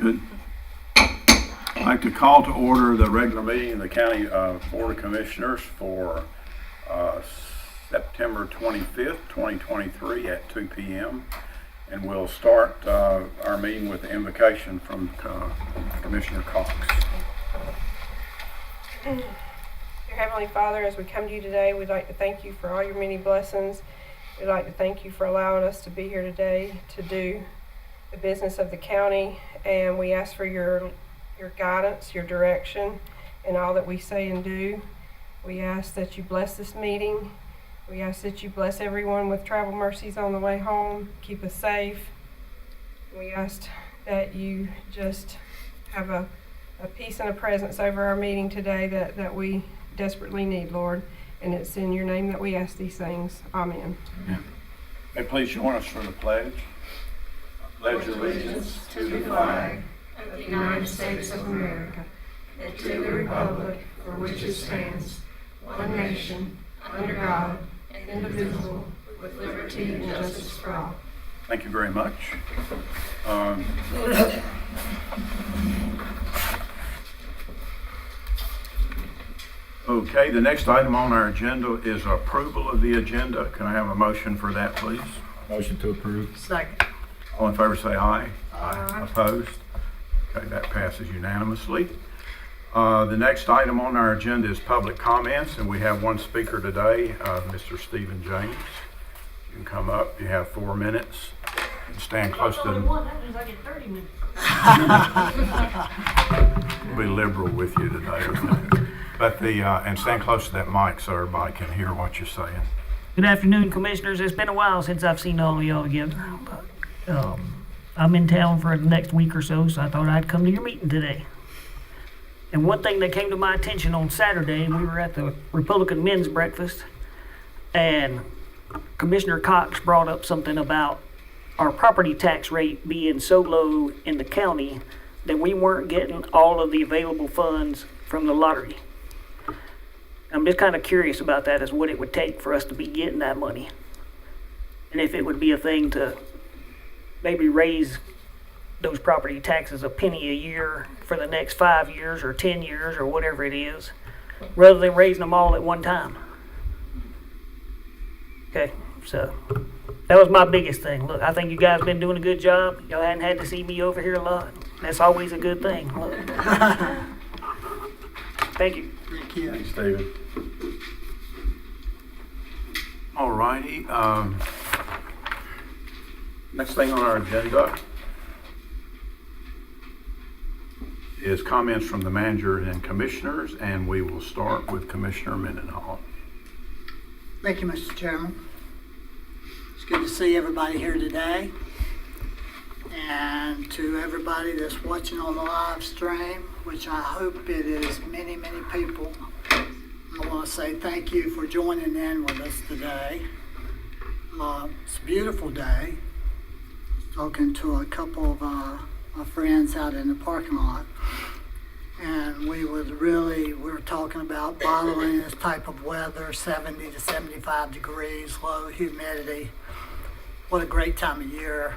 Good. I'd like to call to order the regular meeting of the County Board of Commissioners for September 25th, 2023 at 2 p.m. And we'll start our meeting with the invocation from Commissioner Cox. Dear Heavenly Father, as we come to you today, we'd like to thank you for all your many blessings. We'd like to thank you for allowing us to be here today to do the business of the county, and we ask for your guidance, your direction in all that we say and do. We ask that you bless this meeting. We ask that you bless everyone with travel mercies on the way home. Keep us safe. We ask that you just have a peace and a presence over our meeting today that we desperately need, Lord. And it's in your name that we ask these things. Amen. Amen. May please join us for the pledge. Pledge allegiance to the flag of the United States of America, and to the republic for which it stands, one nation, under God, indivisible, with liberty and justice for all. Thank you very much. Okay, the next item on our agenda is approval of the agenda. Can I have a motion for that, please? Motion to approve. Second. All in favor say aye. Aye. Opposed? Okay, that passes unanimously. The next item on our agenda is public comments, and we have one speaker today, Mr. Stephen James. You can come up. You have 4 minutes. And stand close to them. That means I get 30 minutes. We'll be liberal with you today. But and stand close to that mic so everybody can hear what you're saying. Good afternoon, Commissioners. It's been a while since I've seen all of y'all again. I'm in town for the next week or so I thought I'd come to your meeting today. And one thing that came to my attention on Saturday, we were at the Republican Men's Breakfast, and Commissioner Cox brought up something about our property tax rate being so low in the county that we weren't getting all of the available funds from the lottery. I'm just kind of curious about that, as what it would take for us to be getting that money. And if it would be a thing to maybe raise those property taxes a penny a year for the next 5 years or 10 years or whatever it is, rather than raising them all at one time. Okay, so that was my biggest thing. Look, I think you guys been doing a good job. Y'all hadn't had to see me over here a lot. That's always a good thing. Thank you. Thanks, David. All righty. Next thing on our agenda is comments from the manager and commissioners, and we will start with Commissioner Mendenhall. Thank you, Mr. Chairman. It's good to see everybody here today. And to everybody that's watching on the live stream, which I hope it is many, many people, I want to say thank you for joining in with us today. It's a beautiful day. Talking to a couple of my friends out in the parking lot, and we were talking about bottling this type of weather, 70 to 75 degrees, low humidity. What a great time of year.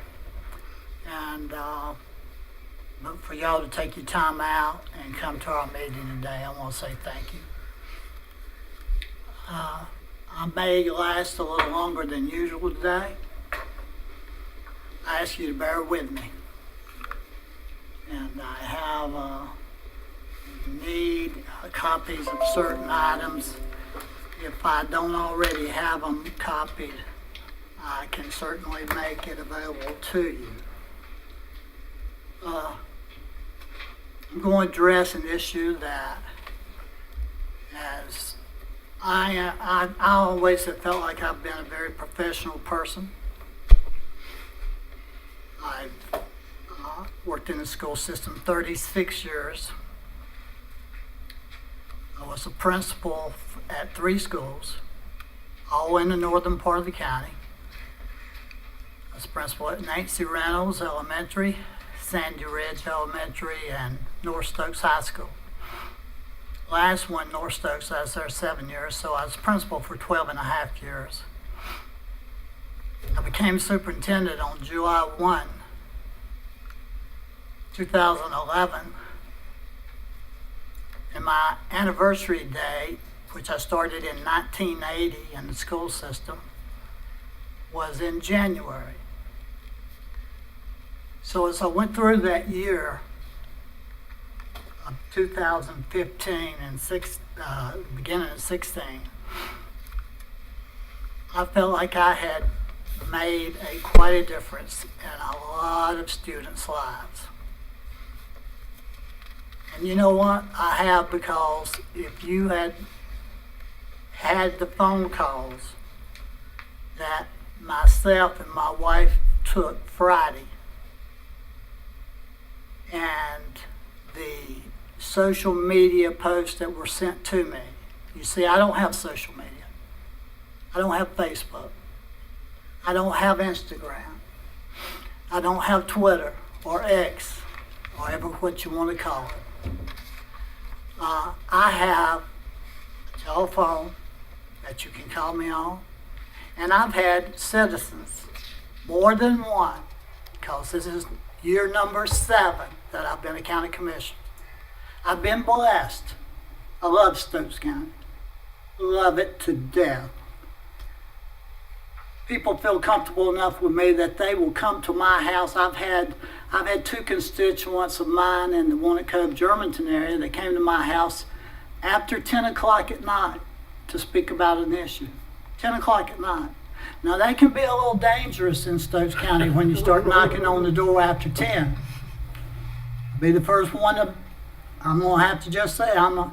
And but for y'all to take your time out and come to our meeting today, I want to say thank you. I may last a little longer than usual today. I ask you to bear with me. And I have need copies of certain items. If I don't already have them copied, I can certainly make it available to you. I'm going to address an issue that, as I always have felt like I've been a very professional person. I've worked in the school system 36 years. I was a principal at 3 schools, all in the northern part of the county. I was principal at Nancy Reynolds Elementary, Sandy Ridge Elementary, and North Stokes High School. Last one, North Stokes, I was there 7 years, so I was principal for 12 and a half years. I became superintendent on July 2011, and my anniversary day, which I started in 1980 in the school system, was in January. So as I went through that year of 2015 and beginning of 16, I felt like I had made quite a difference in a lot of students' lives. And you know what? I have, because if you had the phone calls that myself and my wife took Friday, and the social media posts that were sent to me. You see, I don't have social media. I don't have Facebook. I don't have Instagram. I don't have Twitter or X, or ever what you want to call it. I have a telephone that you can call me on, and I've had citizens, more than one, because this is year number 7 that I've been a county commissioner. I've been blessed. I love Stokes County. Love it to death. People feel comfortable enough with me that they will come to my house. I've had 2 constituents of mine in the Walnut Cove, Germantown area that came to my house after 10 o'clock at night to speak about an issue. 10 o'clock at night. Now that can be a little dangerous in Stokes County when you start knocking on the door after 10. Be the first one to, I'm gonna have to just say, I'm gonna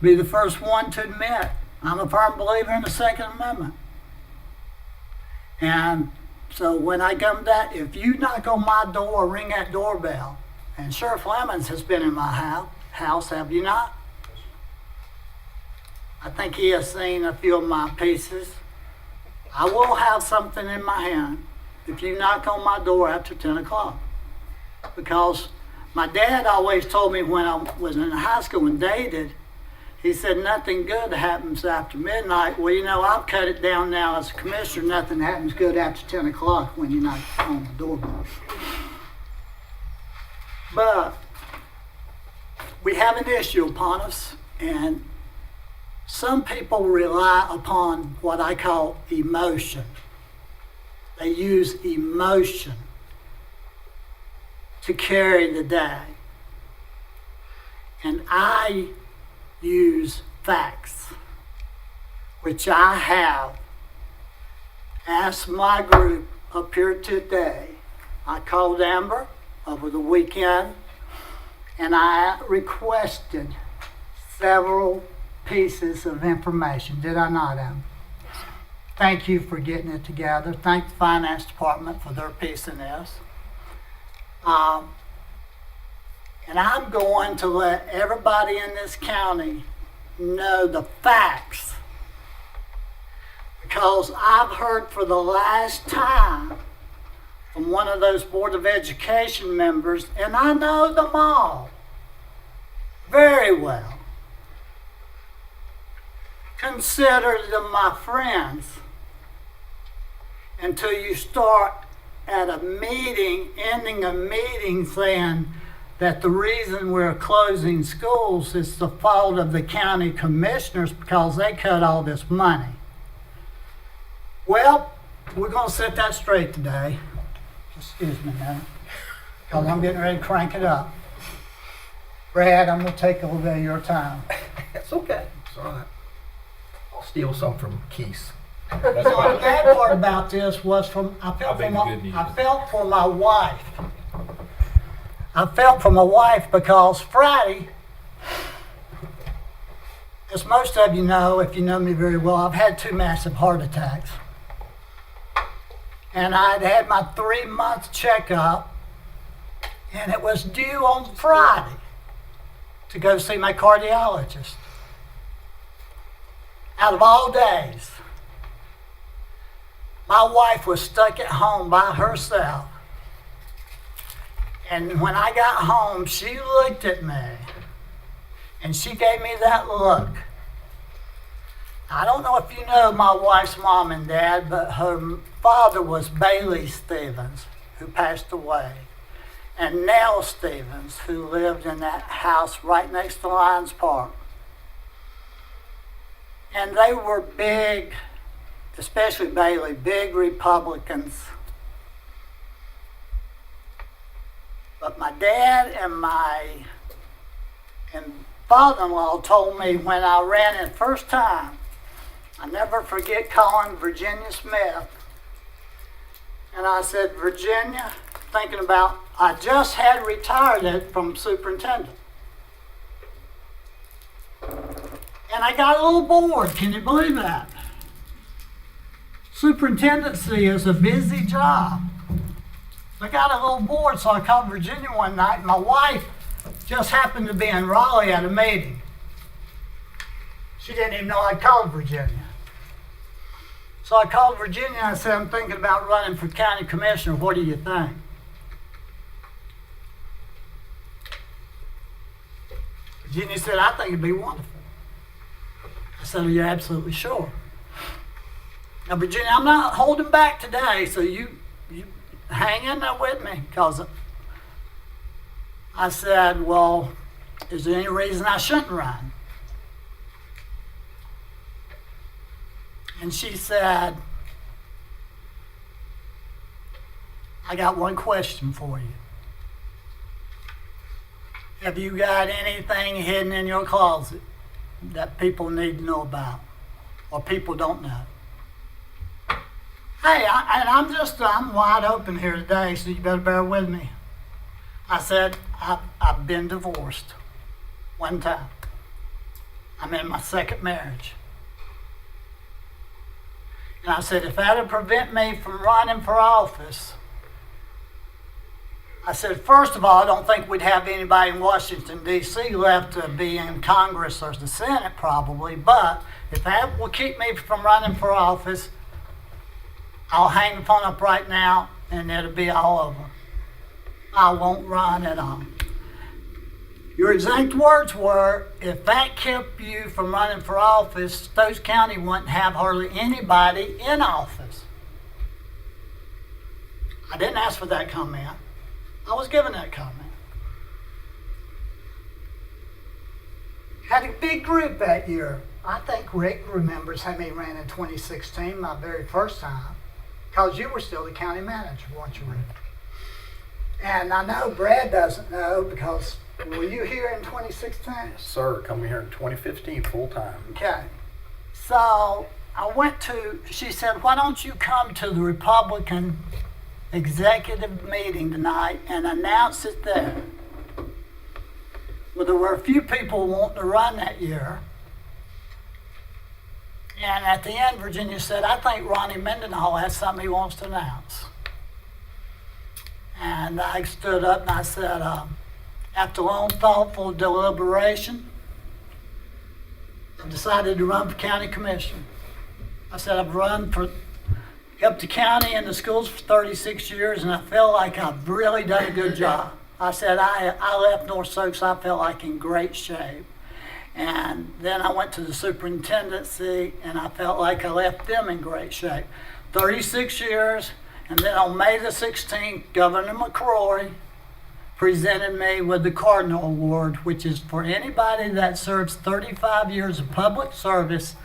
be the first one to admit, I'm a firm believer in the Second Amendment. And so when I come to that, if you knock on my door, ring that doorbell, and Sheriff Lemons has been in my house, have you not? I think he has seen a few of my pieces. I will have something in my hand if you knock on my door after 10 o'clock. Because my dad always told me when I was in high school and dated, he said nothing good happens after midnight. Well, you know, I've cut it down now as a commissioner. Nothing happens good after 10 o'clock when you knock on the doorbell. But we have an issue upon us, and some people rely upon what I call emotion. They use emotion to carry the day. And I use facts, which I have asked my group up here today. I called Amber over the weekend, and I requested several pieces of information. Did I not, Amber? Thank you for getting it together. Thank the finance department for their piece in this. And I'm going to let everybody in this county know the facts, because I've heard for the last time from one of those Board of Education members, and I know them all very well. Consider them my friends until you start at a meeting, ending a meeting saying that the reason we're closing schools is the fault of the county commissioners because they cut all this money. Well, we're going to set that straight today. Excuse me, man, because I'm getting ready to crank it up. Brad, I'm going to take a little bit of your time. It's okay. It's all right. I'll steal some from Keith. So the bad part about this was I felt for my wife. I felt for my wife because Friday, as most of you know, if you know me very well, I've had 2 massive heart attacks. And I'd had my 3-month checkup, and it was due on Friday to go see my cardiologist. Out of all days, my wife was stuck at home by herself. And when I got home, she looked at me and she gave me that look. I don't know if you know my wife's mom and dad, but her father was Bailey Stevens, who passed away. and Nell Stevens, who lived in that house right next to Lions Park. And they were big, especially Bailey, big Republicans. But my dad and father-in-law told me when I ran it first time, I never forget calling Virginia Smith. And I said, Virginia, thinking about, I just had retired from superintendent. And I got a little bored, can you believe that? Superintendency is a busy job. I got a little bored, so I called Virginia one night. My wife just happened to be in Raleigh at a meeting. She didn't even know I called Virginia. So I called Virginia and I said, I'm thinking about running for county commissioner. What do you think? Virginia said, I think it'd be wonderful. I said, are you absolutely sure? Now, Virginia, I'm not holding back today, so you hang in there with me, because I said, well, is there any reason I shouldn't run? And she said, I got one question for you. Have you got anything hidden in your closet that people need to know about, or people don't know? Hey, I'm wide open here today, so you better bear with me. I said, I've been divorced one time. I'm in my second marriage. And I said, if that'll prevent me from running for office, I said, first of all, I don't think we'd have anybody in Washington, D.C. left to be in Congress or the Senate probably, but if that will keep me from running for office, I'll hang the phone up right now and it'll be all over. I won't run at all. Your exact words were, if that kept you from running for office, Stokes County wouldn't have hardly anybody in office. I didn't ask for that comment. I was given that comment. Had a big group that year. I think Rick remembers how many ran in 2016, my very first time, because you were still the county manager, weren't you, Rick? And I know Brad doesn't know, because were you here in 2016? Yes, sir. Coming here in 2015 full time. Okay. So I went to, she said, why don't you come to the Republican executive meeting tonight and announce it there? Well, there were a few people wanting to run that year. And at the end, Virginia said, I think Ronnie Mendenhall has something he wants to announce. And I stood up and I said, after long, thoughtful deliberation, I've decided to run for county commissioner. I said, I've run for up the county and the schools for 36 years, and I feel like I've really done a good job. I said, I left North Stokes, I felt like in great shape. And then I went to the superintendency, and I felt like I left them in great shape. 36 years, and then on May the 16th, Governor McCrory presented me with the Cardinal Award, which is for anybody that serves 35 years of public service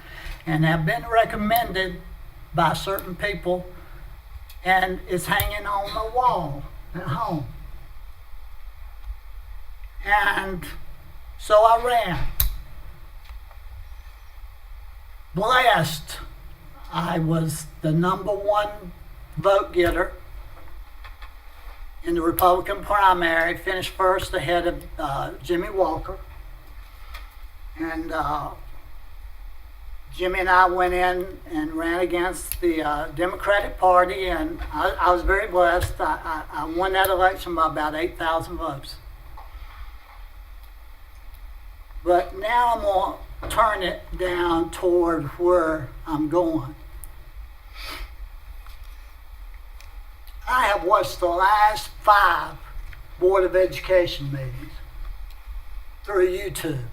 and have been recommended by certain people, and it's hanging on the wall at home. And so I ran. Blessed, I was the #1 vote getter in the Republican primary, finished first ahead of Jimmy Walker. And Jimmy and I went in and ran against the Democratic Party, and I was very blessed. I won that election by about 8,000 votes. But now I'm going to turn it down toward where I'm going. I have watched the last 5 Board of Education meetings through YouTube.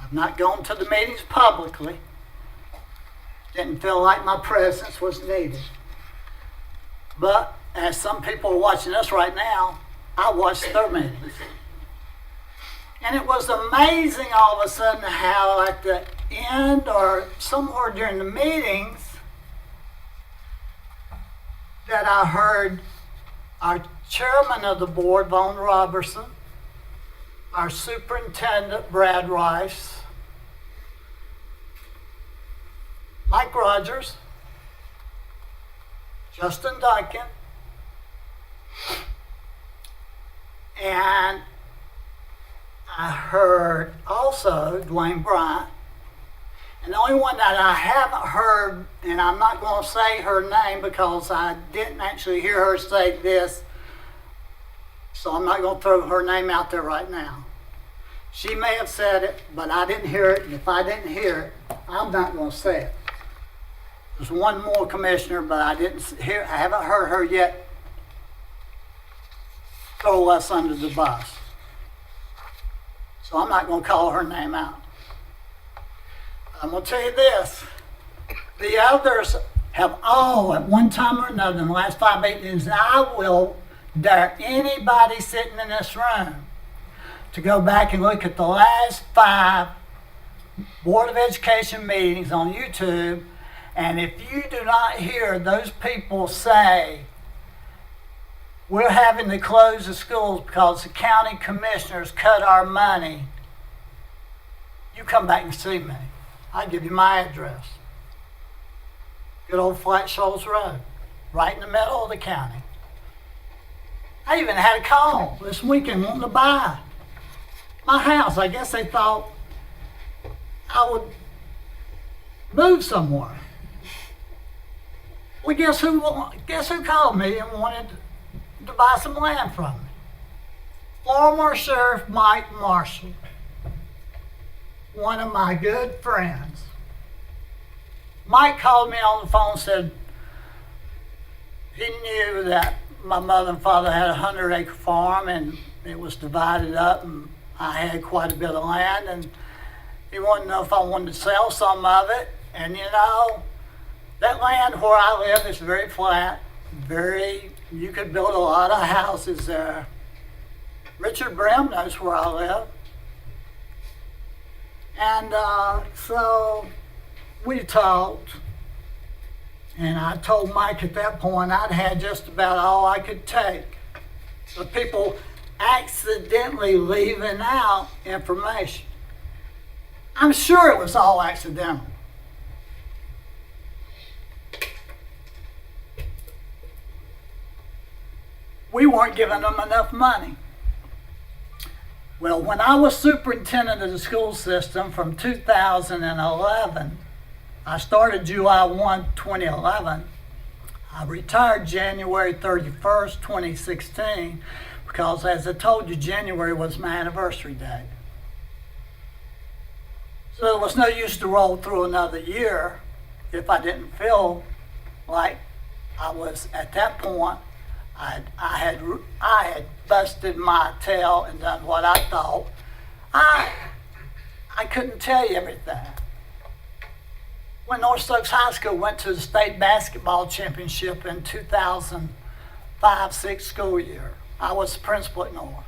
I've not gone to the meetings publicly. Didn't feel like my presence was needed. But as some people are watching us right now, I watched their meetings. And it was amazing all of a sudden how at the end or somewhere during the meetings that I heard our chairman of the board, Vaughn Robertson, our superintendent, Brad Rice, Mike Rogers, Justin Duncan, and I heard also Dwayne Bryant. And the only one that I haven't heard, and I'm not going to say her name because I didn't actually hear her say this, so I'm not going to throw her name out there right now. She may have said it, but I didn't hear it, and if I didn't hear it, I'm not going to say it. There's one more commissioner, but I haven't heard her yet throw us under the bus. So I'm not going to call her name out. I'm going to tell you this. The others have all, at one time or another, in the last 5 meetings, and I will dare anybody sitting in this room to go back and look at the last 5 Board of Education meetings on YouTube, and if you do not hear those people say, we're having to close the schools because the county commissioners cut our money, you come back and see me. I'll give you my address. Good old Flat Shoals Road, right in the middle of the county. I even had a call this weekend wanting to buy my house. I guess they thought I would move somewhere. Well, guess who called me and wanted to buy some land from me? Former Sheriff Mike Marshall, one of my good friends. Mike called me on the phone and said he knew that my mother and father had a 100-acre farm and it was divided up and I had quite a bit of land, and he wanted to know if I wanted to sell some of it. And you know, that land where I live is very flat, you could build a lot of houses there. Richard Brim knows where I live. And so we talked, and I told Mike at that point I'd had just about all I could take. The people accidentally leaving out information. I'm sure it was all accidental. We weren't giving them enough money. Well, when I was superintendent of the school system from 2011, I started July 1, 2011. I retired January 31st, 2016, because as I told you, January was my anniversary date. So there was no use to roll through another year if I didn't feel like I was, at that point, I had busted my tail and done what I thought. I couldn't tell you everything. When North Stokes High School went to the state basketball championship in 2005-06 school year, I was the principal at North.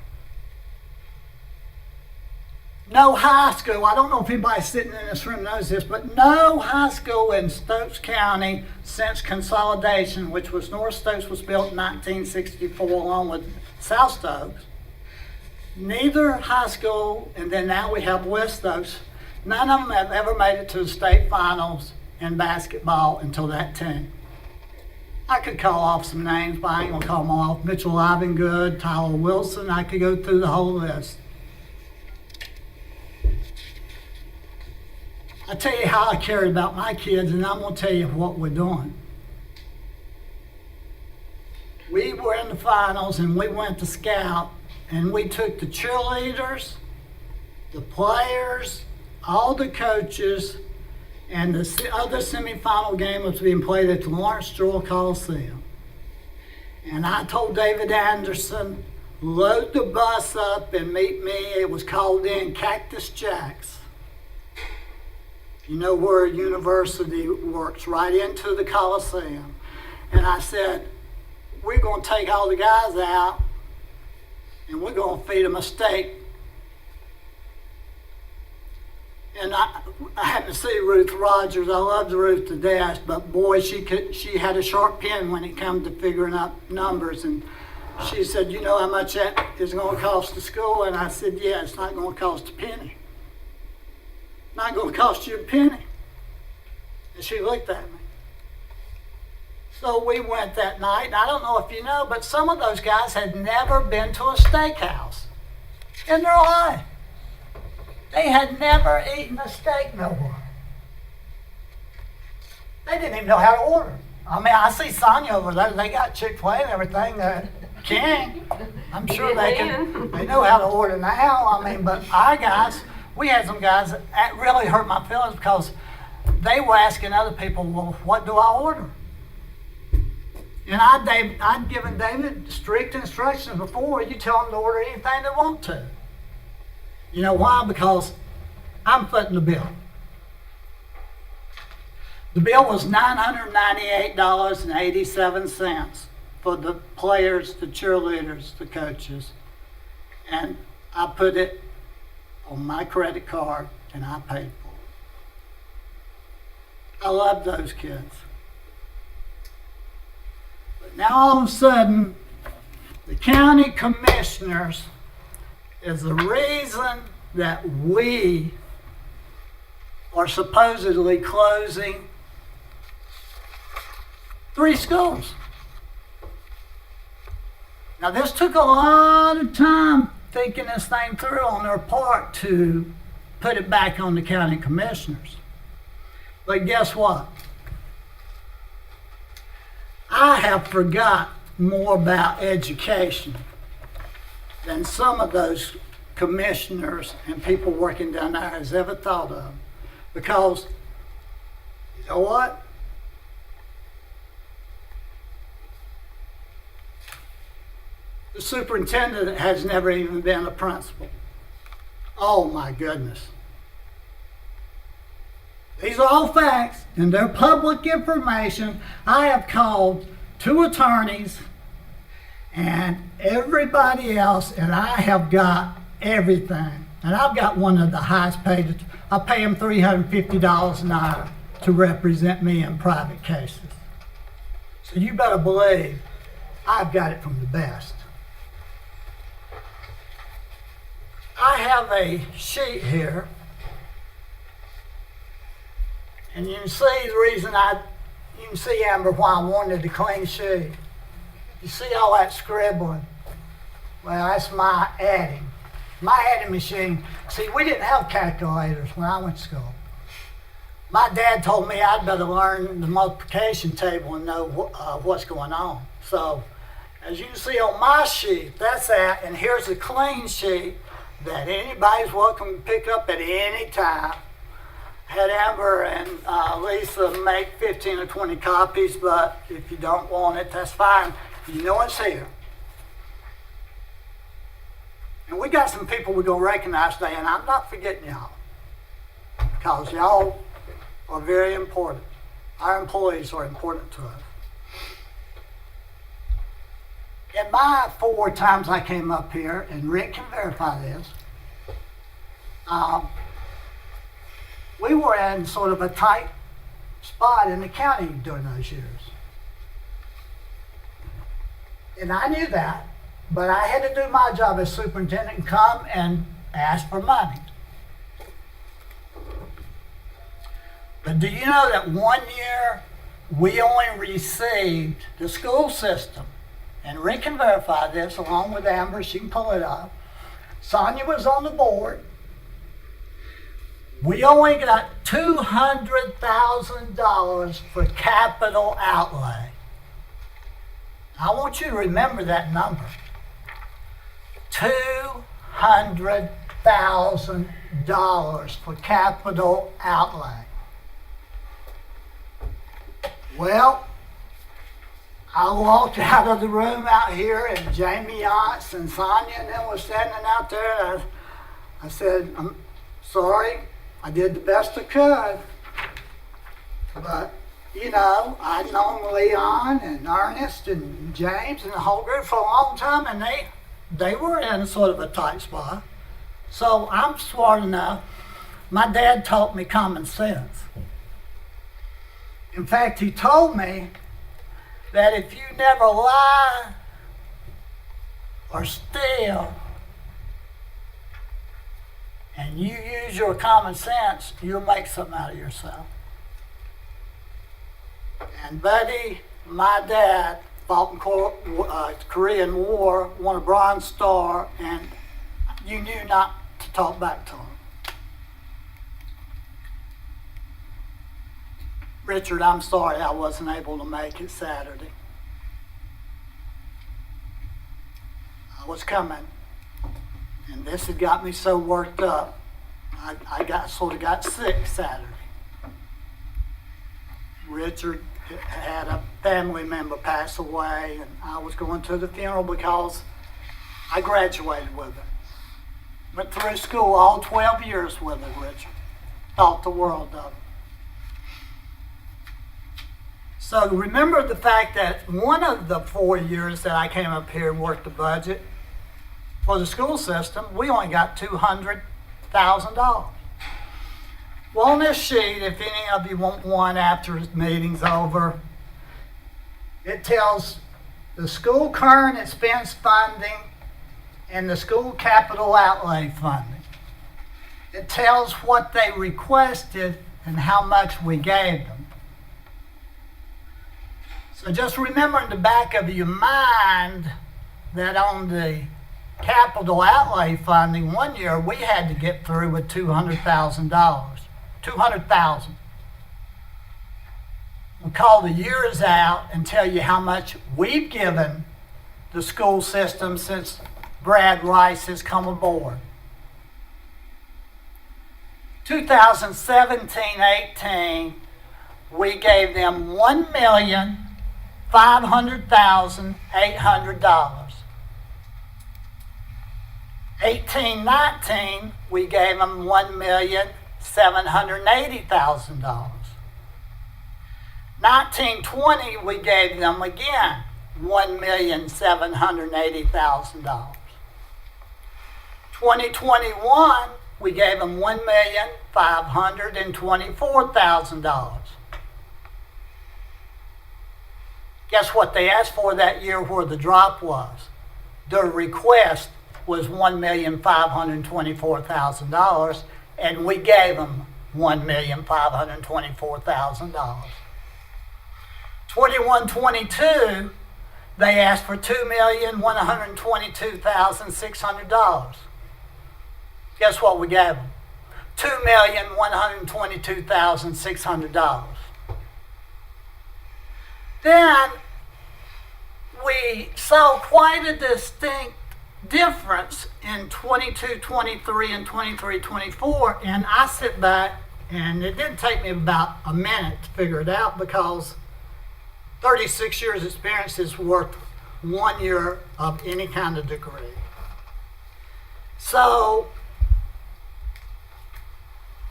No high school, I don't know if anybody sitting in this room knows this, but no high school in Stokes County since consolidation, which was North Stokes was built in 1964 along with South Stokes. Neither high school, and then now we have West Stokes, none of them have ever made it to the state finals in basketball until that team. I could call off some names, but I ain't gonna call them off. Mitchell Livengood, Tyler Wilson, I could go through the whole list. I tell you how I cared about my kids, and I'm going to tell you what we're doing. We were in the finals, and we went to scout, and we took the cheerleaders, the players, all the coaches, and the other semifinal game was being played at the Lawrence Stroll Coliseum. And I told David Anderson, load the bus up and meet me. It was called in Cactus Jacks. You know where university works, right into the Coliseum. And I said, we're going to take all the guys out and we're going to feed them a steak. And I happened to see Ruth Rogers. I loved Ruth to death, but boy, she had a sharp pen when it came to figuring out numbers. And she said, "You know how much that is going to cost the school?" And I said, "Yeah, it's not going to cost a penny. Not going to cost you a penny." And she looked at me. So we went that night, and I don't know if you know, but some of those guys had never been to a steakhouse in their life. They had never eaten a steak nowhere. They didn't even know how to order. I mean, I see Sonya over there. They got Chick-fil-A and everything. King, I'm sure they know how to order now. I mean, but our guys, we had some guys that really hurt my feelings because they were asking other people, "Well, what do I order?" And I'd given David strict instructions before. You tell them to order anything they want to. You know why? Because I'm footing the bill. The bill was $998.87 for the players, the cheerleaders, the coaches. And I put it on my credit card and I paid for it. I love those kids. But now all of a sudden, the county commissioners is the reason that we are supposedly closing 3 schools. Now this took a lot of time thinking this thing through on their part to put it back on the county commissioners. But guess what? I have forgot more about education than some of those commissioners and people working down there has ever thought of. Because, you know what? The superintendent has never even been a principal. Oh my goodness. These are all facts and they're public information. I have called 2 attorneys and everybody else, and I have got everything. And I've got one of the highest paid. I pay him $350 an hour to represent me in private cases. So you better believe I've got it from the best. I have a sheet here, and you can see the reason you can see, Amber, why I wanted a clean sheet. You see all that scribbling? Well, that's my adding. My adding machine. See, we didn't have calculators when I went to school. My dad told me I'd better learn the multiplication table and know what's going on. So, as you can see on my sheet, that's that, and here's a clean sheet that anybody's welcome to pick up at any time. Had Amber and Lisa make 15 or 20 copies, but if you don't want it, that's fine. You know it's here. And we got some people we're going to recognize today, and I'm not forgetting y'all. Because y'all are very important. Our employees are important to us. In my 4 times I came up here, and Rick can verify this, we were in sort of a tight spot in the county during those years. And I knew that, but I had to do my job as superintendent and come and ask for money. But do you know that one year we only received the school system, and Rick can verify this along with Amber, she can pull it up. Sonia was on the board. We only got $200,000 for capital outlay. I want you to remember that number. $200,000 for capital outlay. Well, I walked out of the room out here, and Jamie Yachts and Sonia and them was standing out there, and I said, "I'm sorry, I did the best I could, but you know, I'd known Leon and Ernest and James and the whole group for a long time, and they were in sort of a tight spot. So I'm smart enough. My dad taught me common sense. In fact, he told me that if you never lie or steal and you use your common sense, you'll make something out of yourself. And buddy, my dad fought in Korean War, won a Bronze Star, and you knew not to talk back to him. Richard, I'm sorry I wasn't able to make it Saturday. I was coming, and this had got me so worked up. I got sick Saturday. Richard had a family member pass away, and I was going to the funeral because I graduated with her. Went through school all 12 years with her, Richard. Taught the world of her. So remember the fact that one of the 4 years that I came up here and worked the budget for the school system, we only got $200,000. Well, on this sheet, if any of you want one after the meeting's over, it tells the school current expense funding and the school capital outlay funding. It tells what they requested and how much we gave them. So just remember in the back of your mind that on the capital outlay funding, 1 year we had to get through with $200,000. $200,000. We'll call the years out and tell you how much we've given the school system since Brad Rice has come aboard. 2017-18, we gave them $1,500,800. 18-19, we gave them $1,780,000. 19-20, we gave them again $1,780,000. 2021, we gave them $1,524,000. Guess what they asked for that year where the drop was? Their request was $1,524,000, and we gave them $1,524,000. 21-22, they asked for $2,122,600. Guess what we gave them? $2,122,600. Then we saw quite a distinct difference in 22-23 and 23-24, and I sit back, and it didn't take me about a minute to figure it out because 36 years experience is worth 1 year of any kind of degree. So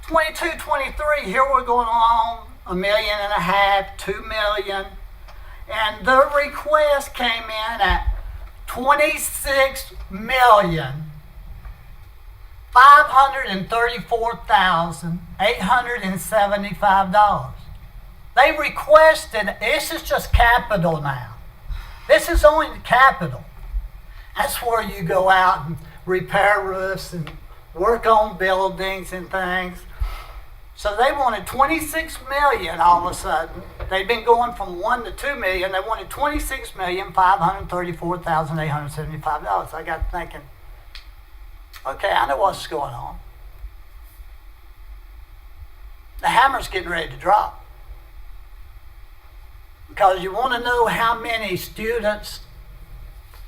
22-23, here we're going on $1.5 million, $2 million, and the request came in at $26,534,875. They requested, this is just capital now. This is only the capital. That's where you go out and repair roofs and work on buildings and things. So they wanted $26 million all of a sudden. They'd been going from $1 to $2 million. They wanted $26,534,875. I got thinking, okay, I know what's going on. The hammer's getting ready to drop. Because you want to know how many students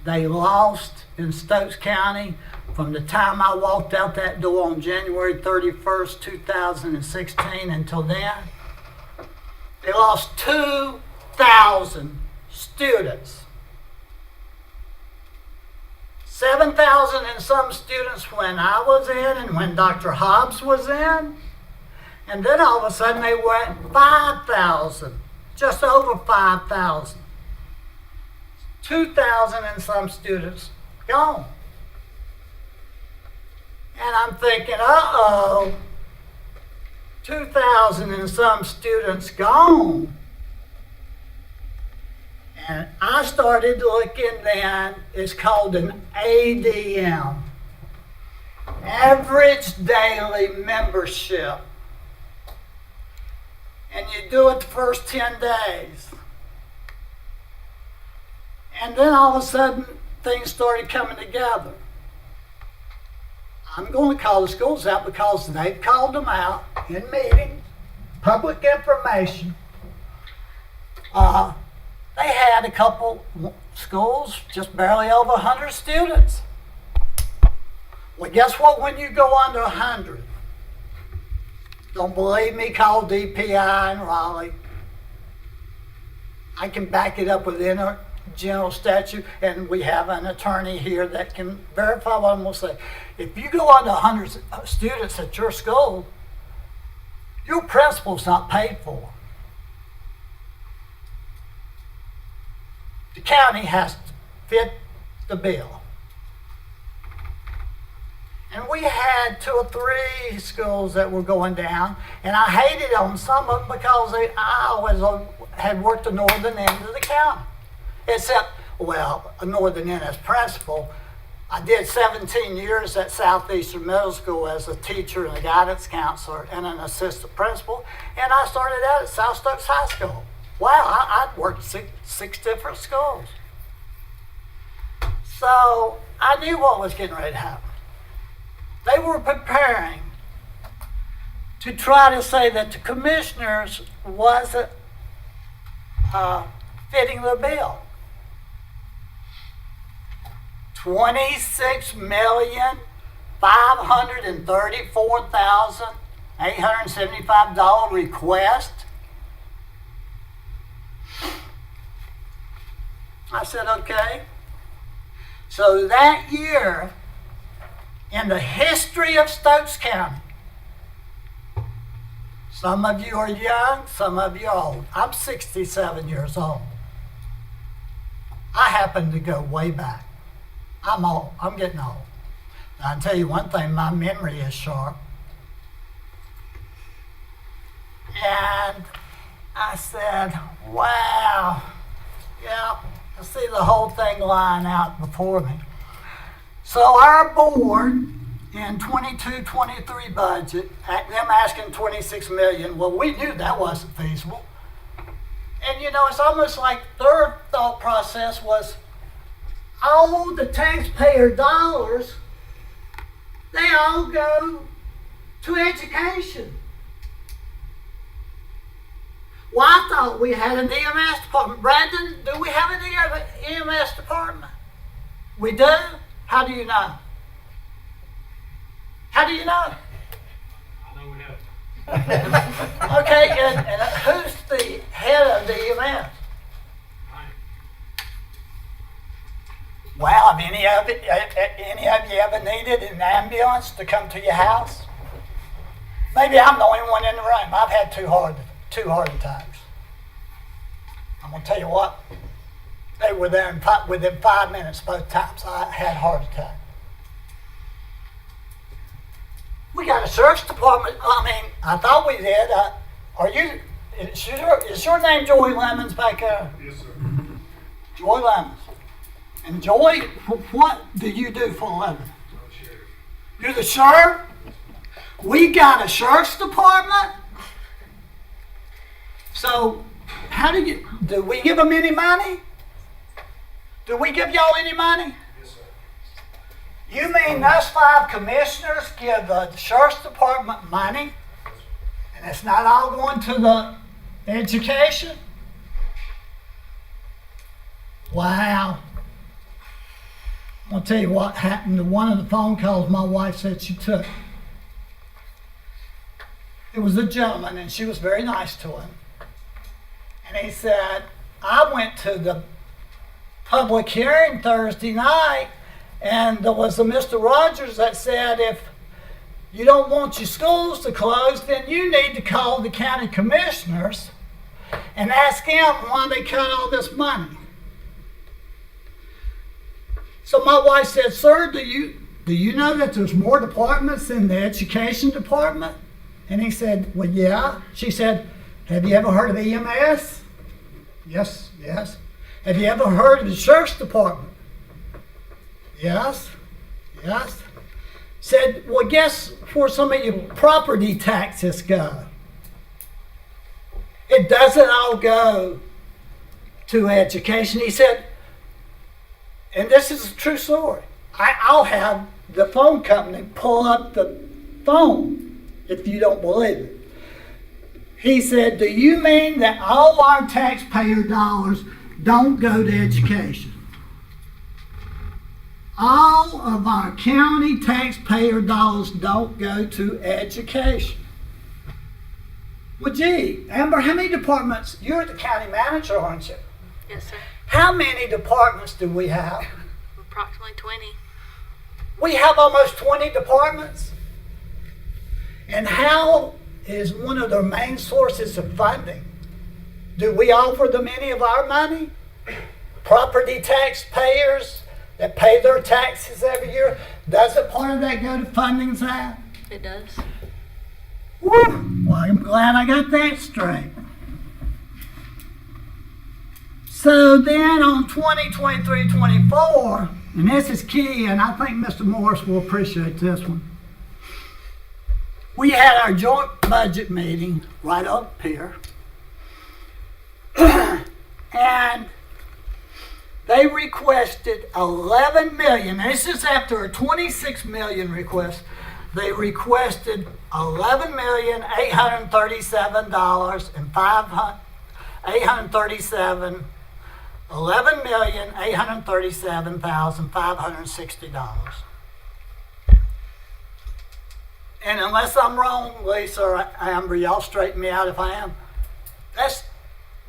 they lost in Stokes County from the time I walked out that door on January 31st, 2016 until then. They lost 2,000 students. 7,000 and some students when I was in and when Dr. Hobbs was in. And then all of a sudden they went 5,000, just over 5,000. 2,000 and some students gone. And I'm thinking, uh-oh, 2,000 and some students gone. And I started looking then, it's called an ADM, Average Daily Membership. And you do it the first 10 days. And then all of a sudden, things started coming together. I'm going to call the schools out because they've called them out in meetings, public information. They had a couple schools, just barely over 100 students. Well, guess what? When you go under 100, don't believe me, call DPI in Raleigh. I can back it up within a general statute, and we have an attorney here that can verify what I'm going to say. If you go under 100 students at your school, your principal's not paid for. The county has to fit the bill. And we had 2 or 3 schools that were going down, and I hated on some of them because I always had worked the northern end of the county. Except, well, a northern end as principal. I did 17 years at Southeastern Middle School as a teacher and a guidance counselor and an assistant principal, and I started out at South Stokes High School. Wow, I'd worked six different schools. So I knew what was getting ready to happen. They were preparing to try to say that the commissioners wasn't fitting the bill. $26,534,875 request. I said, okay. So that year, in the history of Stokes County, some of you are young, some of you are old. I'm 67 years old. I happen to go way back. I'm old. I'm getting old. Now, I'll tell you one thing, my memory is sharp. And I said, wow, yeah, I see the whole thing lying out before me. So our board in 22-23 budget, them asking 26 million, well, we knew that wasn't feasible. And you know, it's almost like their thought process was, all the taxpayer dollars, they all go to education. Well, I thought we had an EMS department. Brandon, do we have an EMS department? We do? How do you know? How do you know? I know we have. Okay, and who's the head of the EMS? Well, have any of you ever needed an ambulance to come to your house? Maybe I'm the only one in the room. I've had two heart attacks. I'm gonna tell you what. They were there within 5 minutes both times I had a heart attack. We got a search department. I mean, I thought we did. Is your name Joy Lemons back there? Yes, sir. Joy Lemons. And Joy, what do you do for a living? You're the sheriff? We got a sheriff's department? So, do we give them any money? Do we give y'all any money? Yes, sir. You mean us 5 commissioners give the sheriff's department money? And it's not all going to the education? Wow. I'll tell you what happened to one of the phone calls my wife said she took. It was a gentleman, and she was very nice to him. And he said, I went to the public hearing Thursday night, and there was a Mr. Rogers that said, if you don't want your schools to close, then you need to call the county commissioners and ask them why they cut all this money. So my wife said, sir, do do you know that there's more departments in the education department? And he said, well, yeah. She said, have you ever heard of EMS? Yes, yes. Have you ever heard of the sheriff's department? Yes, yes. Said, well, guess where some of your property taxes go? It doesn't all go to education. He said, and this is a true story. I'll have the phone company pull up the phone if you don't believe it. He said, do you mean that all our taxpayer dollars don't go to education? All of our county taxpayer dollars don't go to education. Well, gee, Amber, how many departments? You're the county manager, aren't you? Yes, sir. How many departments do we have? Approximately 20. We have almost 20 departments. And how is one of their main sources of funding? Do we offer them any of our money? Property taxpayers that pay their taxes every year, doesn't part of that go to funding that? It does. Woo! Well, I'm glad I got that straight. So then on 2023-24, and this is key, and I think Mr. Morris will appreciate this one. We had our joint budget meeting right up here. And they requested 11 million. This is after a 26 million request. They requested $11,837,560. And unless I'm wrong, Lisa or Amber, y'all straighten me out if I am.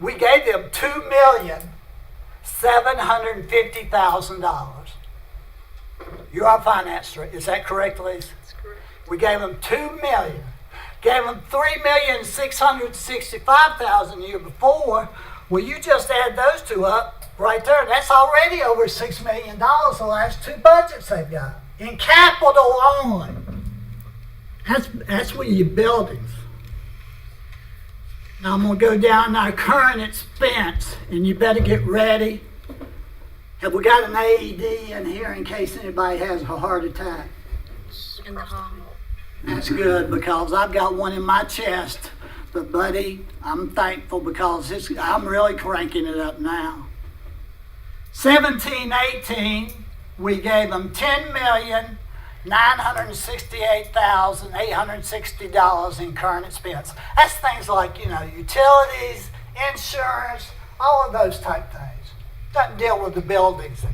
We gave them $2,750,000. You're our finance director. Is that correct, Lisa? That's correct. We gave them $2 million. Gave them $3,665,000 the year before. Well, you just add those two up right there. That's already over $6 million the last two budgets they've got in capital only. That's with your buildings. Now I'm going to go down our current expense, and you better get ready. Have we got an AED in here in case anybody has a heart attack? In the hall. That's good, because I've got one in my chest. But buddy, I'm thankful because I'm really cranking it up now. 17-18, we gave them $10,968,860 in current expense. That's things like, utilities, insurance, all of those type things. Doesn't deal with the buildings.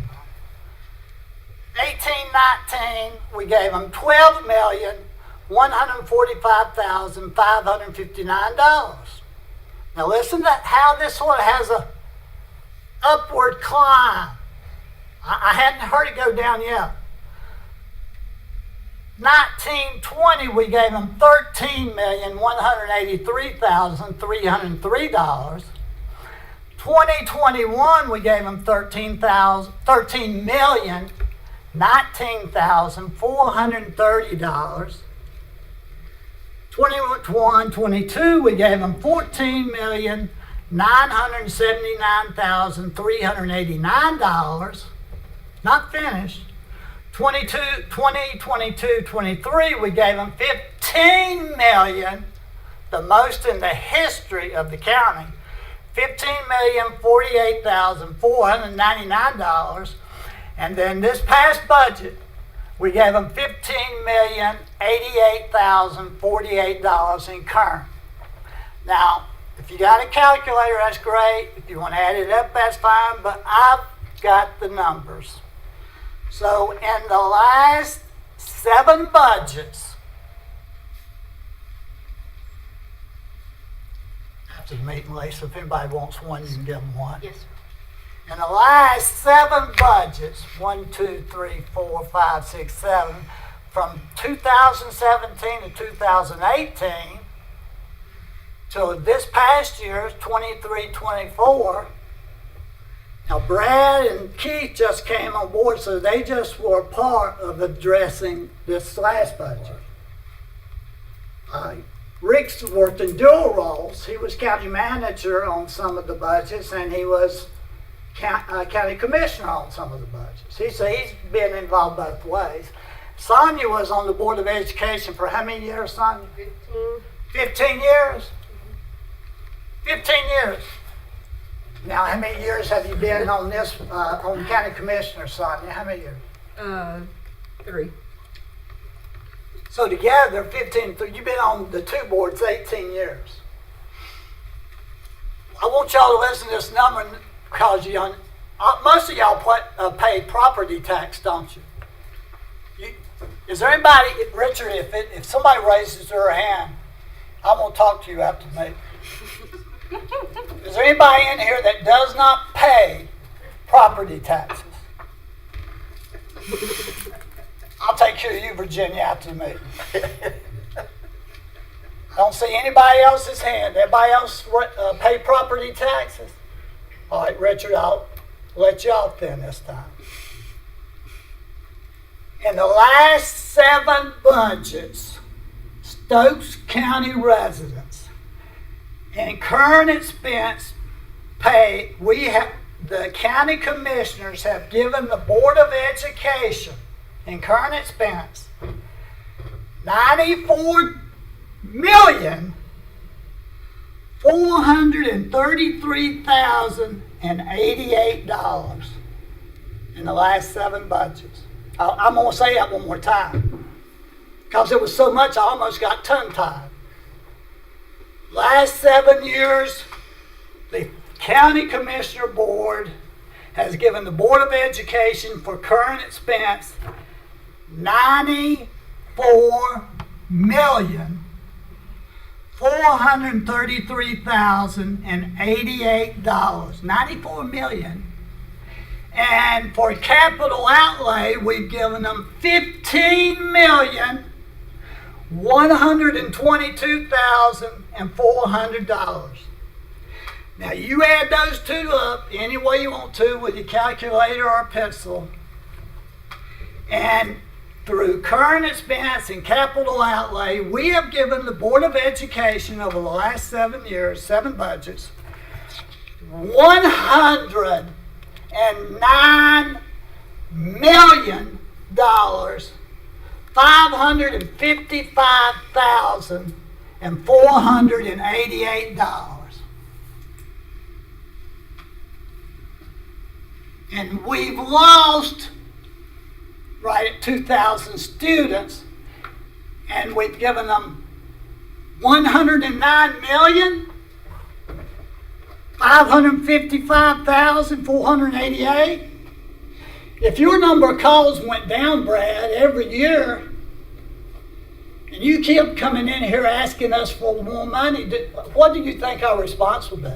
18-19, we gave them $12,145,559. Now listen to how this sort of has a upward climb. I hadn't heard it go down yet. 19-20, we gave them $13,183,303. 2021, we gave them $13,019,430. 21-22, we gave them $14,979,389. Not finished. 23, we gave them $15 million, the most in the history of the county. $15,048,499. And then this past budget, we gave them $15,088,048 in current. Now, if you got a calculator, that's great. If you want to add it up, that's fine. But I've got the numbers. So in the last 7 budgets, after the meeting, Lisa, if anybody wants one, you can give them one. Yes, sir. In the last 7 budgets, 1, 2, 3, 4, 5, 6, 7, from 2017 to 2018 to this past year, 23-24, Now, Brad and Keith just came on board, so they just were part of addressing this last budget. Rick's worked in dual roles. He was county manager on some of the budgets, and he was county commissioner on some of the budgets. He's been involved both ways. Sonia was on the Board of Education for how many years, Sonia? 15 years? 15 years. Now, how many years have you been on this, on county commissioner, Sonia? How many years? 3. So together, 15, you've been on the two boards 18 years. I want y'all to listen to this number because most of y'all pay property tax, don't you? Is there anybody, Richard, if somebody raises their hand, I'm going to talk to you after me. Is there anybody in here that does not pay property taxes? I'll take care of you, Virginia, after the meeting. I don't see anybody else's hand. Everybody else pay property taxes? All right, Richard, I'll let you off then this time. In the last 7 budgets, Stokes County residents in current expense pay, the county commissioners have given the Board of Education in current expense $94,433,088 in the last 7 budgets. I'm going to say that one more time because it was so much I almost got tongue-tied. Last 7 years, the County Commissioner Board has given the Board of Education for current expense $94,433,088. $94 million. And for capital outlay, we've given them $15,122,400. Now you add those two up any way you want to with your calculator or pencil, and through current expense and capital outlay, we have given the Board of Education over the last 7 years, 7 budgets, $109 million, $555,488. And we've lost right at 2,000 students, and we've given them $109,555,488. If your number of calls went down, Brad, every year, and you kept coming in here asking us for more money, what do you think our response would be?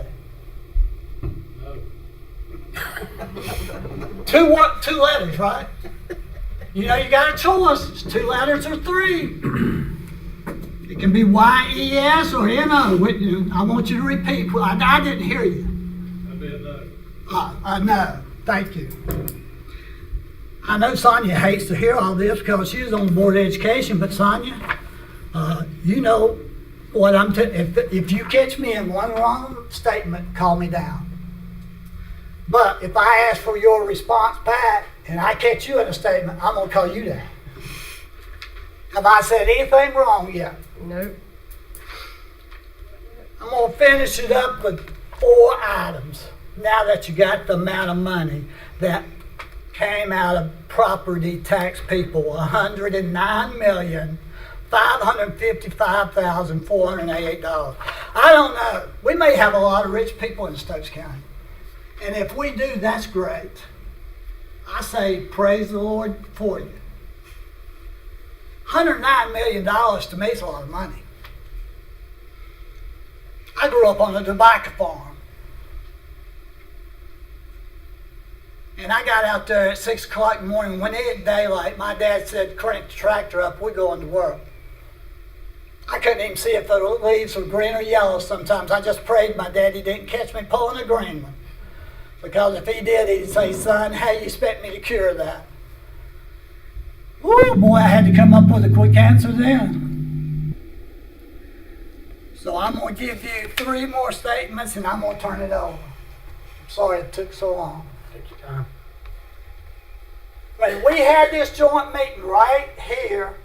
Two letters, right? You know, you got a choice. It's 2 letters or 3. It can be Y-E-S or N-O. I want you to repeat. I didn't hear you. I bet no. No. Thank you. I know Sonia hates to hear all this because she's on the Board of Education, but Sonia, you know what I'm if you catch me in one wrong statement, call me down. But if I ask for your response back and I catch you in a statement, I'm going to call you down. Have I said anything wrong yet? Nope. I'm going to finish it up with 4 items now that you got the amount of money that came out of property tax people, $109,555,488. I don't know. We may have a lot of rich people in Stokes County. And if we do, that's great. I say praise the Lord for you. $109 million to me is a lot of money. I grew up on a tobacco farm. And I got out there at 6 o'clock in the morning. When it hit daylight, my dad said, crank the tractor up, we're going to work. I couldn't even see if the leaves were green or yellow sometimes. I just prayed my daddy didn't catch me pulling a green one. Because if he did, he'd say, son, how you expect me to cure that? Woo, boy, I had to come up with a quick answer then. So I'm going to give you 3 more statements and I'm going to turn it over. I'm sorry it took so long. Take your time. When we had this joint meeting right here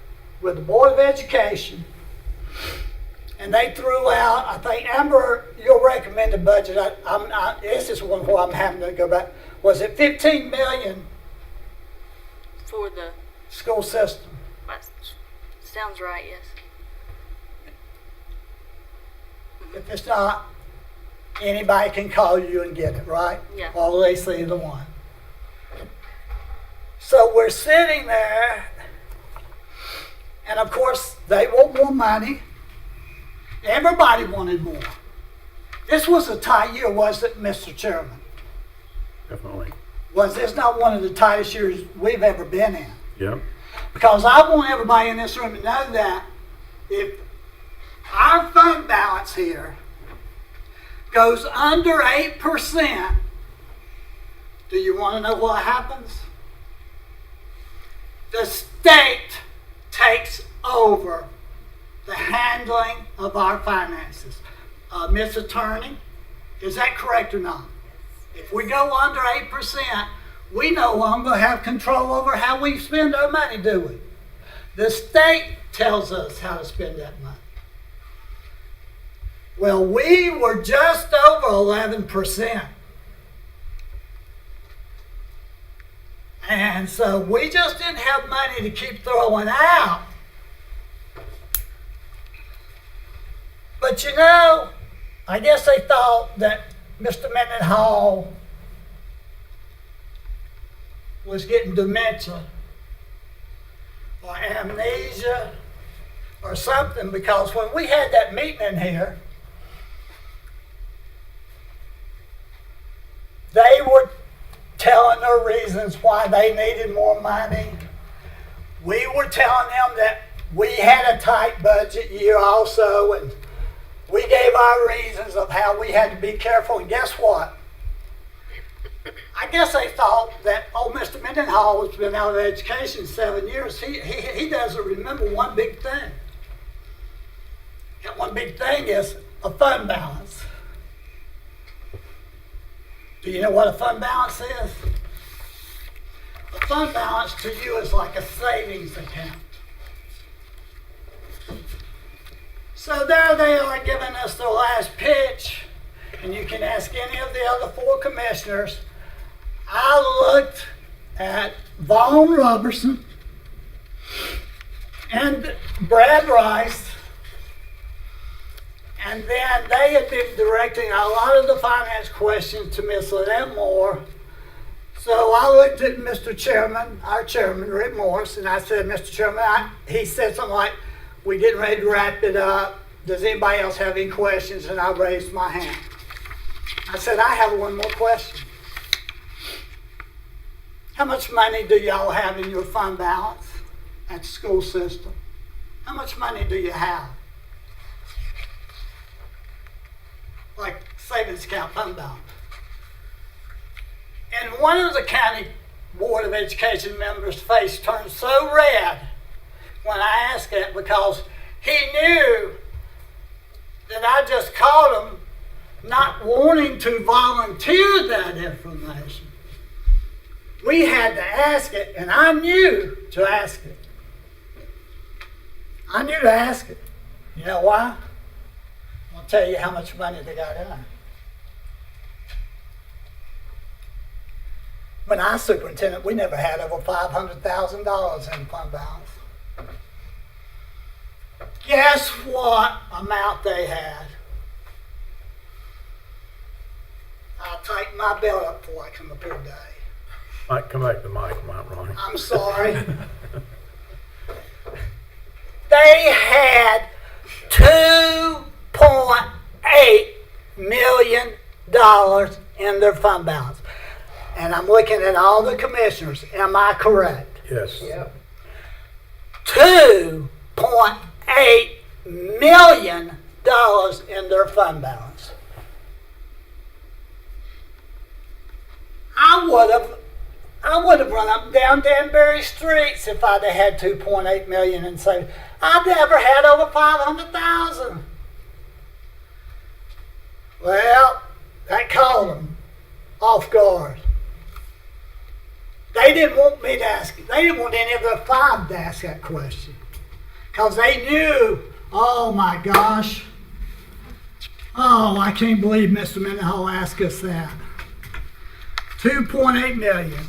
with the Board of Education, and they threw out, I think, Amber, your recommended budget, this is one where I'm having to go back, was it 15 million For the, school system? that sounds right, yes. If it's not, anybody can call you and get it, right? Yeah. Or they see the one. So we're sitting there, and of course, they want more money. Everybody wanted more. This was a tight year, wasn't it, Mr. Chairman? Definitely. Was this not one of the tightest years we've ever been in? Yep. Because I want everybody in this room to know that if our fund balance here goes under 8%, do you want to know what happens? The state takes over the handling of our finances. Ms. Attorney, is that correct or not? If we go under 8%, we no longer have control over how we spend our money, do we? The state tells us how to spend that money. Well, we were just over 11%. And so we just didn't have money to keep throwing out. But you know, I guess they thought that Mr. Mendenhall was getting dementia or amnesia or something, because when we had that meeting in here, they were telling their reasons why they needed more money. We were telling them that we had a tight budget year also, and we gave our reasons of how we had to be careful. And guess what? I guess they thought that, oh, Mr. Mendenhall has been out of education 7 years. He doesn't remember one big thing. That one big thing is a fund balance. Do you know what a fund balance is? A fund balance to you is like a savings account. So there they are giving us the last pitch, and you can ask any of the other 4 commissioners. I looked at Vaughn Robertson and Brad Rice, and then they had been directing a lot of the finance questions to Ms. Lynette Moore. So I looked at Mr. Chairman, our chairman, Rick Morris, and I said, Mr. Chairman, he said something like, we're getting ready to wrap it up. Does anybody else have any questions? And I raised my hand. I said, I have one more question. How much money do y'all have in your fund balance at the school system? How much money do you have? Like savings account, fund balance. And one of the county Board of Education members' face turned so red when I asked that, because he knew that I just caught him not wanting to volunteer that information. We had to ask it, and I knew to ask it. I knew to ask it. You know why? I'll tell you how much money they got in there. When I was superintendent, we never had over $500,000 in fund balance. Guess what amount they had? I'll tighten my belt up before I come up here today. Mike, come back to the mic, Mike, Ronnie. I'm sorry. They had $2.8 million in their fund balance. And I'm looking at all the commissioners. Am I correct? Yes. Yep. $2.8 million in their fund balance. I would have run up and down Danbury streets if I'd have had 2.8 million in savings. I've never had over 500,000. Well, that caught them off guard. They didn't want me to ask. They didn't want any of the five to ask that question, because they knew. Oh my gosh. Oh, I can't believe Mr. Mendenhall asked us that. 2.8 million.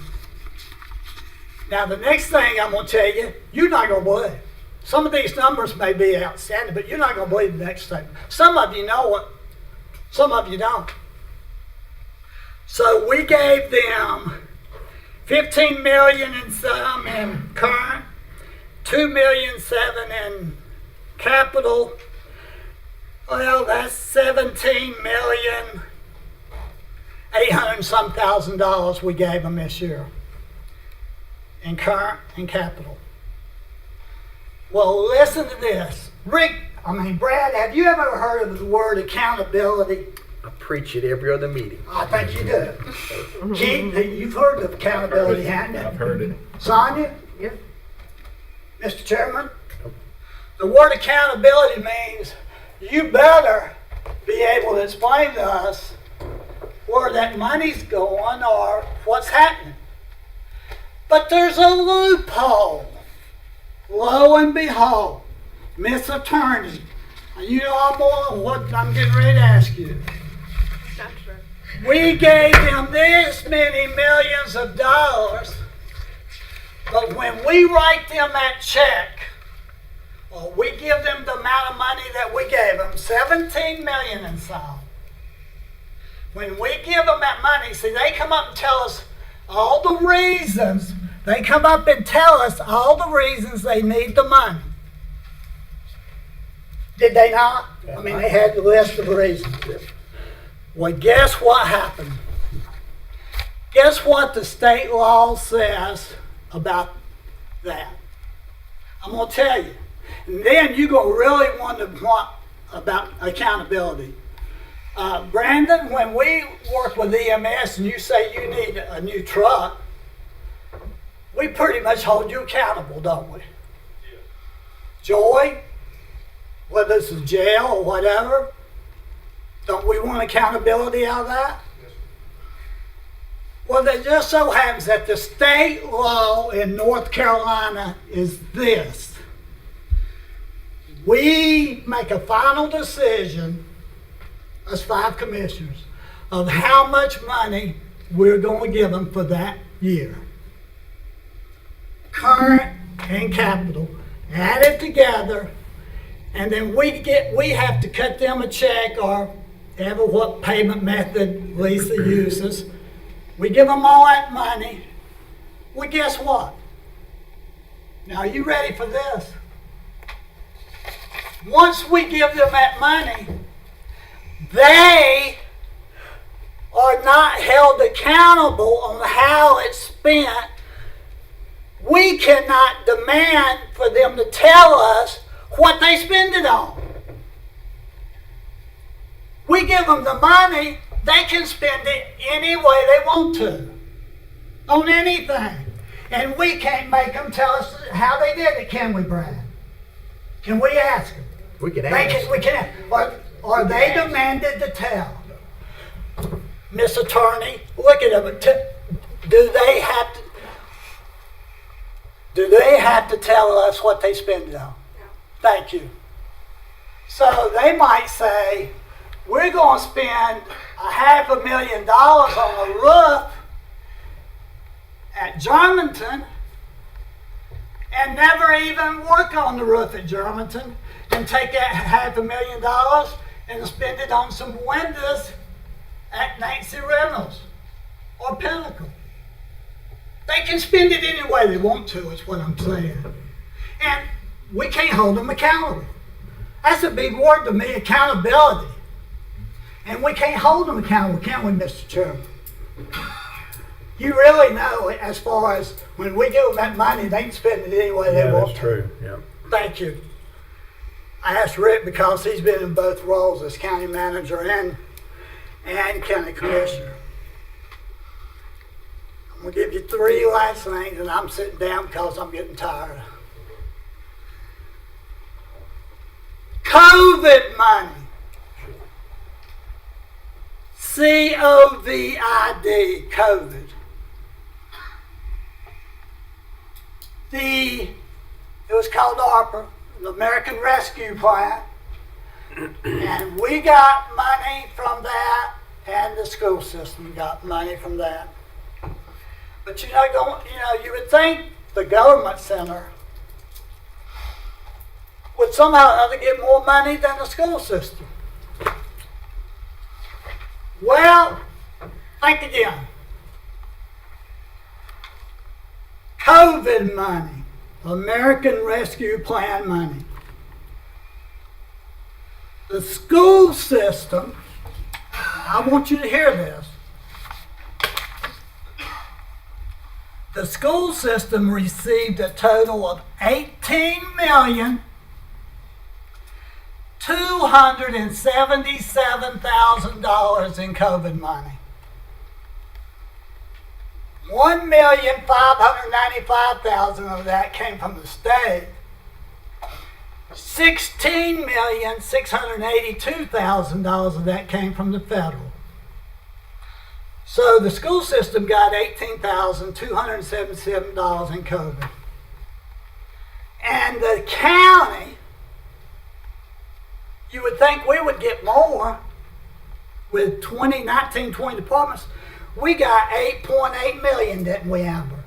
Now the next thing I'm going to tell you, you're not going to believe. Some of these numbers may be outstanding, but you're not going to believe the next statement. Some of you know it, some of you don't. So we gave them 15 million in some in current, 2,700,000 in capital. Well, that's 17,800,000 some thousand dollars we gave them this year in current and capital. Well, listen to this. Brad, have you ever heard of the word accountability? I preach it every other meeting. I think you do. Keith, you've heard of accountability, haven't you? I've heard it. Sonia? Yeah. Mr. Chairman? The word accountability means you better be able to explain to us where that money's going or what's happening. But there's a loophole. Lo and behold, Miss Attorney, you know more what I'm getting ready to ask you. Not true. We gave them this many millions of dollars, but when we write them that check, or we give them the amount of money that we gave them, 17 million and some. When we give them that money, see, they come up and tell us all the reasons. They come up and tell us all the reasons they need the money. Did they not? I mean, they had the list of reasons. Well, guess what happened? Guess what the state law says about that? I'm going to tell you. And then you're going to really wonder what about accountability. Brandon, when we work with EMS and you say you need a new truck, we pretty much hold you accountable, don't we? Yeah. Joy, whether it's a jail or whatever, don't we want accountability out of that? Yes. Well, it just so happens that the state law in North Carolina is this. We make a final decision, us 5 commissioners, of how much money we're going to give them for that year. Current and capital, add it together, and then we have to cut them a check or ever what payment method Lisa uses. We give them all that money. Well, guess what? Now, are you ready for this? Once we give them that money, they are not held accountable on how it's spent. We cannot demand for them to tell us what they spend it on. We give them the money, they can spend it any way they want to, on anything. And we can't make them tell us how they did it, can we, Brad? Can we ask them? We can ask. We can. Are they demanded to tell? Miss Attorney, look at them. Do they have to tell us what they spend it on? No. Thank you. So they might say, we're going to spend $500,000 on a roof at Germantown and never even work on the roof at Germantown and take that $500,000 and spend it on some windows at Nancy Reynolds or Pinnacle. They can spend it any way they want to, is what I'm saying. And we can't hold them accountable. That's a big word to me, accountability. And we can't hold them accountable, can we, Mr. Chairman? You really know, as far as when we give them that money, they can spend it any way they want to. That's true, yeah. Thank you. I asked Rick because he's been in both roles as county manager and county commissioner. I'm gonna give you three last things, and I'm sitting down because I'm getting tired. COVID money. COVID, COVID. It was called ARPA, the American Rescue Plan, and we got money from that, and the school system got money from that. But you would think the government center would somehow or other get more money than the school system. Well, think again. COVID money, American Rescue Plan money. The school system, I want you to hear this. The school system received a total of $18,277,000 in COVID money. $1,595,000 of that came from the state. $16,682,000 of that came from the federal. So the school system got $18,277 in COVID. And the county, you would think we would get more with 20 departments. We got 8.8 million, didn't we, Amber?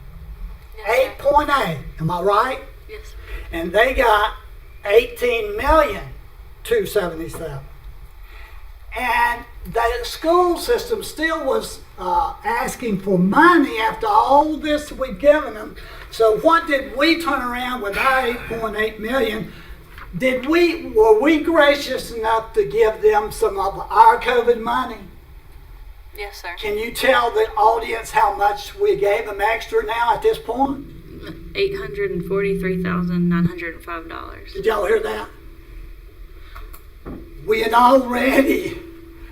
Yes, sir. 8.8, am I right? Yes, sir. And they got 18,277,000. And the school system still was asking for money after all this we've given them. So what did we turn around with our 8.8 million? Were we gracious enough to give them some of our COVID money? Yes, sir. Can you tell the audience how much we gave them extra now at this point? $843,905. Did y'all hear that?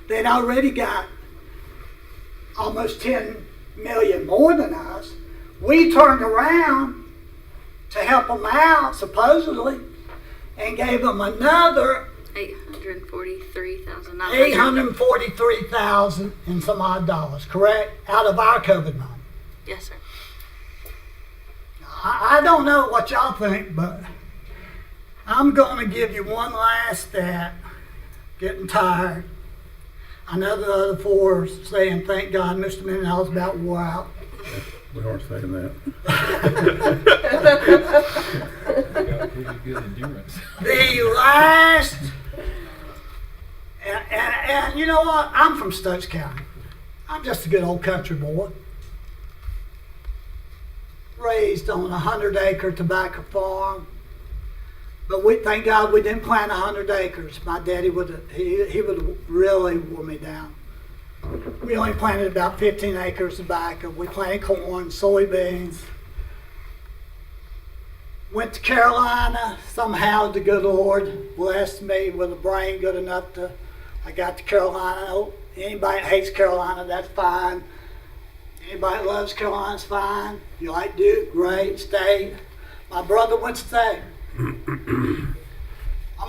They'd already got almost 10 million more than us. We turned around to help them out, supposedly, and gave them another $843,000 and some odd dollars, correct? Out of our COVID money. Yes, sir. I don't know what y'all think, but I'm going to give you one last stat. Getting tired. I know the other four are saying, thank God Mr. Mendenhall's about wore out. We are saying that. Got pretty good endurance. The last, and you know what? I'm from Stokes County. I'm just a good old country boy. Raised on a 100-acre tobacco farm. But thank God we didn't plant 100 acres. My daddy would have really wore me down. We only planted about 15 acres of tobacco. We planted corn, soybeans. Went to Carolina. Somehow the good Lord blessed me with a brain good enough I got to Carolina. Oh, anybody that hates Carolina, that's fine. Anybody that loves Carolina's fine. You like Duke, great, stay. My brother went to stay. I'm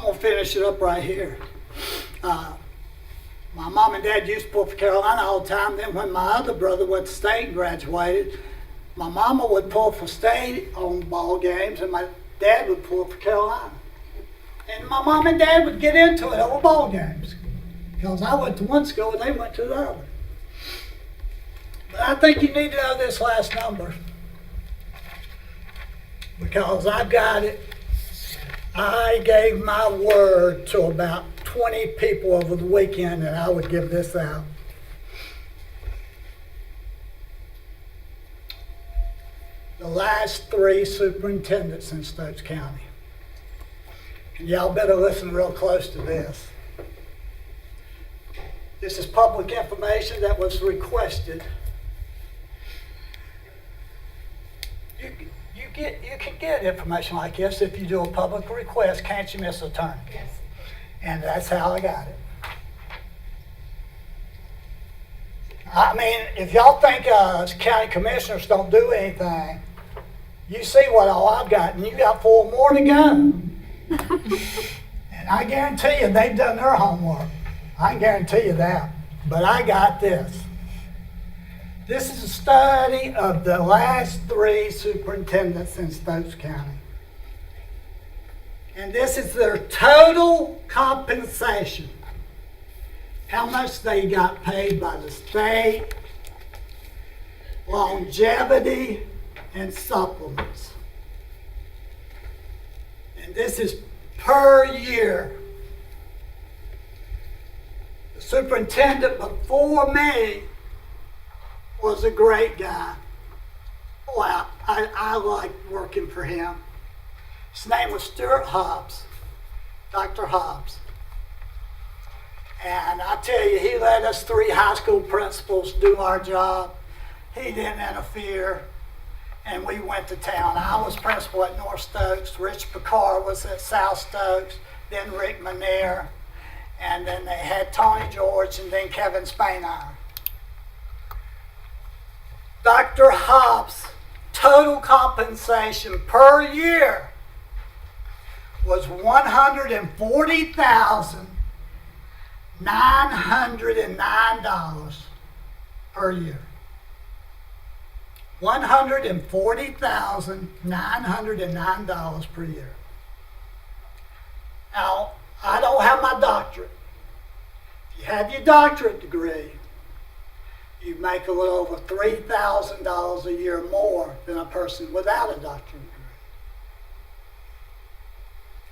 going to finish it up right here. My mom and dad used to pull for Carolina all the time. Then when my other brother went to state and graduated, my mama would pull for state on ball games and my dad would pull for Carolina. And my mom and dad would get into it over ball games because I went to one school and they went to the other. But I think you need to know this last number because I've got it. I gave my word to about 20 people over the weekend that I would give this out. The last 3 superintendents in Stokes County. And y'all better listen real close to this. This is public information that was requested. You can get information like this if you do a public request, can't you, Miss Attorney? Yes. And that's how I got it. I mean, if y'all think county commissioners don't do anything, you see what all I've got, and you got 4 more to go. And I guarantee you they've done their homework. I can guarantee you that. But I got this. This is a study of the last 3 superintendents in Stokes County. And this is their total compensation. How much they got paid by the state, longevity, and supplements. And this is per year. The superintendent before me was a great guy. Well, I liked working for him. His name was Stuart Hobbs, Dr. Hobbs. And I tell you, he let us 3 high school principals do our job. He didn't interfere, and we went to town. I was principal at North Stokes. Rich Picard was at South Stokes, then Rick Manier, and then they had Tony George, and then Kevin Spainhour. Dr. Hobbs' total compensation per year was $140,909 per year. $140,909 per year. Now, I don't have my doctorate. If you have your doctorate degree, you make a little over $3,000 a year more than a person without a doctorate degree.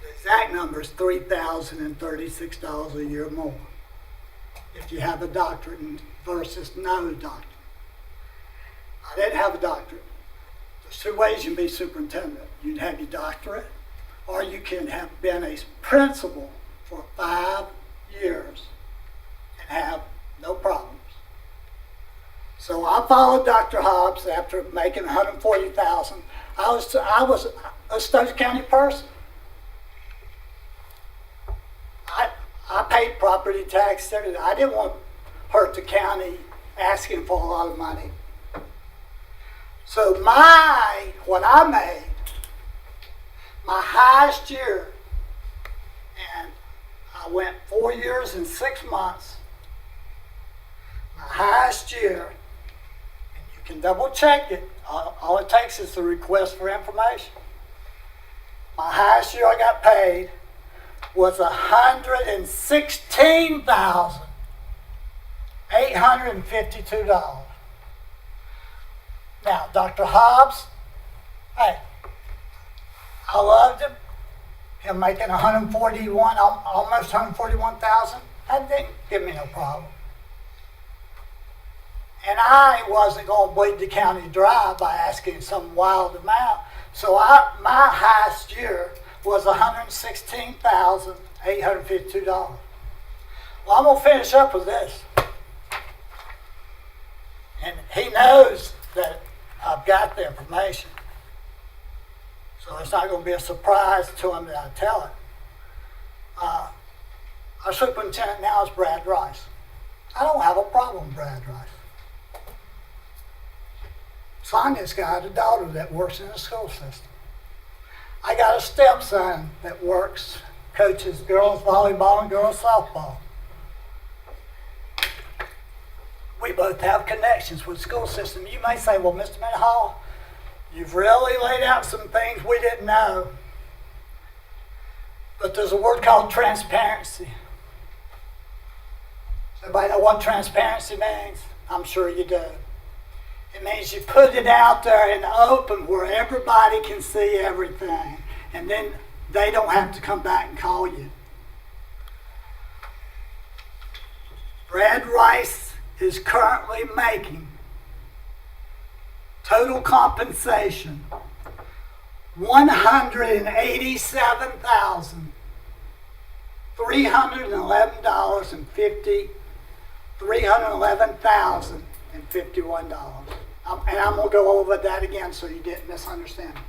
The exact number is $3,036 a year more if you have a doctorate versus no doctorate. I didn't have a doctorate. There's 2 ways you can be superintendent. You can have your doctorate, or you can have been a principal for 5 years and have no problems. So I followed Dr. Hobbs after making $140,000. I was a Stokes County person. I paid property tax. I didn't want to hurt the county asking for a lot of money. So what I made, my highest year, and I went 4 years and 6 months, my highest year, and you can double check it, all it takes is the request for information. My highest year I got paid was $116,852. Now, Dr. Hobbs, hey, I loved him making 141, almost 141,000. That didn't give me no problem. And I wasn't going to bleed the county dry by asking some wild amount. So my highest year was $116,852. Well, I'm going to finish up with this. And he knows that I've got the information. So it's not going to be a surprise to him that I tell it. Our superintendent now is Brad Rice. I don't have a problem with Brad Rice. Sonia's got a daughter that works in the school system. I got a stepson that coaches girls volleyball and girls softball. We both have connections with the school system. You may say, well, Mr. Mendenhall, you've really laid out some things we didn't know. But there's a word called transparency. Everybody know what transparency means? I'm sure you do. It means you put it out there in the open where everybody can see everything. And then they don't have to come back and call you. Brad Rice is currently making total compensation $311,051. And I'm going to go over that again so you didn't misunderstand me.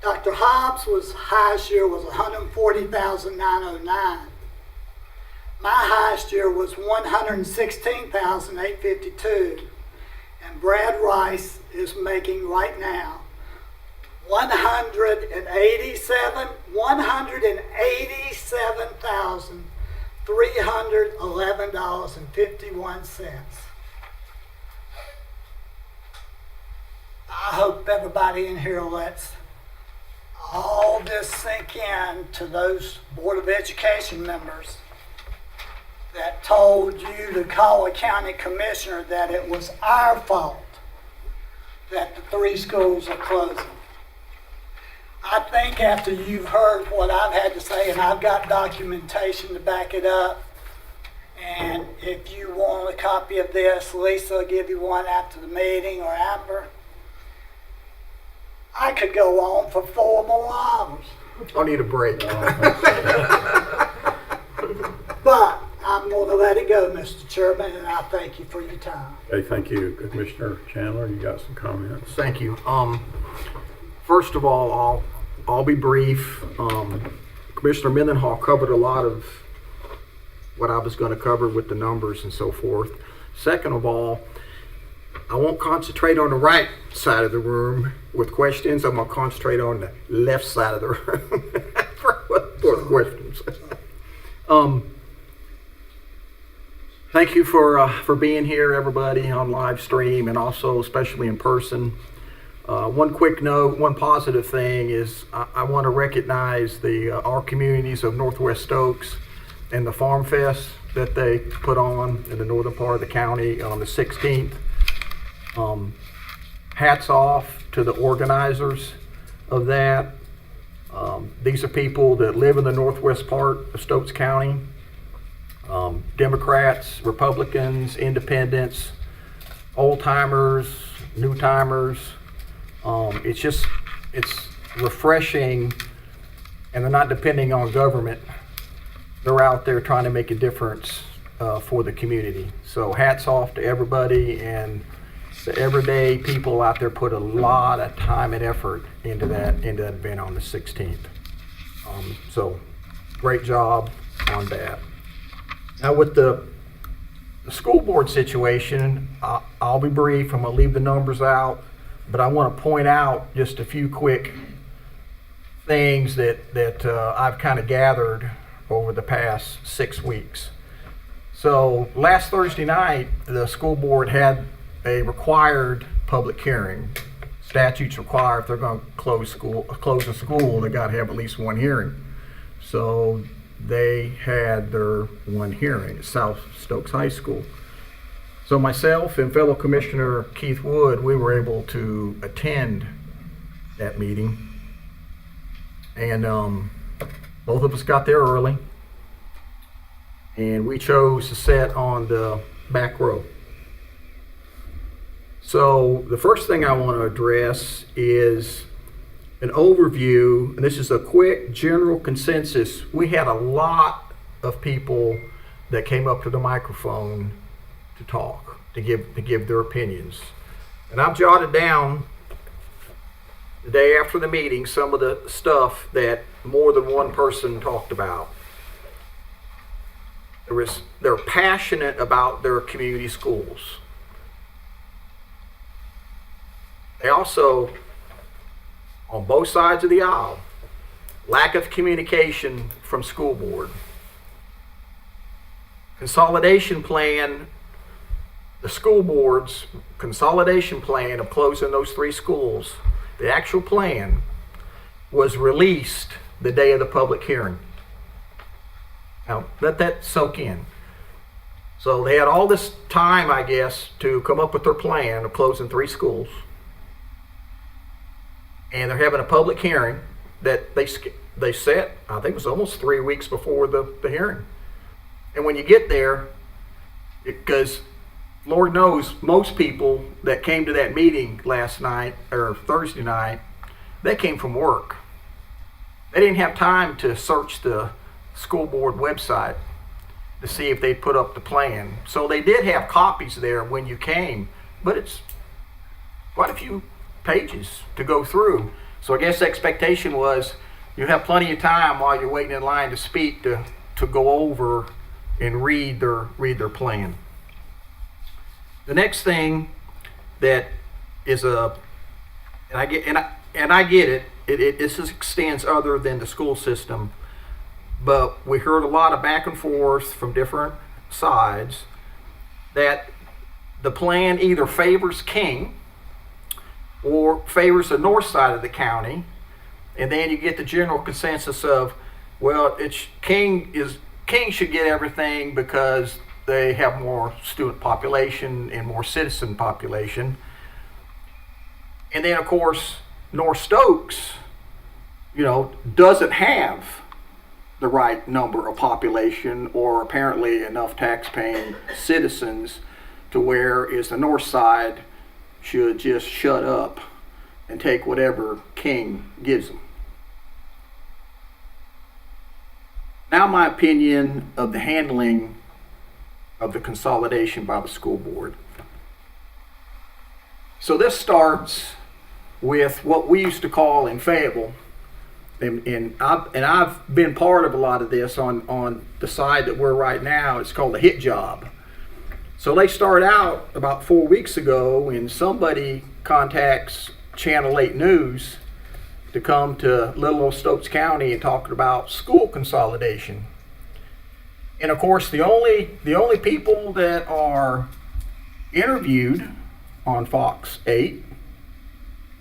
Dr. Hobbs' highest year was $140,909. My highest year was 116,852, and Brad Rice is making right now $187,311.51. I hope everybody in here lets all this sink in to those Board of Education members that told you to call a county commissioner that it was our fault that the 3 schools are closing. I think after you've heard what I've had to say, and I've got documentation to back it up, and if you want a copy of this, Lisa will give you one after the meeting, or Amber. I could go on for 4 more hours. I need a break. But I'm going to let it go, Mr. Chairman, and I thank you for your time. Okay, thank you. Commissioner Chandler, you got some comments? Thank you. First of all, I'll be brief. Commissioner Mendenhall covered a lot of what I was going to cover with the numbers and so forth. Second of all, I won't concentrate on the right side of the room with questions. I'm going to concentrate on the left side of the room for the questions. Thank you for being here, everybody, on live stream and also especially in person. One quick note, one positive thing is I want to recognize our communities of Northwest Stokes and the Farm Fest that they put on in the northern part of the county on the 16th. Hats off to the organizers of that. These are people that live in the northwest part of Stokes County. Democrats, Republicans, independents, old timers, new timers. It's refreshing, and they're not depending on government. They're out there trying to make a difference for the community. So hats off to everybody, and the everyday people out there put a lot of time and effort into that event on the 16th. So great job on that. Now with the school board situation, I'll be brief. I'm gonna leave the numbers out, but I want to point out just a few quick things that I've kind of gathered over the past 6 weeks. So last Thursday night, the school board had a required public hearing. Statutes require if they're going to close a school, they got to have at least one hearing. So they had their one hearing at South Stokes High School. So myself and fellow Commissioner Keith Wood, we were able to attend that meeting. And both of us got there early. And we chose to sit on the back row. So the first thing I want to address is an overview, and this is a quick general consensus. We had a lot of people that came up to the microphone to talk, to give their opinions. And I've jotted down the day after the meeting some of the stuff that more than one person talked about. They're passionate about their community schools. They also, on both sides of the aisle, lack of communication from school board. Consolidation plan, the school board's consolidation plan of closing those 3 schools, the actual plan was released the day of the public hearing. Now, let that soak in. So they had all this time, I guess, to come up with their plan of closing 3 schools. And they're having a public hearing that they set, I think it was almost 3 weeks before the hearing. And when you get there, because Lord knows most people that came to that meeting last night or Thursday night, they came from work. They didn't have time to search the school board website to see if they put up the plan. So they did have copies there when you came, but it's quite a few pages to go through. So I guess the expectation was you have plenty of time while you're waiting in line to speak to go over and read their plan. The next thing that is and I get it. It just extends other than the school system, but we heard a lot of back and forth from different sides that the plan either favors King or favors the north side of the county, and then you get the general consensus of, well, it's King should get everything because they have more student population and more citizen population. And then of course North Stokes, doesn't have the right number of population or apparently enough tax-paying citizens to where is the north side should just shut up and take whatever King gives them. Now my opinion of the handling of the consolidation by the school board. So this starts with what we used to call in Fayetteville, and I've been part of a lot of this on the side that we're right now. It's called a hit job. So they start out about 4 weeks ago, and somebody contacts Channel 8 News to come to little old Stokes County and talking about school consolidation. And of course, the only people that are interviewed on Fox 8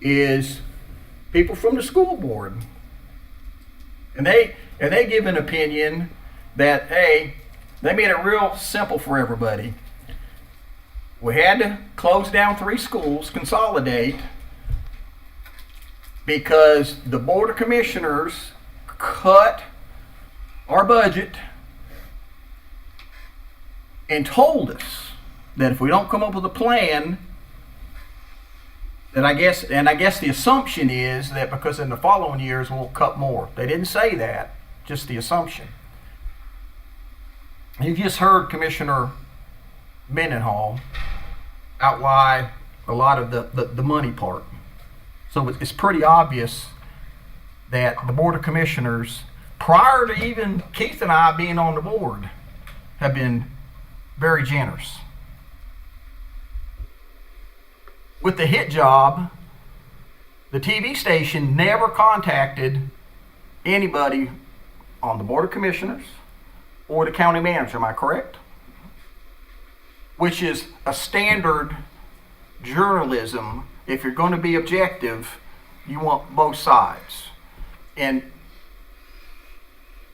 is people from the school board. And they give an opinion that, hey, they made it real simple for everybody. We had to close down 3 schools, consolidate, because the Board of Commissioners cut our budget and told us that if we don't come up with a plan, that I guess the assumption is that because in the following years we'll cut more. They didn't say that, just the assumption. You've just heard Commissioner Mendenhall outline a lot of the money part. So it's pretty obvious that the Board of Commissioners, prior to even Keith and I being on the board, have been very generous. With the hit job, the TV station never contacted anybody on the Board of Commissioners or the county manager, am I correct? Which is a standard journalism. If you're going to be objective, you want both sides. And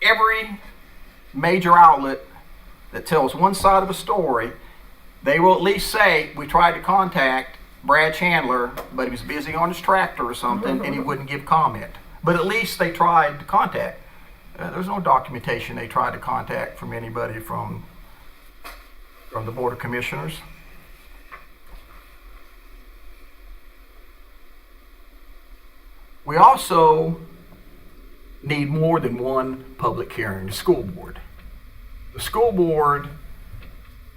every major outlet that tells one side of a story, they will at least say, we tried to contact Brad Chandler, but he was busy on his tractor or something, and he wouldn't give comment. But at least they tried to contact. There's no documentation they tried to contact from anybody from the Board of Commissioners. We also need more than one public hearing, the school board. The school board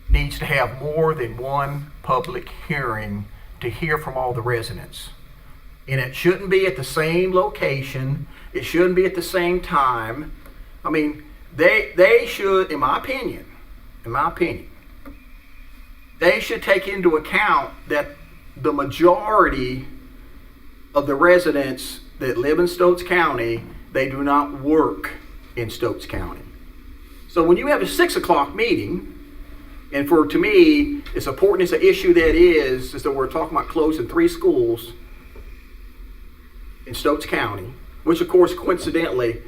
needs to have more than one public hearing to hear from all the residents. And it shouldn't be at the same location. It shouldn't be at the same time. I mean, they should, in my opinion, they should take into account that the majority of the residents that live in Stokes County, they do not work in Stokes County. So when you have a 6 o'clock meeting, and to me, as important as the issue that is that we're talking about closing 3 schools in Stokes County, which of course coincidentally,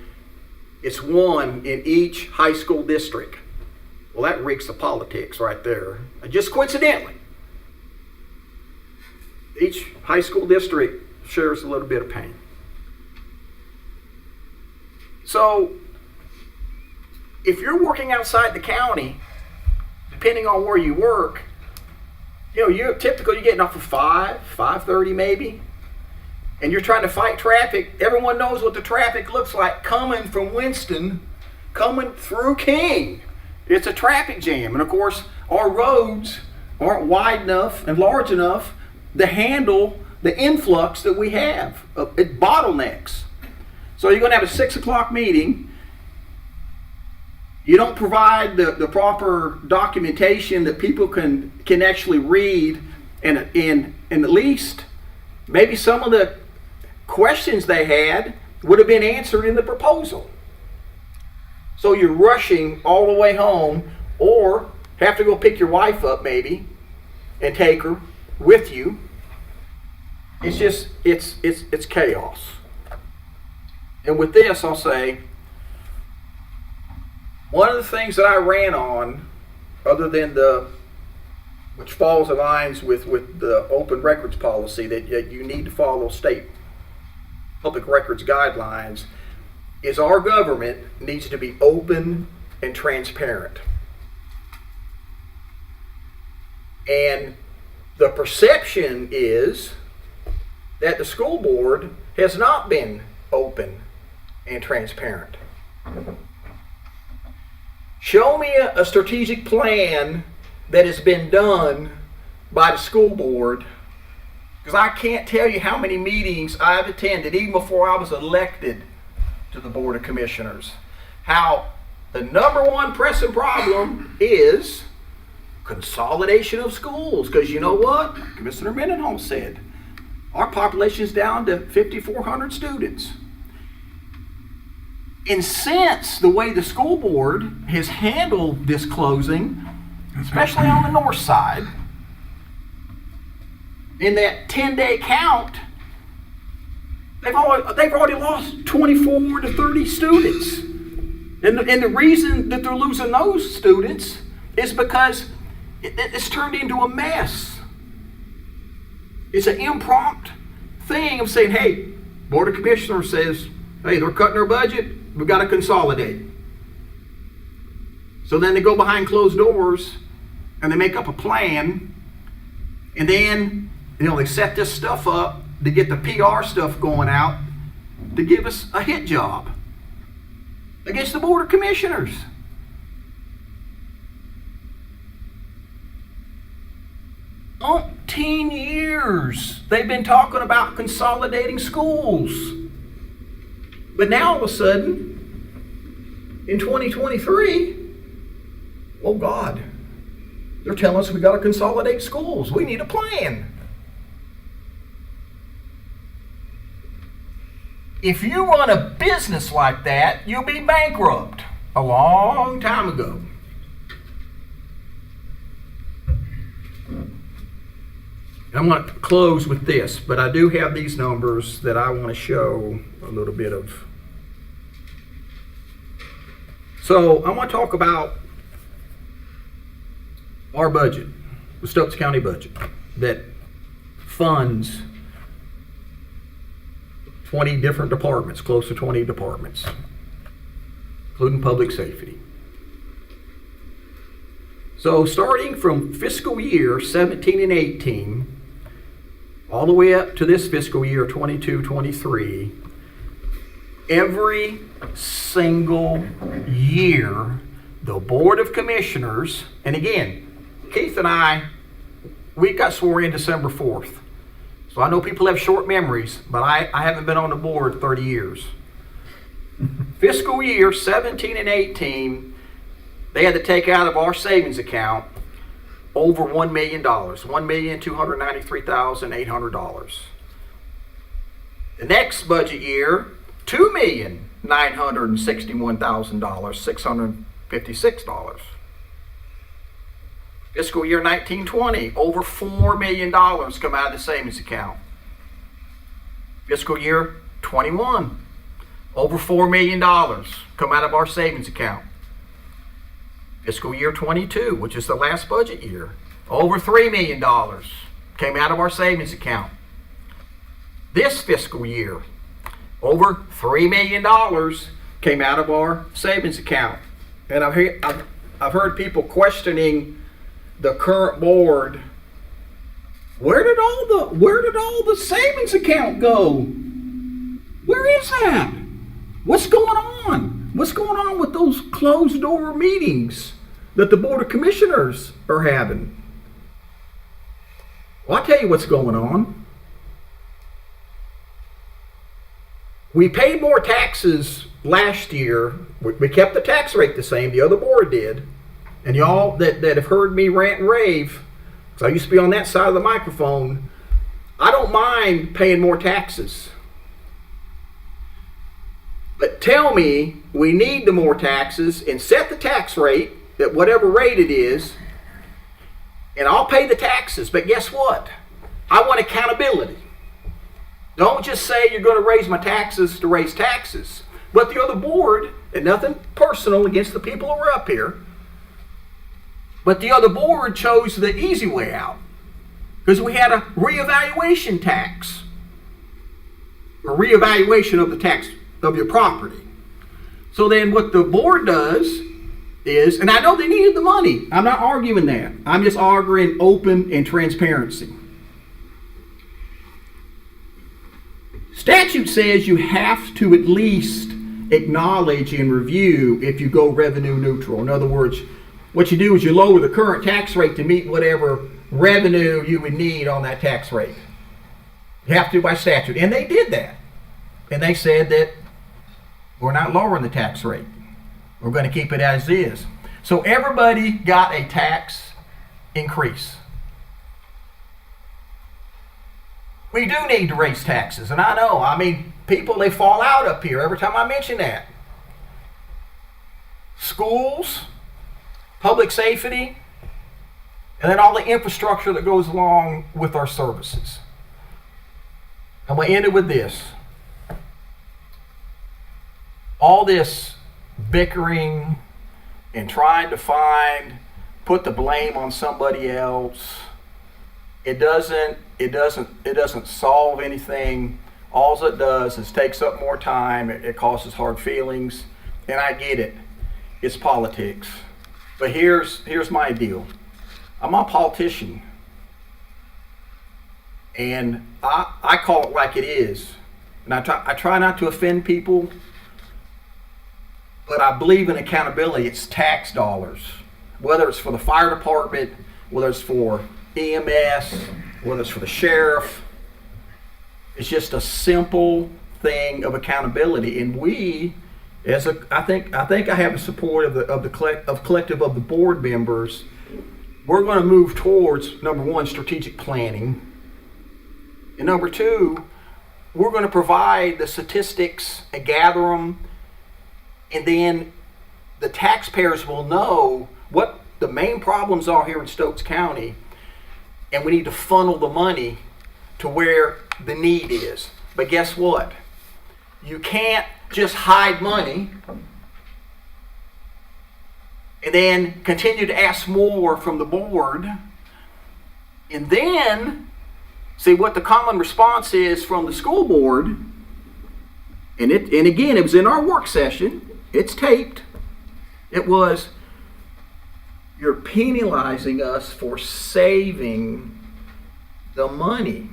it's one in each high school district. Well, that reeks of politics right there. Just coincidentally, each high school district shares a little bit of pain. So, if you're working outside the county, depending on where you work, you're typically getting off of 5:30 maybe, and you're trying to fight traffic. Everyone knows what the traffic looks like coming from Winston, coming through King. It's a traffic jam. And of course, our roads aren't wide enough and large enough to handle the influx that we have. It bottlenecks. So you're going to have a 6 o'clock meeting, You don't provide the proper documentation that people can actually read, and at least maybe some of the questions they had would have been answered in the proposal. So you're rushing all the way home, or have to go pick your wife up maybe and take her with you. It's just, it's chaos. And with this, I'll say, one of the things that I ran on, other than which falls in lines with the open records policy, that you need to follow state public records guidelines, is our government needs to be open and transparent. And the perception is that the school board has not been open and transparent. Show me a strategic plan that has been done by the school board, because I can't tell you how many meetings I've attended, even before I was elected to the Board of Commissioners, how the number one pressing problem is consolidation of schools. Because you know what? Commissioner Mendenhall said, our population is down to 5,400 students. And since the way the school board has handled this closing, especially on the north side, in that 10-day count, they've already lost 24 to 30 students. And the reason that they're losing those students is because it's turned into a mess. It's an impromptu thing of saying, hey, Board of Commissioners says, hey, they're cutting their budget, we've got to consolidate. So then they go behind closed doors and they make up a plan, and then they set this stuff up to get the PR stuff going out to give us a hit job against the Board of Commissioners. Umpteen years they've been talking about consolidating schools. But now all of a sudden, in 2023, oh God, they're telling us we got to consolidate schools. We need a plan. If you run a business like that, you'll be bankrupt a long time ago. I'm going to close with this, but I do have these numbers that I want to show a little bit of. So I want to talk about our budget, the Stokes County budget, that funds 20 different departments, close to 20 departments, including public safety. So starting from fiscal year 17 and 18, all the way up to this fiscal year 22-23, every single year, the Board of Commissioners, and again, Keith and I, we got sworn in December 4th. So I know people have short memories, but I haven't been on the board 30 years. Fiscal year 17 and 18, they had to take out of our savings account over $1 million, $1,293,800. The next budget year, $2,961,656. Fiscal year 19-20, over $4 million come out of the savings account. Fiscal year 21, over $4 million come out of our savings account. Fiscal year 22, which is the last budget year, over $3 million came out of our savings account. This fiscal year, over $3 million came out of our savings account. And I've heard people questioning the current board. Where did all the savings account go? Where is that? What's going on? What's going on with those closed door meetings that the Board of Commissioners are having? Well, I'll tell you what's going on. We pay more taxes last year, we kept the tax rate the same, the other board did. And y'all that have heard me rant and rave, because I used to be on that side of the microphone, I don't mind paying more taxes. But tell me we need the more taxes and set the tax rate at whatever rate it is, and I'll pay the taxes. But guess what? I want accountability. Don't just say you're going to raise my taxes to raise taxes. But the other board, and nothing personal against the people who are up here, but the other board chose the easy way out because we had a reevaluation tax, a reevaluation of the tax of your property. So then what the board does is, and I know they needed the money. I'm not arguing that. I'm just arguing open and transparency. Statute says you have to at least acknowledge and review if you go revenue neutral. In other words, what you do is you lower the current tax rate to meet whatever revenue you would need on that tax rate. You have to by statute. And they did that. And they said that we're not lowering the tax rate. We're going to keep it as is. So everybody got a tax increase. We do need to raise taxes. And I know, people, they fall out up here every time I mention that. Schools, public safety, and then all the infrastructure that goes along with our services. I'm going to end it with this. All this bickering and trying to put the blame on somebody else, it doesn't solve anything. All it does is takes up more time. It causes hard feelings, and I get it. It's politics. But here's my deal. I'm a politician, and I call it like it is. And I try not to offend people, but I believe in accountability. It's tax dollars, whether it's for the fire department, whether it's for EMS, whether it's for the sheriff. It's just a simple thing of accountability, and we, I think I have the support of the collective of the board members. We're going to move towards, number one, strategic planning, and number two, we're going to provide the statistics and gather them, and then the taxpayers will know what the main problems are here in Stokes County, and we need to funnel the money to where the need is. But guess what? You can't just hide money and then continue to ask more from the board and then see what the common response is from the school board. And again, it was in our work session. It's taped. It was, you're penalizing us for saving the money.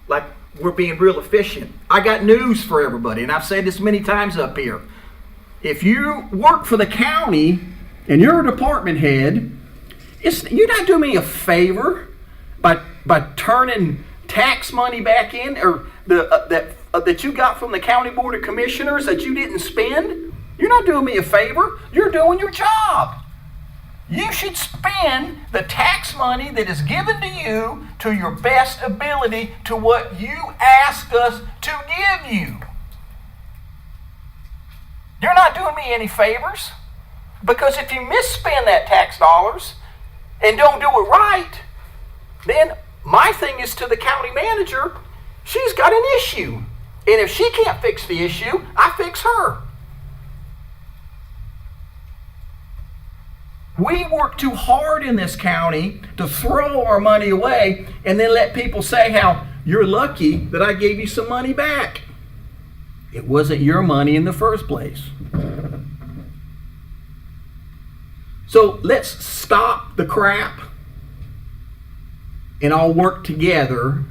Like we're being real efficient. I got news for everybody, and I've said this many times up here. If you work for the county and you're a department head, you're not doing me a favor by turning tax money back in, or that you got from the county board of commissioners that you didn't spend. You're not doing me a favor. You're doing your job. You should spend the tax money that is given to you to your best ability to what you ask us to give you. You're not doing me any favors, because if you misspend that tax dollars and don't do it right, then my thing is to the county manager, she's got an issue. And if she can't fix the issue, I fix her. We work too hard in this county to throw our money away and then let people say how you're lucky that I gave you some money back. It wasn't your money in the first place. So let's stop the crap and all work together,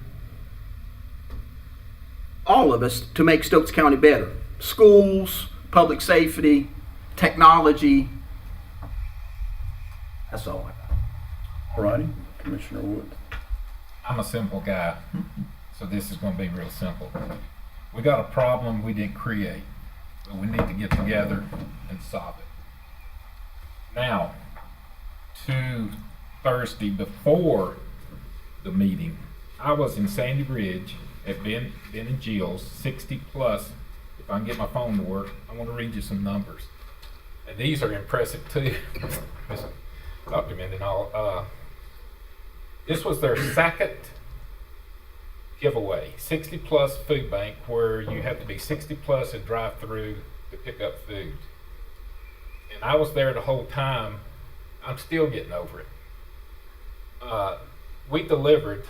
all of us, to make Stokes County better. Schools, public safety, technology. That's all I got. All righty, Commissioner Wood. I'm a simple guy, so this is going to be real simple. We got a problem we didn't create. But we need to get together and solve it. Now, to Thursday before the meeting, I was in Sandy Ridge at Ben and Jill's, 60 plus. If I can get my phone to work, I want to read you some numbers. And these are impressive too. Dr. Mendenhall. This was their second giveaway, 60 plus food bank, where you have to be 60 plus and drive through to pick up food. And I was there the whole time. I'm still getting over it. We delivered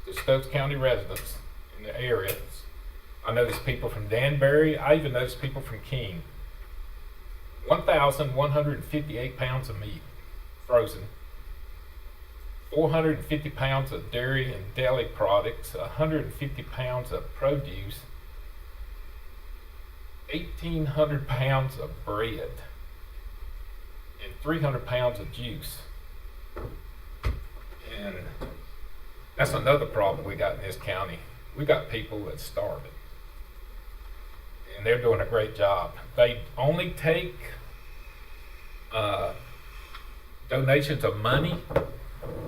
to Stokes County residents in the area. I noticed people from Danbury. I even noticed people from King. 1,158 pounds of meat, frozen. 450 pounds of dairy and deli products. 150 pounds of produce. 1,800 pounds of bread. And 300 pounds of juice. And that's another problem we got in this county. We got people that's starving. And they're doing a great job. They only take donations of money.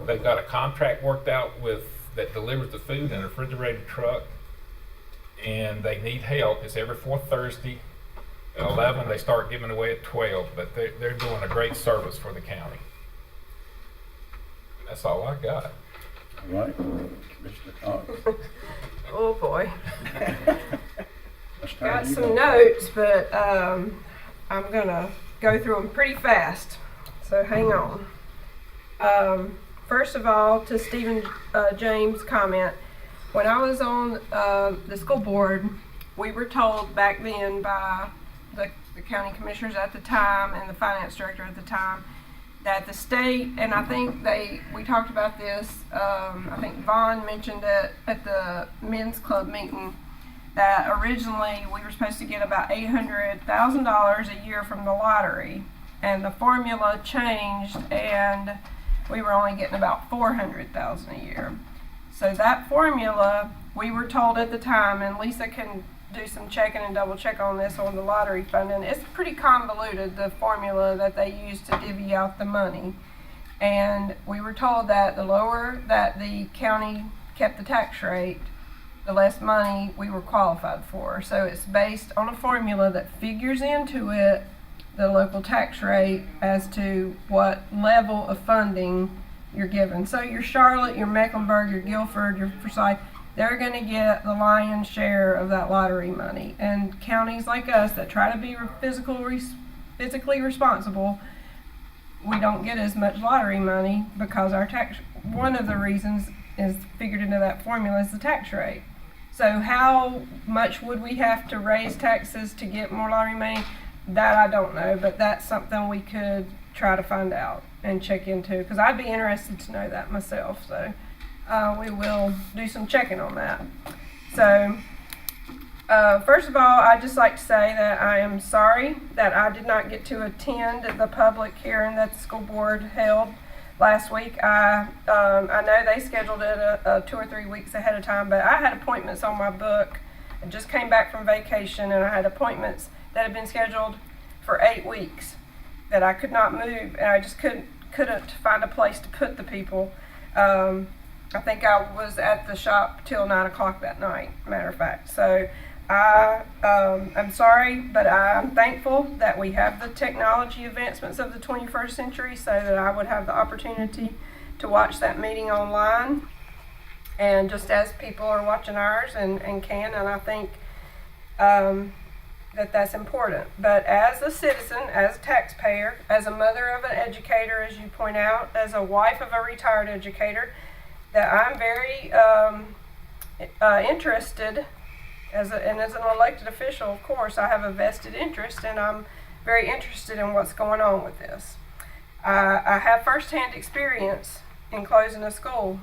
They've got a contract worked out with that delivers the food in a refrigerated truck. And they need help. It's every fourth Thursday at 11. They start giving away at 12. But they're doing a great service for the county. And that's all I got. All right, Commissioner Cox. Oh, boy. Let's turn Got you some back. notes, but I'm gonna go through them pretty fast, so hang on. First of all, to Stephen James' comment, when I was on the school board, we were told back then by the county commissioners at the time and the finance director at the time that the state, and I think we talked about this, I think Vaughn mentioned it at the men's club meeting, that originally we were supposed to get about $800,000 a year from the lottery, and the formula changed and we were only getting about $400,000 a year. So that formula, we were told at the time, and Lisa can do some checking and double check on this on the lottery funding. It's pretty convoluted, the formula that they use to divvy out the money. And we were told that the lower that the county kept the tax rate, the less money we were qualified for. So it's based on a formula that figures into it the local tax rate as to what level of funding you're given. So your Charlotte, your Mecklenburg, your Guilford, your Forsyth, they're going to get the lion's share of that lottery money. And counties like us that try to be physically responsible, we don't get as much lottery money because our tax, one of the reasons is figured into that formula is the tax rate. So how much would we have to raise taxes to get more lottery money? That I don't know, but that's something we could try to find out and check into, because I'd be interested to know that myself. So we will do some checking on that. So first of all, I'd just like to say that I am sorry that I did not get to attend the public hearing that the school board held last week. I know they scheduled it 2 or 3 weeks ahead of time, but I had appointments on my book. I just came back from vacation and I had appointments that had been scheduled for 8 weeks that I could not move, and I just couldn't find a place to put the people. I think I was at the shop till 9 o'clock that night, matter of fact. So I'm sorry, but I'm thankful that we have the technology advancements of the 21st century so that I would have the opportunity to watch that meeting online, and just as people are watching ours and can, and I think that's important. But as a citizen, as a taxpayer, as a mother of an educator, as you point out, as a wife of a retired educator, that I'm very interested, as an elected official, of course, I have a vested interest, and I'm very interested in what's going on with this. I have firsthand experience in closing a school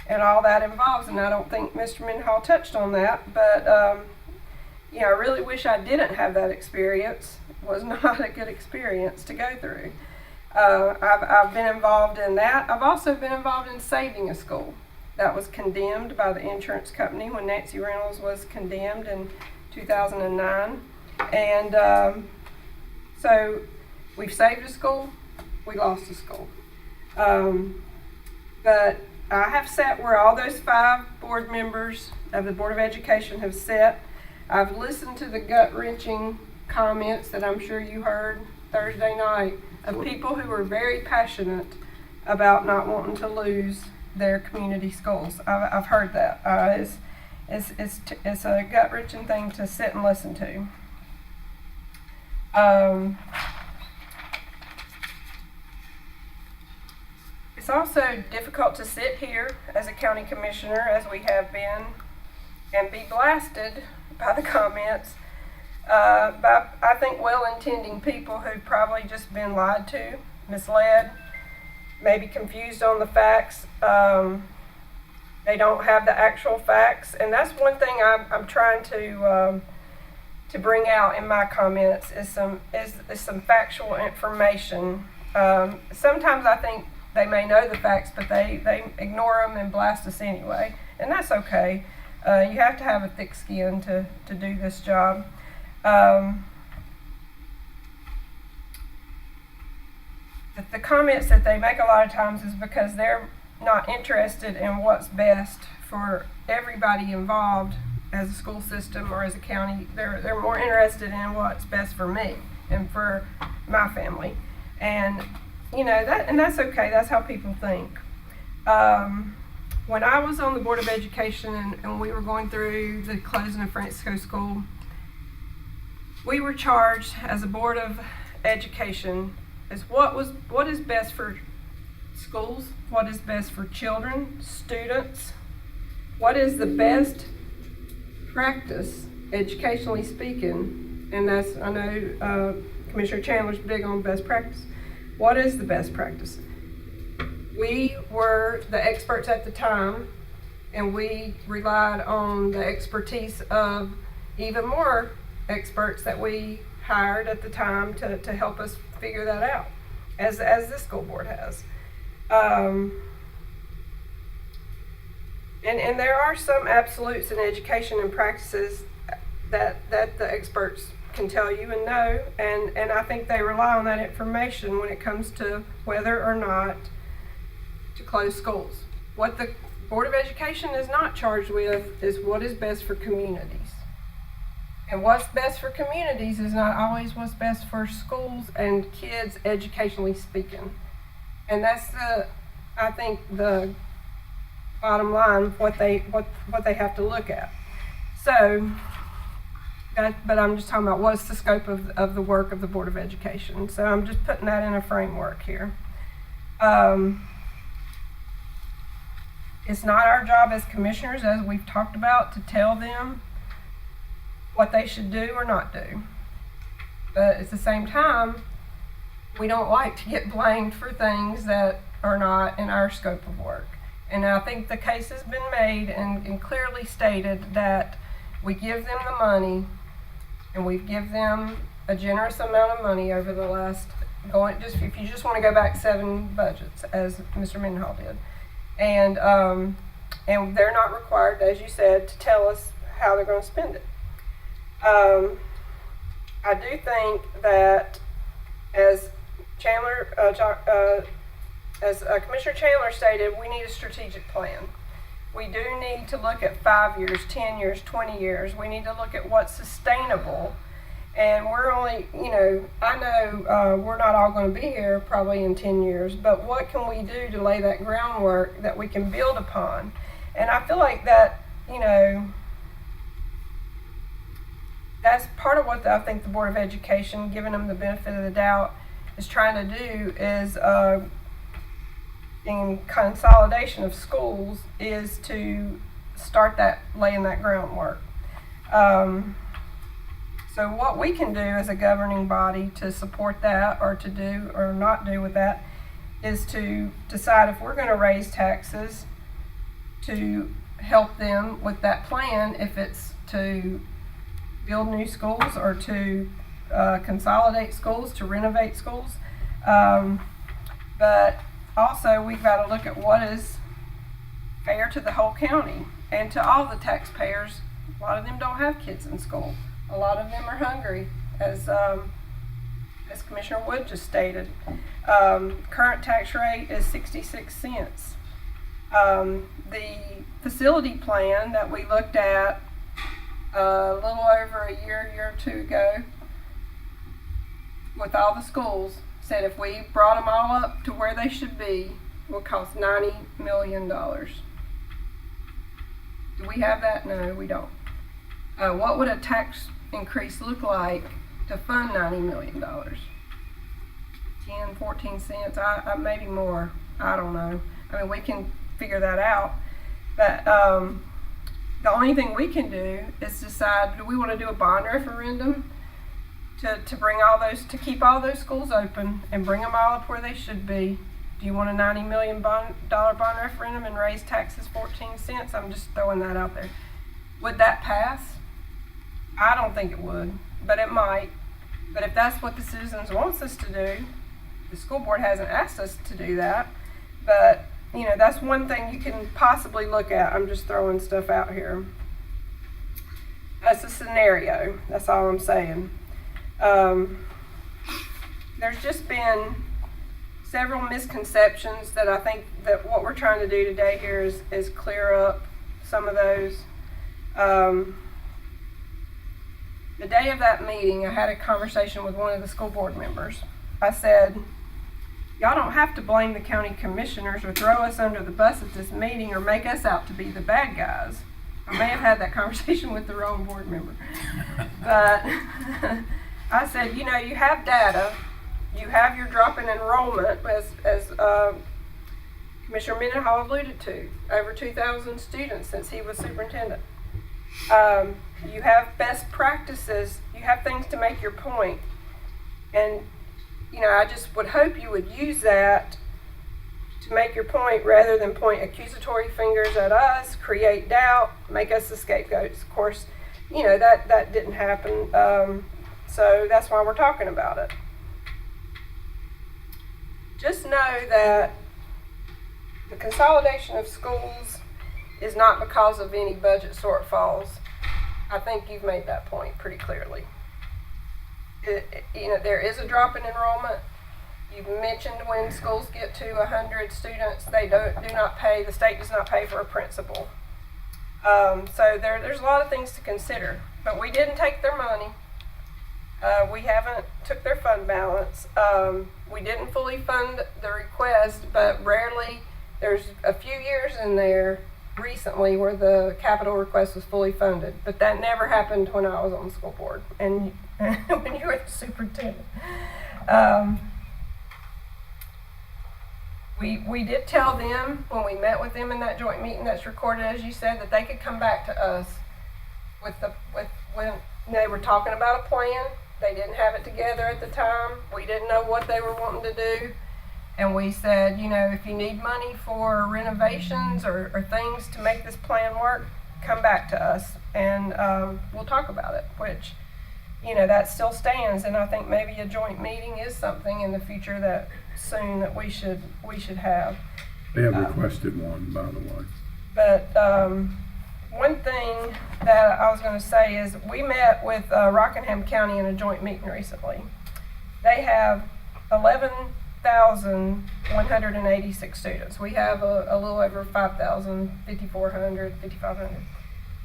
and all that involves, and I don't think Mr. Mendenhall touched on that, but I really wish I didn't have that experience. It was not a good experience to go through. I've been involved in that. I've also been involved in saving a school that was condemned by the insurance company when Nancy Reynolds was condemned in 2009. And so we've saved a school, we lost a school. But I have sat where all those 5 board members of the Board of Education have sat. I've listened to the gut-wrenching comments that I'm sure you heard Thursday night of people who were very passionate about not wanting to lose their community schools. I've heard that. It's a gut-wrenching thing to sit and listen to. It's also difficult to sit here as a county commissioner, as we have been, and be blasted by the comments by, I think, well-intending people who've probably just been lied to, misled, maybe confused on the facts. They don't have the actual facts, and that's one thing I'm trying to bring out in my comments is some factual information. Sometimes I think they may know the facts, but they ignore them and blast us anyway, and that's okay. You have to have a thick skin to do this job. The comments that they make a lot of times is because they're not interested in what's best for everybody involved as a school system or as a county. They're more interested in what's best for me and for my family. And you know that's okay. That's how people think. When I was on the Board of Education and we were going through the closing of Francisco School, we were charged as a Board of Education as what is best for schools, what is best for children, students, what is the best practice, educationally speaking, and that's, I know Commissioner Chandler's big on best practice. What is the best practice? We were the experts at the time, and we relied on the expertise of even more experts that we hired at the time to help us figure that out, as this school board has. And there are some absolutes in education and practices that the experts can tell you and know, and I think they rely on that information when it comes to whether or not to close schools. What the Board of Education is not charged with is what is best for communities. And what's best for communities is not always what's best for schools and kids, educationally speaking. And that's I think the bottom line, what they have to look at. So, but I'm just talking about what's the scope of the work of the Board of Education. So I'm just putting that in a framework here. It's not our job as commissioners, as we've talked about, to tell them what they should do or not do. But at the same time, we don't like to get blamed for things that are not in our scope of work. And I think the case has been made and clearly stated that we give them the money, and we give them a generous amount of money over the last, if you just want to go back 7 budgets, as Mr. Mendenhall did. And they're not required, as you said, to tell us how they're going to spend it. I do think that as Commissioner Chandler stated, we need a strategic plan. We do need to look at 5 years, 10 years, 20 years. We need to look at what's sustainable. And we're only, I know we're not all going to be here probably in 10 years, but what can we do to lay that groundwork that we can build upon? And I feel like that, that's part of what I think the Board of Education, giving them the benefit of the doubt, is trying to do is, in consolidation of schools, is to start laying that groundwork. So what we can do as a governing body to support that, or to do or not do with that, is to decide if we're going to raise taxes to help them with that plan, if it's to build new schools or to consolidate schools, to renovate schools. But also we've got to look at what is fair to the whole county and to all the taxpayers. A lot of them don't have kids in school. A lot of them are hungry, as Commissioner Wood just stated. Current tax rate is 66 cents. The facility plan that we looked at a little over a year or two ago with all the schools said if we brought them all up to where they should be, it would cost $90 million. Do we have that? No, we don't. What would a tax increase look like to fund $90 million? 10, 14 cents, maybe more. I don't know. I mean, we can figure that out. But the only thing we can do is decide, do we want to do a bond referendum to bring all those, to keep all those schools open and bring them all up where they should be? Do you want a $90 million bond referendum and raise taxes 14 cents? I'm just throwing that out there. Would that pass? I don't think it would, but it might. But if that's what the citizens wants us to do, the school board hasn't asked us to do that. But, you know, that's one thing you can possibly look at. I'm just throwing stuff out here. That's a scenario. That's all I'm saying. There's just been several misconceptions that I think that what we're trying to do today here is clear up some of those. The day of that meeting, I had a conversation with one of the school board members. I said, y'all don't have to blame the county commissioners or throw us under the bus at this meeting or make us out to be the bad guys. I may have had that conversation with the wrong board member. But I said, you know, you have data. You have your drop in enrollment, as Commissioner Mendenhall alluded to, over 2,000 students since he was superintendent. You have best practices. You have things to make your point. And, you know, I just would hope you would use that to make your point rather than point accusatory fingers at us, create doubt, make us the scapegoats. Of course, you know, that didn't happen. So that's why we're talking about it. Just know that the consolidation of schools is not because of any budget shortfalls. I think you've made that point pretty clearly. You know, there is a drop in enrollment. You've mentioned when schools get to 100 students, they do not pay, the state does not pay for a principal. So there's a lot of things to consider, but we didn't take their money. We haven't took their fund balance. We didn't fully fund the request, but rarely, there's a few years in there recently where the capital request was fully funded, but that never happened when I was on the school board and when you were the superintendent. We did tell them when we met with them in that joint meeting that's recorded, as you said, that they could come back to us with when they were talking about a plan. They didn't have it together at the time. We didn't know what they were wanting to do. And we said, you know, if you need money for renovations or things to make this plan work, come back to us and we'll talk about it, which, you know, that still stands. And I think maybe a joint meeting is something in the future that soon that we should have. They have requested one, by the way. But one thing that I was going to say is we met with Rockingham County in a joint meeting recently. They have 11,186 students. We have a little over 5,000, 5,400, 5,500.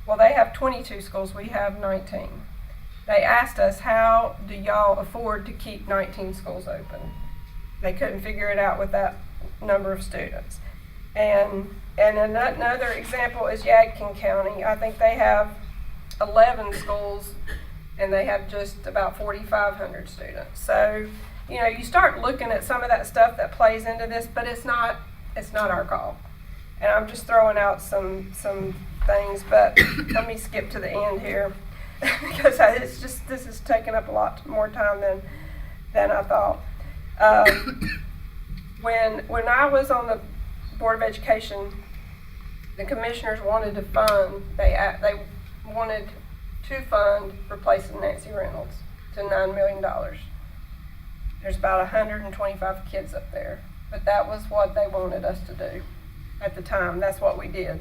Well, they have 22 schools. We have 19. They asked us, how do y'all afford to keep 19 schools open? They couldn't figure it out with that number of students. And another example is Yadkin County. I think they have 11 schools and they have just about 4,500 students. So, you know, you start looking at some of that stuff that plays into this, but it's not our call. And I'm just throwing out some things, but let me skip to the end here because this is taking up a lot more time than I thought. When I was on the Board of Education, the commissioners wanted to fund, they wanted to fund replacing Nancy Reynolds to $9 million. There's about 125 kids up there, but that was what they wanted us to do at the time. That's what we did.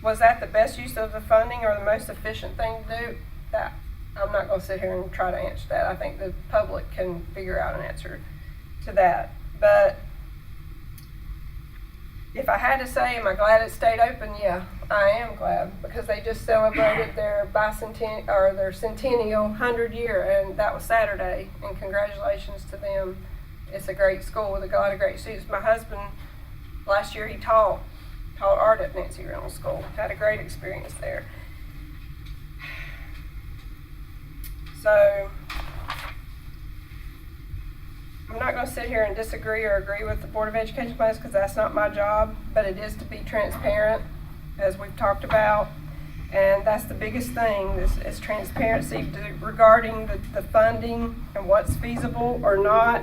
Was that the best use of the funding or the most efficient thing to do? That, I'm not gonna sit here and try to answer that. I think the public can figure out an answer to that. But if I had to say, am I glad it stayed open? Yeah, I am glad, because they just celebrated their their centennial 100 year, and that was Saturday. And congratulations to them. It's a great school with a lot of great students. My husband, last year he taught art at Nancy Reynolds School. Had a great experience there. So I'm not going to sit here and disagree or agree with the Board of Education plans, because that's not my job, but it is to be transparent, as we've talked about. And that's the biggest thing, is transparency regarding the funding and what's feasible or not.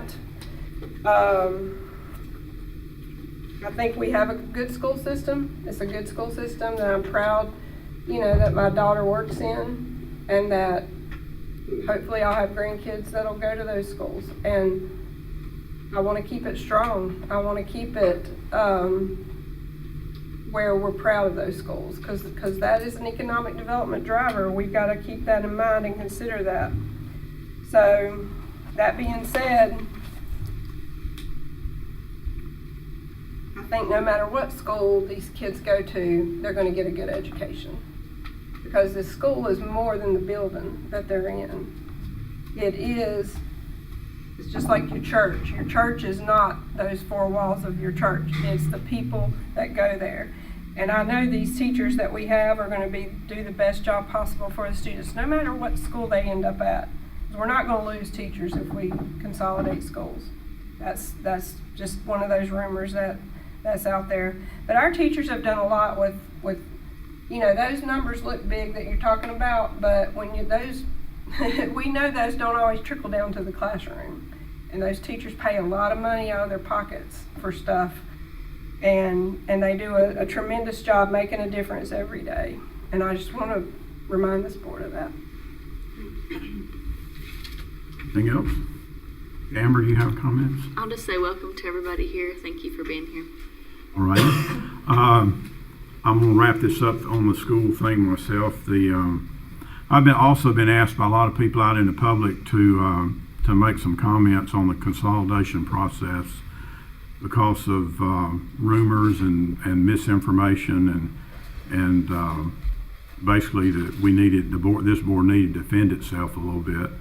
I think we have a good school system. It's a good school system that I'm proud, that my daughter works in, and that hopefully I'll have grandkids that'll go to those schools. And I want to keep it strong. I want to keep it where we're proud of those schools, because that is an economic development driver. We've got to keep that in mind and consider that. So, that being said, I think no matter what school these kids go to, they're going to get a good education, because the school is more than the building that they're in. It's just like your church. Your church is not those four walls of your church. It's the people that go there. And I know these teachers that we have are going to do the best job possible for the students, no matter what school they end up at. We're not going to lose teachers if we consolidate schools. That's just one of those rumors that's out there. But our teachers have done a lot with those numbers look big that you're talking about, but when we know those don't always trickle down to the classroom. And those teachers pay a lot of money out of their pockets for stuff. And they do a tremendous job making a difference every day. And I just want to remind this board of that. Anything else? Amber, do you have comments? I'll just say welcome to everybody here. Thank you for being here. All right. I'm going to wrap this up on the school thing myself. I've also been asked by a lot of people out in the public to make some comments on the consolidation process because of rumors and misinformation and basically that this board needed to defend itself a little bit.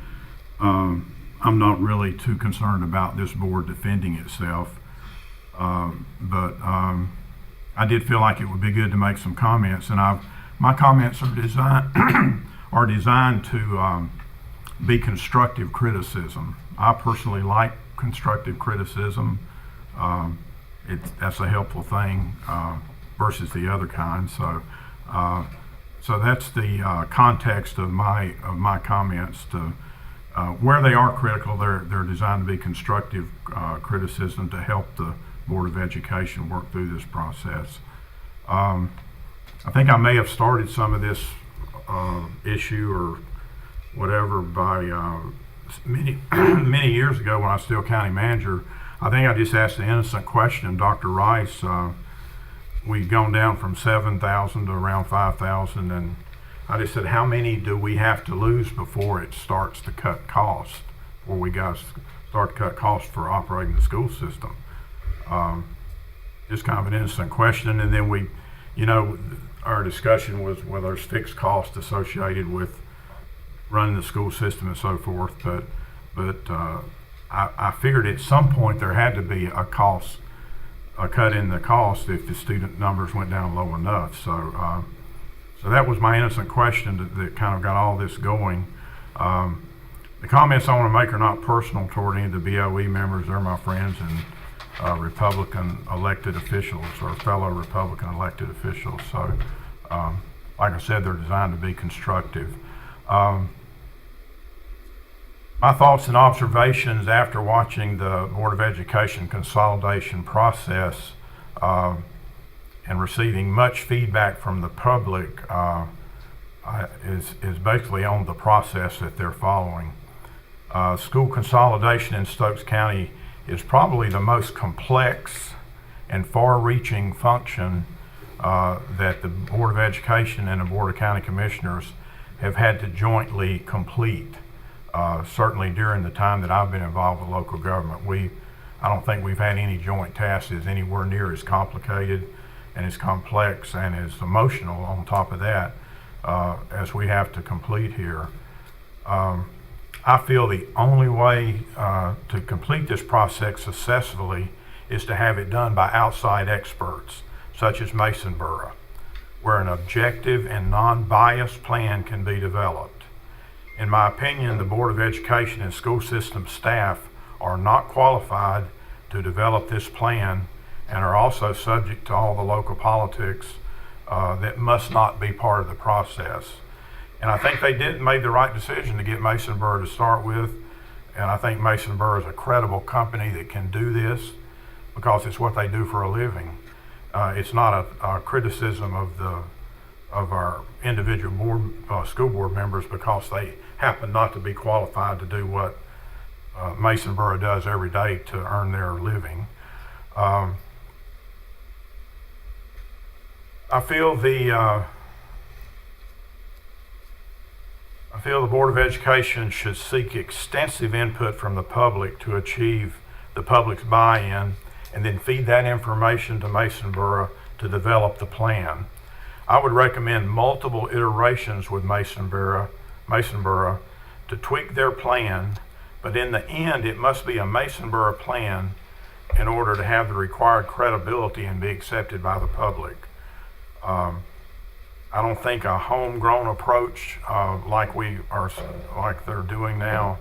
I'm not really too concerned about this board defending itself, but I did feel like it would be good to make some comments, and my comments are designed to be constructive criticism. I personally like constructive criticism. That's a helpful thing versus the other kind. So that's the context of my comments. Where they are critical, they're designed to be constructive criticism to help the Board of Education work through this process. I think I may have started some of this issue or whatever by many years ago when I was still county manager. I think I just asked the innocent question, Dr. Rice. We'd gone down from 7,000 to around 5,000, and I just said, how many do we have to lose before it starts to cut costs, before we guys start to cut costs for operating the school system? Just kind of an innocent question. And then our discussion was, well, there's fixed costs associated with running the school system and so forth, but I figured at some point there had to be a cut in the cost if the student numbers went down low enough. So that was my innocent question that kind of got all this going. The comments I want to make are not personal toward any of the BOE members. They're my friends and Republican elected officials or fellow Republican elected officials. So, like I said, they're designed to be constructive. My thoughts and observations after watching the Board of Education consolidation process and receiving much feedback from the public is basically on the process that they're following. School consolidation in Stokes County is probably the most complex and far-reaching function that the Board of Education and the Board of County Commissioners have had to jointly complete. Certainly during the time that I've been involved with local government, I don't think we've had any joint tasks that's anywhere near as complicated and as complex and as emotional on top of that as we have to complete here. I feel the only way to complete this process successfully is to have it done by outside experts, such as Mason Borough, where an objective and non-biased plan can be developed. In my opinion, the Board of Education and school system staff are not qualified to develop this plan and are also subject to all the local politics that must not be part of the process. And I think they made the right decision to get Mason Borough to start with, and I think Mason Borough is a credible company that can do this because it's what they do for a living. It's not a criticism of our individual school board members because they happen not to be qualified to do what Mason Borough does every day to earn their living. I feel the Board of Education should seek extensive input from the public to achieve the public's buy-in and then feed that information to Mason Borough to develop the plan. I would recommend multiple iterations with Mason Borough to tweak their plan, but in the end, it must be a Mason Borough plan in order to have the required credibility and be accepted by the public. I don't think a homegrown approach like they're doing now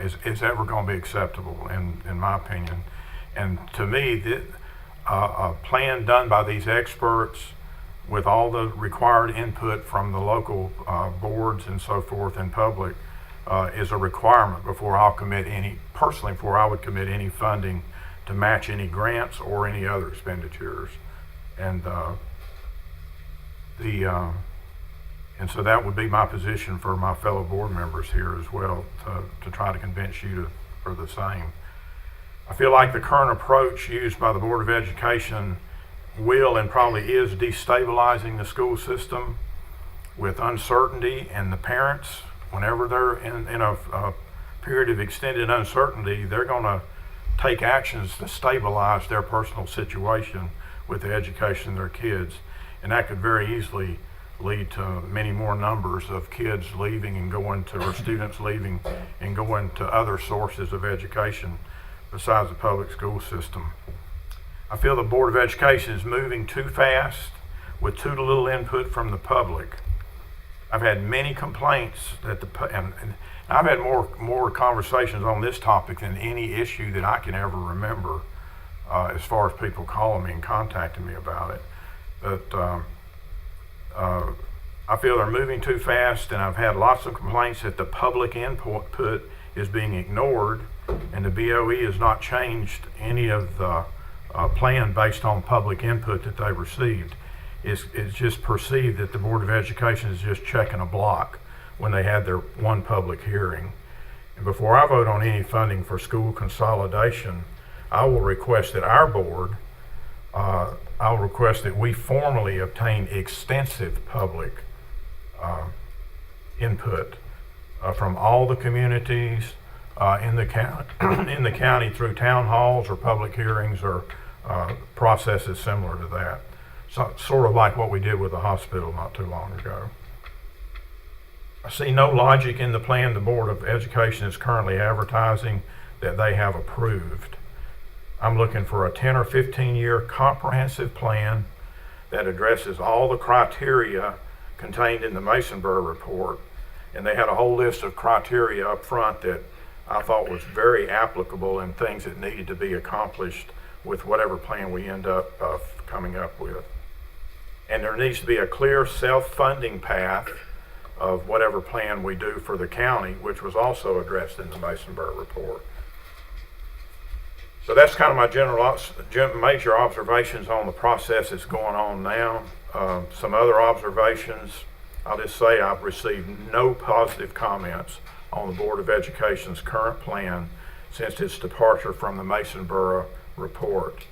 is ever going to be acceptable in my opinion. And to me, a plan done by these experts with all the required input from the local boards and so forth and public is a requirement before I would commit any funding to match any grants or any other expenditures. And so that would be my position for my fellow board members here as well, to try to convince you for the same. I feel like the current approach used by the Board of Education will and probably is destabilizing the school system with uncertainty, and the parents, whenever they're in a period of extended uncertainty, they're going to take actions to stabilize their personal situation with the education of their kids. And that could very easily lead to many more numbers of kids leaving and going to, or students leaving and going to other sources of education besides the public school system. I feel the Board of Education is moving too fast with too little input from the public. I've had many complaints and I've had more conversations on this topic than any issue that I can ever remember, as far as people calling me and contacting me about it. But I feel they're moving too fast, and I've had lots of complaints that the public input is being ignored, and the BOE has not changed any of the plan based on public input that they received. It's just perceived that the Board of Education is just checking a block when they had their one public hearing. And before I vote on any funding for school consolidation, I will request that our board, I'll request that we formally obtain extensive public input from all the communities in the county through town halls or public hearings or processes similar to that. So, sort of like what we did with the hospital not too long ago. I see no logic in the plan the Board of Education is currently advertising that they have approved. I'm looking for a 10 or 15 year comprehensive plan that addresses all the criteria contained in the Mason Borough report. And they had a whole list of criteria up front that I thought was very applicable and things that needed to be accomplished with whatever plan we end up coming up with. And there needs to be a clear self-funding path of whatever plan we do for the county, which was also addressed in the Mason Borough report. So that's kind of my major observations on the process that's going on now. Some other observations, I'll just say I've received no positive comments on the Board of Education's current plan since its departure from the Mason Borough report.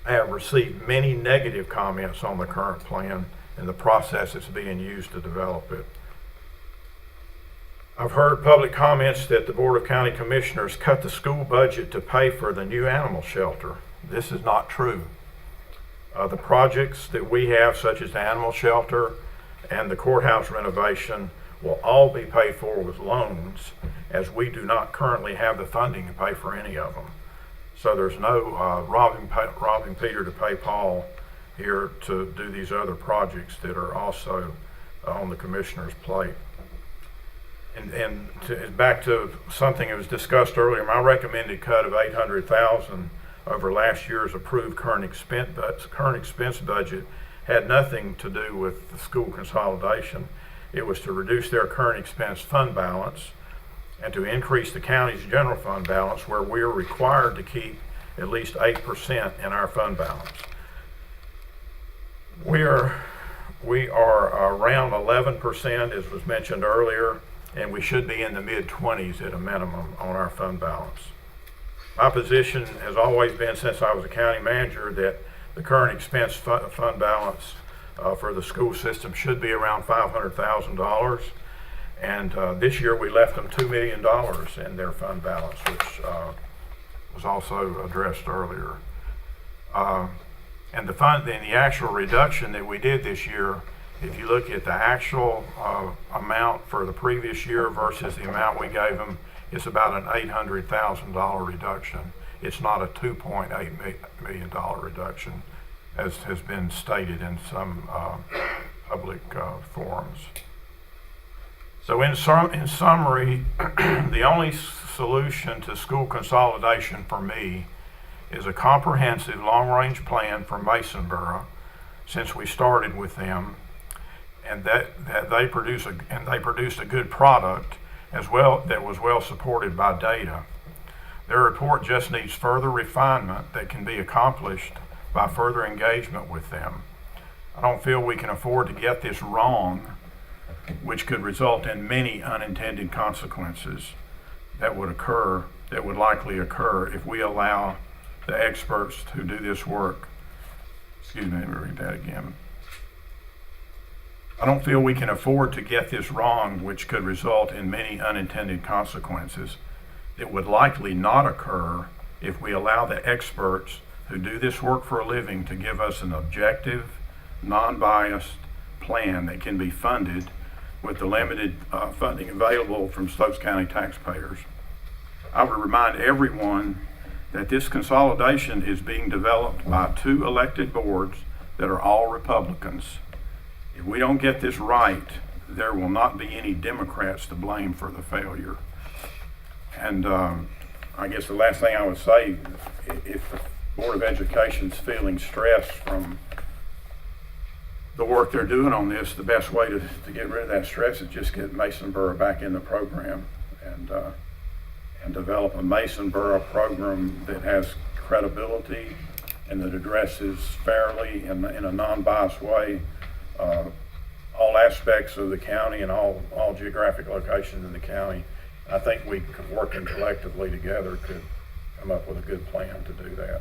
have received many negative comments on the current plan and the process that's being used to develop it. I've heard public comments that the Board of County Commissioners cut the school budget to pay for the new animal shelter. This is not true. The projects that we have, such as the animal shelter and the courthouse renovation, will all be paid for with loans, as we do not currently have the funding to pay for any of them. So there's no robbing Peter to pay Paul here to do these other projects that are also on the commissioner's plate. Back to something that was discussed earlier, my recommended cut of $800,000 over last year's approved current expense budget had nothing to do with the school consolidation. It was to reduce their current expense fund balance and to increase the county's general fund balance, where we are required to keep at least 8% in our fund balance. We are around 11%, as was mentioned earlier, and we should be in the mid-20s at a minimum on our fund balance. My position has always been, since I was a county manager, that the current expense fund balance for the school system should be around $500,000. And this year we left them $2 million in their fund balance, which was also addressed earlier. And the actual reduction that we did this year, if you look at the actual amount for the previous year versus the amount we gave them, it's about an $800,000 reduction. It's not a $2.8 million reduction, as has been stated in some public forums. So in summary, the only solution to school consolidation for me is a comprehensive long-range plan for Masonboro, since we started with them, and that they produced a good product as well that was well supported by data. Their report just needs further refinement that can be accomplished by further engagement with them. I don't feel we can afford to get this wrong, which could result in many unintended consequences that would likely occur if we allow the experts who do this work. Excuse me, let me read that again. I don't feel we can afford to get this wrong, which could result in many unintended consequences that would likely not occur if we allow the experts who do this work for a living to give us an objective, non-biased plan that can be funded with the limited funding available from Stokes County taxpayers. I would remind everyone that this consolidation is being developed by 2 elected boards that are all Republicans. If we don't get this right, there will not be any Democrats to blame for the failure. And I guess the last thing I would say, if the Board of Education's feeling stressed from the work they're doing on this, the best way to get rid of that stress is just get Masonboro back in the program and develop a Masonboro program that has credibility and that addresses fairly in a non-biased way all aspects of the county and all geographic locations in the county. I think we, working collectively together, could come up with a good plan to do that.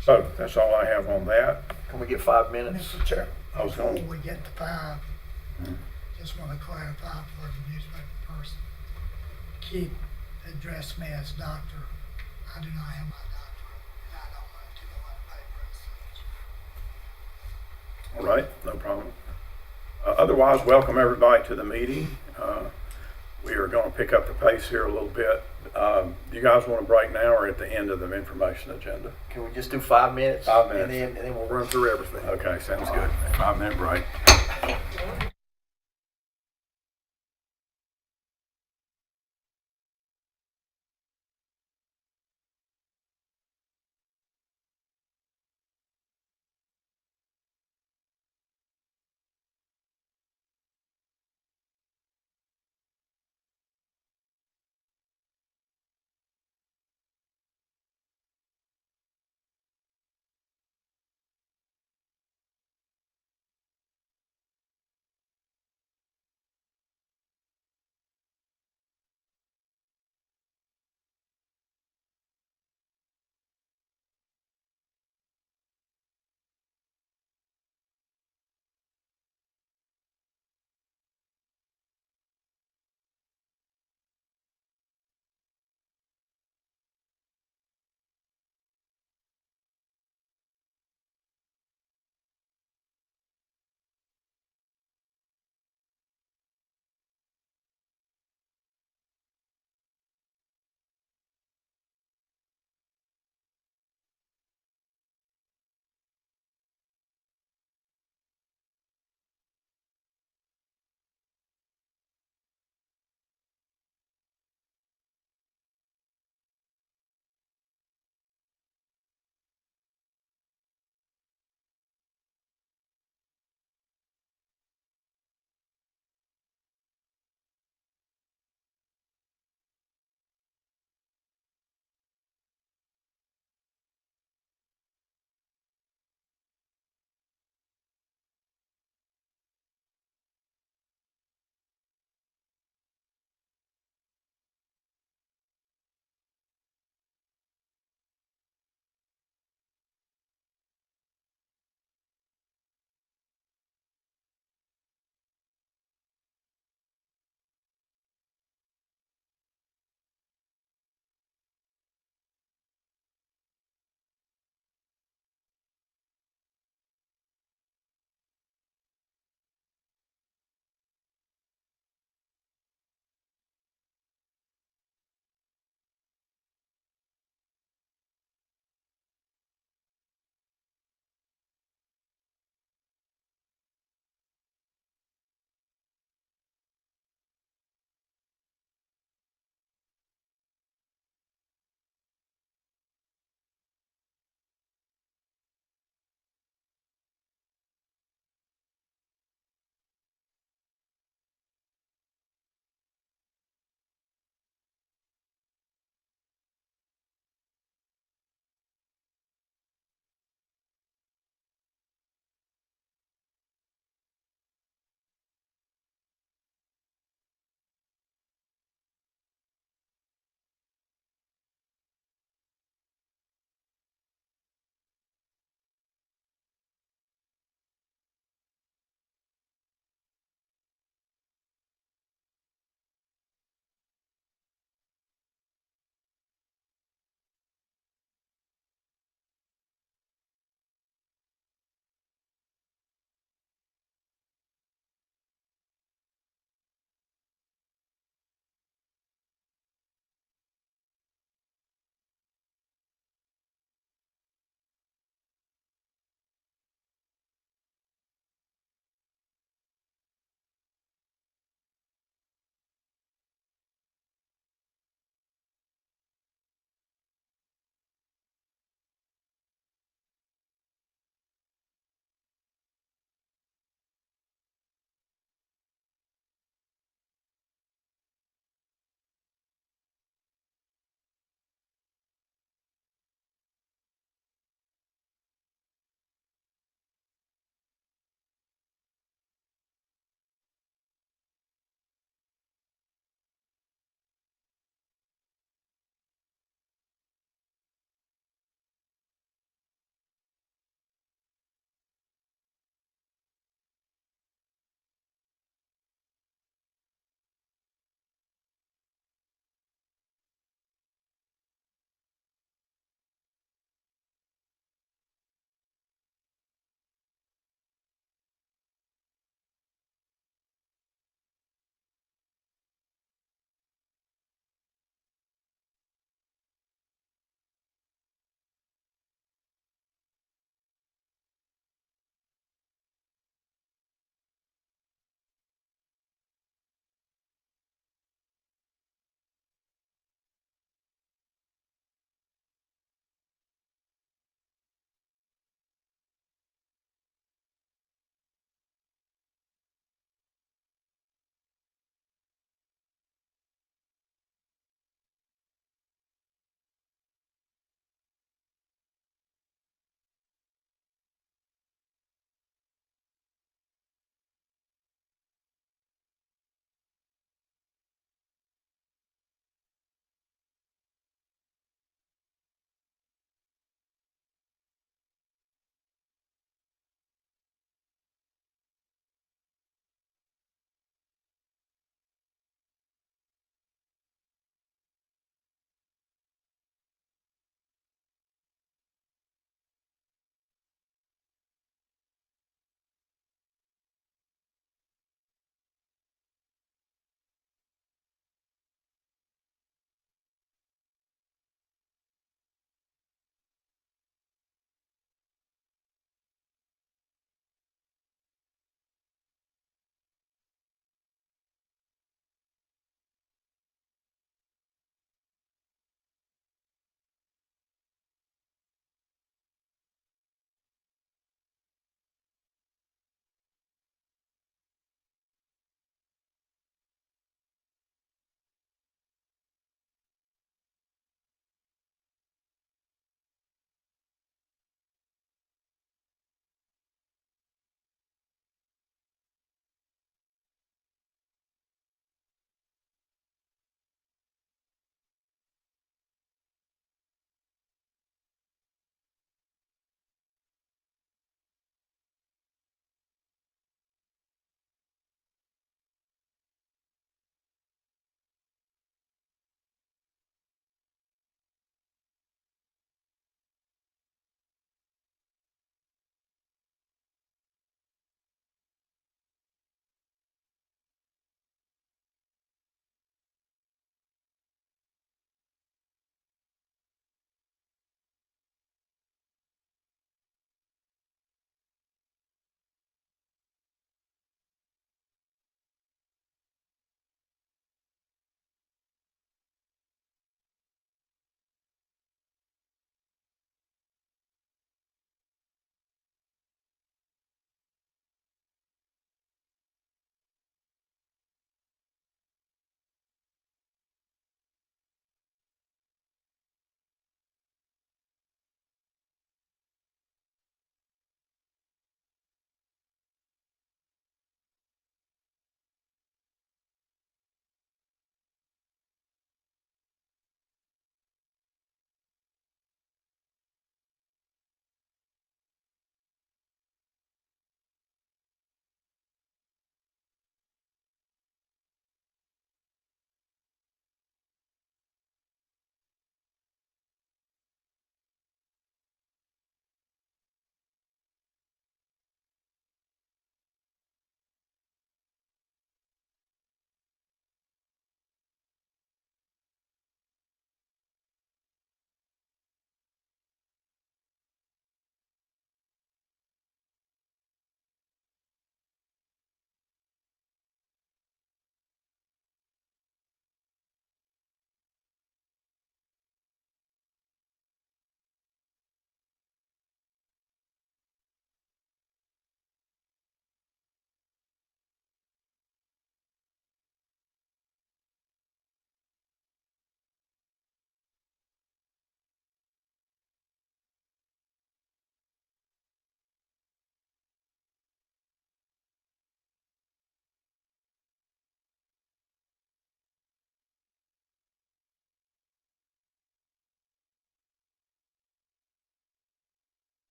So that's all I have on that. Can we get 5 minutes? Mr. Chair, I was before going. we get to 5, just want to clarify for the newspaper person. Keith addressed me as doctor. I do not have my doctorate, and I don't want to go on paper as such. All right, no problem. Otherwise, welcome everybody to the meeting. We are going to pick up the pace here a little bit. Do you guys want to break now or at the end of the information agenda? Can we just do 5 minutes? 5 minutes. And then we'll run through everything. Okay, sounds good. 5-minute break.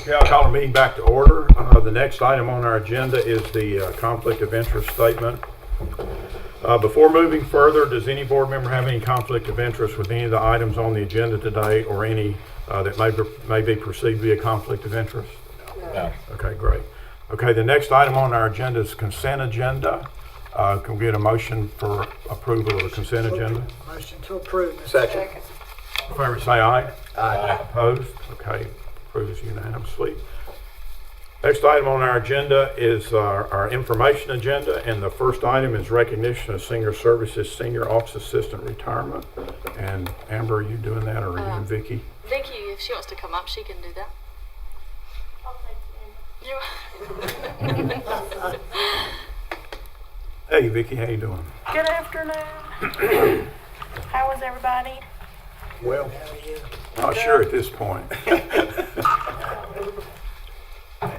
Okay, I'll call the meeting back to order. The next item on our agenda is the conflict of interest statement. Before moving further, does any board member have any conflict of interest with any of the items on the agenda today, or any that may be perceived to be a conflict of interest? No. Okay, great. Okay, the next item on our agenda is consent agenda. Can we get a motion for approval of the consent agenda? Motion to approve. Second. All in favor, say aye. Aye. Opposed? Okay, approves unanimously. Next item on our agenda is our information agenda, and the first item is recognition of senior services, senior office assistant retirement. And Amber, are you doing that, or are you and Vicky? Vicky, if she wants to come up, she can do that. You. Hey, Vicky, how you doing? Good afternoon. How was everybody? Well, not sure at this point.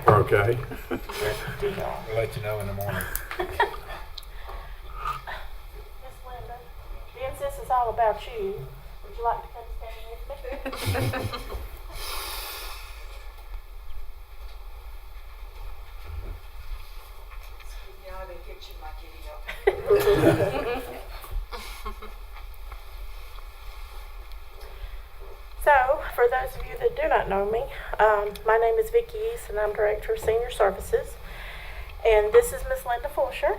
We're okay. We'll let you know in the morning. Miss Linda, since this is all about you, would you like to come stand with me? I've been fixing my kitty up. So, for those of you that do not know me, my name is Vicki East, and I'm Director of Senior Services. And this is Miss Linda Fulsher.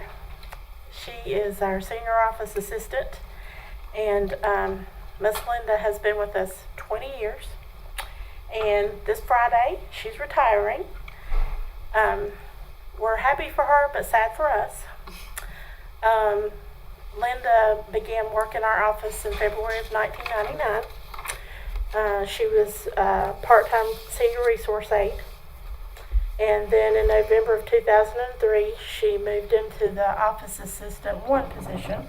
She is our Senior Office Assistant. And Miss Linda has been with us 20 years. And this Friday, she's retiring. We're happy for her, but sad for us. Linda began work in our office in February of 1999. She was part-time senior resource aide. And then in November of 2003, she moved into the office assistant 1 position.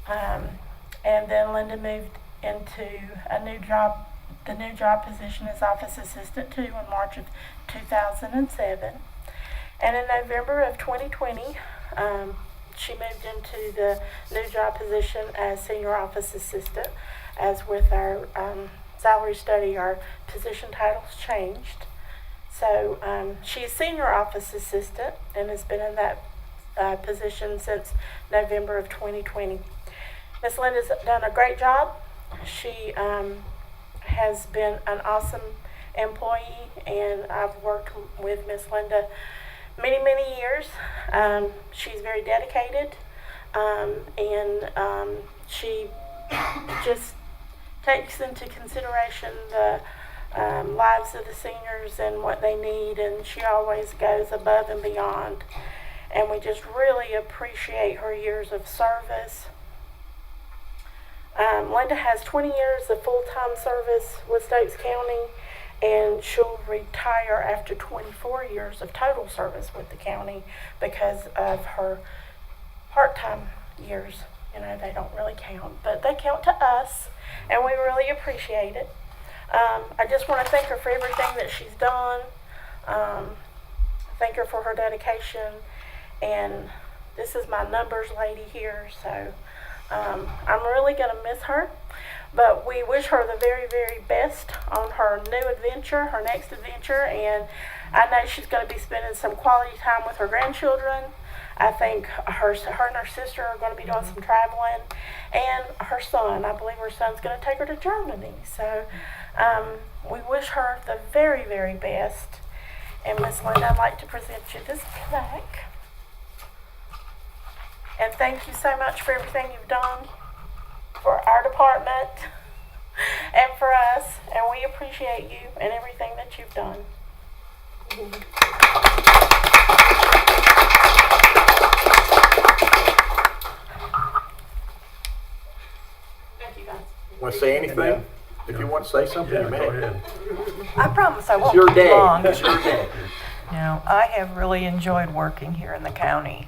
And then Linda moved into the new job position as office assistant 2 in March of 2007. And in November of 2020, she moved into the new job position as senior office assistant. As with our salary study, our position titles changed. So she's senior office assistant and has been in that position since November of 2020. Miss Linda's done a great job. She has been an awesome employee, and I've worked with Miss Linda many years. She's very dedicated, and she just takes into consideration the lives of the seniors and what they need, and she always goes above and beyond. And we just really appreciate her years of service. Linda has 20 years of full-time service with Stokes County, and she'll retire after 24 years of total service with the county because of her part-time years. You know, they don't really count, but they count to us, and we really appreciate it. I just want to thank her for everything that she's done. Thank her for her dedication, and this is my numbers lady here, so I'm really going to miss her. But we wish her the very best on her new adventure, her next adventure, and I know she's going to be spending some quality time with her grandchildren. I think her and her sister are going to be doing some traveling, and her son, I believe her son's going to take her to Germany. So we wish her the very best. And Miss Linda, I'd like to present you this plaque. And thank you so much for everything you've done for our department and for us, and we appreciate you and everything that you've done. Thank you, guys. Want to say anything? If you want to say something, Yeah, you go may. ahead. I promise I It's won't your be day. long. It's your day. You know, I have really enjoyed working here in the county.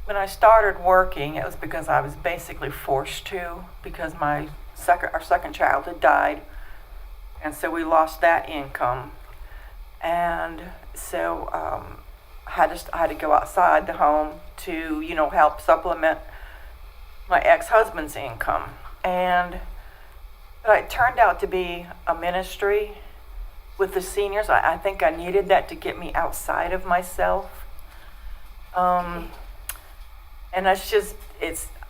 When I started working, it was because I was basically forced to, because our second child had died, and so we lost that income. And so I had to go outside the home to, help supplement my ex-husband's income. But it turned out to be a ministry with the seniors. I think I needed that to get me outside of myself. And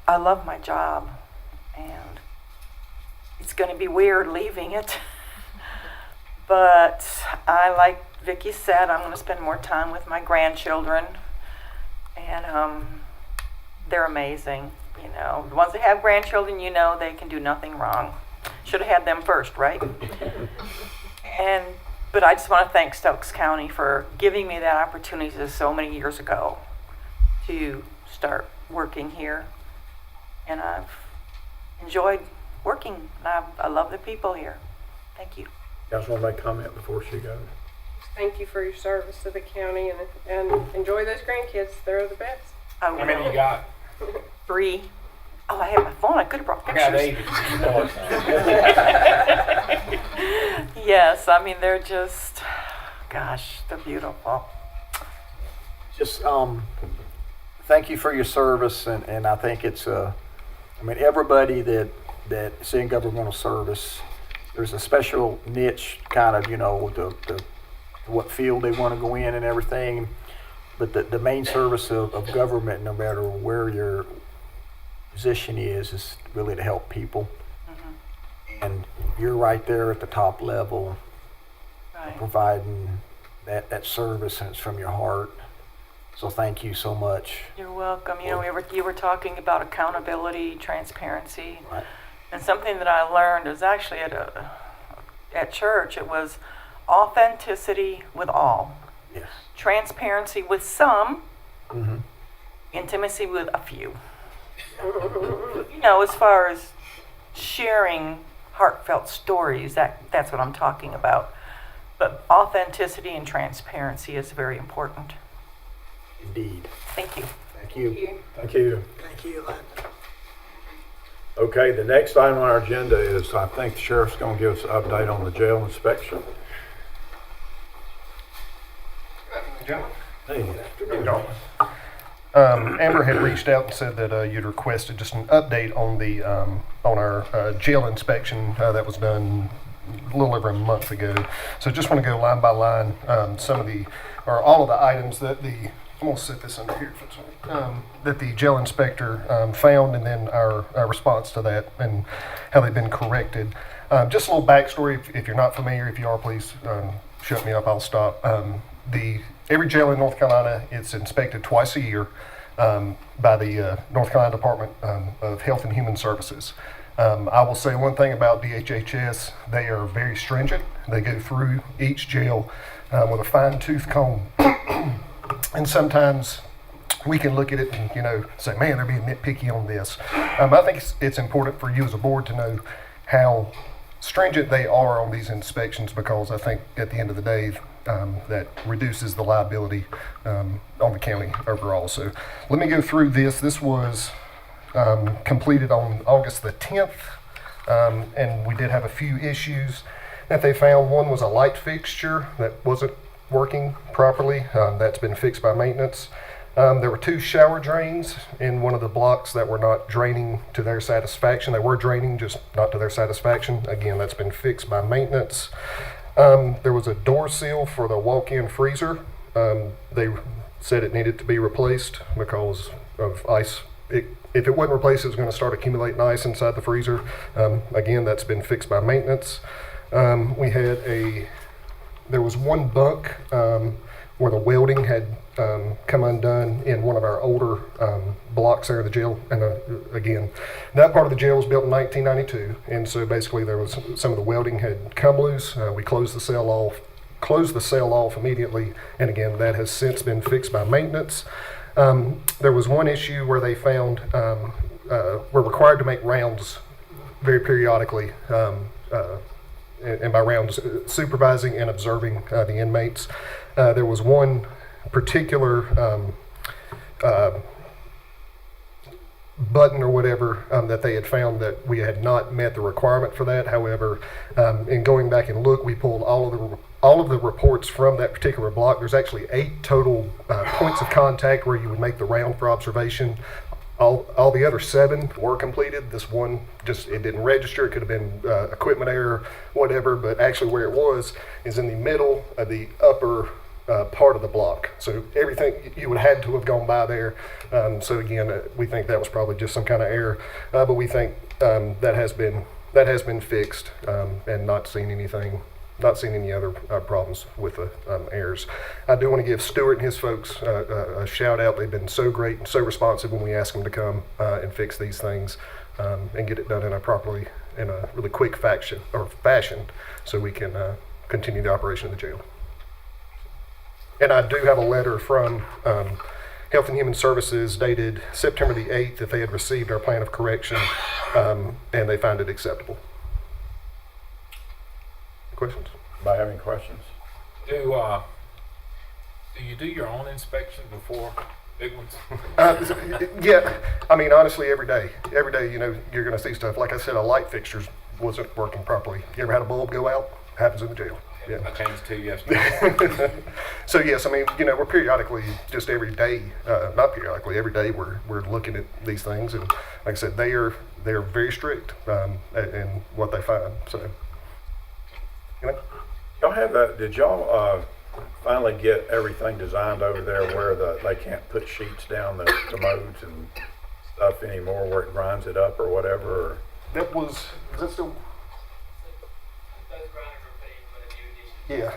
I love my job, and it's going to be weird leaving it. But like Vicki said, I'm going to spend more time with my grandchildren, and they're amazing. You know, once they have grandchildren, you know they can do nothing wrong. Should have had them first, right? But I just want to thank Stokes County for giving me that opportunity so many years ago to start working here. And I've enjoyed working. I love the people here. Thank you. You guys want to make a comment before she goes? Thank you for your service to the county, and enjoy those grandkids. They're the best. How many you got? 3. Oh, I have my phone. I could have brought I got pictures. 8. Yes, I mean, they're just, gosh, they're beautiful. Just thank you for your service, and I think it's everybody that's in governmental service, there's a special niche kind of, the what field they want to go in and everything, but the main service of government, no matter where your position is really to help people. And you're right there at the top level, Right. providing that service, and it's from your heart. So thank you so much. You're welcome. You know, you were talking about accountability, transparency, Right. and something that I learned was actually at church. It was authenticity with all, Yes. transparency with some, Mm-hmm. intimacy with a few. You know, as far as sharing heartfelt stories, that's what I'm talking about. But authenticity and transparency is very important. Indeed. Thank you. Thank you. Thank you. Thank you. Okay, the next item on our agenda is, I think the sheriff's going to give us an update on the jail inspection. Hey, afternoon. Amber had reached out and said that you'd requested just an update on the on our jail inspection that was done a little over a month ago. So just want to go line by line all of the items that I'm going to set this under here if it's all right, that the jail inspector found, and then our response to that and how they've been corrected. Just a little backstory, if you're not familiar. If you are, please shut me up. I'll stop. Every jail in North Carolina, it's inspected twice a year by the North Carolina Department of Health and Human Services. I will say one thing about DHHS: they are very stringent. They go through each jail with a fine-tooth comb. And sometimes we can look at it and, say, man, they're being nitpicky on this. I think it's important for you as a board to know how stringent they are on these inspections, because I think at the end of the day, that reduces the liability on the county overall. So let me go through this. This was completed on August the 10th, and we did have a few issues that they found. One was a light fixture that wasn't working properly. That's been fixed by maintenance. There were 2 shower drains in one of the blocks that were not draining to their satisfaction. They were draining, just not to their satisfaction. Again, that's been fixed by maintenance. There was a door seal for the walk-in freezer. They said it needed to be replaced because of ice. If it wasn't replaced, it was going to start accumulating ice inside the freezer. Again, that's been fixed by maintenance. There was one bunk where the welding had come undone in one of our older blocks there in the jail. And again, that part of the jail was built in 1992, and so basically there was some of the welding had come loose. We closed the cell off immediately, and again, that has since been fixed by maintenance. There was one issue where they found we're required to make rounds very periodically, and by rounds, supervising and observing the inmates. There was one particular button or whatever that they had found that we had not met the requirement for that. However, in going back and look, we pulled all of the reports from that particular block. There's actually 8 total points of contact where you would make the round for observation. All the other 7 were completed. This one just, it didn't register. It could have been equipment error, whatever, but actually where it was is in the middle of the upper part of the block. So everything, you would have had to have gone by there. So again, we think that was probably just some kind of error, but we think that has been fixed, and not seen any other problems with the errors. I do want to give Stuart and his folks a shout out. They've been so great and so responsive when we ask them to come and fix these things and get it done in a really quick fashion, so we can continue the operation of the jail. And I do have a letter from Health and Human Services dated September the 8th that they had received our plan of correction, and they find it acceptable. Questions? Anybody have any questions? Do you do your own inspection before big ones? Yeah, I mean, honestly, every day, you're going to see stuff. Like I said, a light fixture wasn't working properly. You ever had a bulb go out? Happens in the jail. Yeah. I changed 2 yesterday. So yes, I mean, we're periodically, just every day, not periodically, every day we're looking at these things, and like I said, they are very strict in what they find. So. Y'all have that, did y'all finally get everything designed over there where they can't put sheets down the commodes and stuff anymore where it grinds it up or whatever? Or? Is that still? Yeah.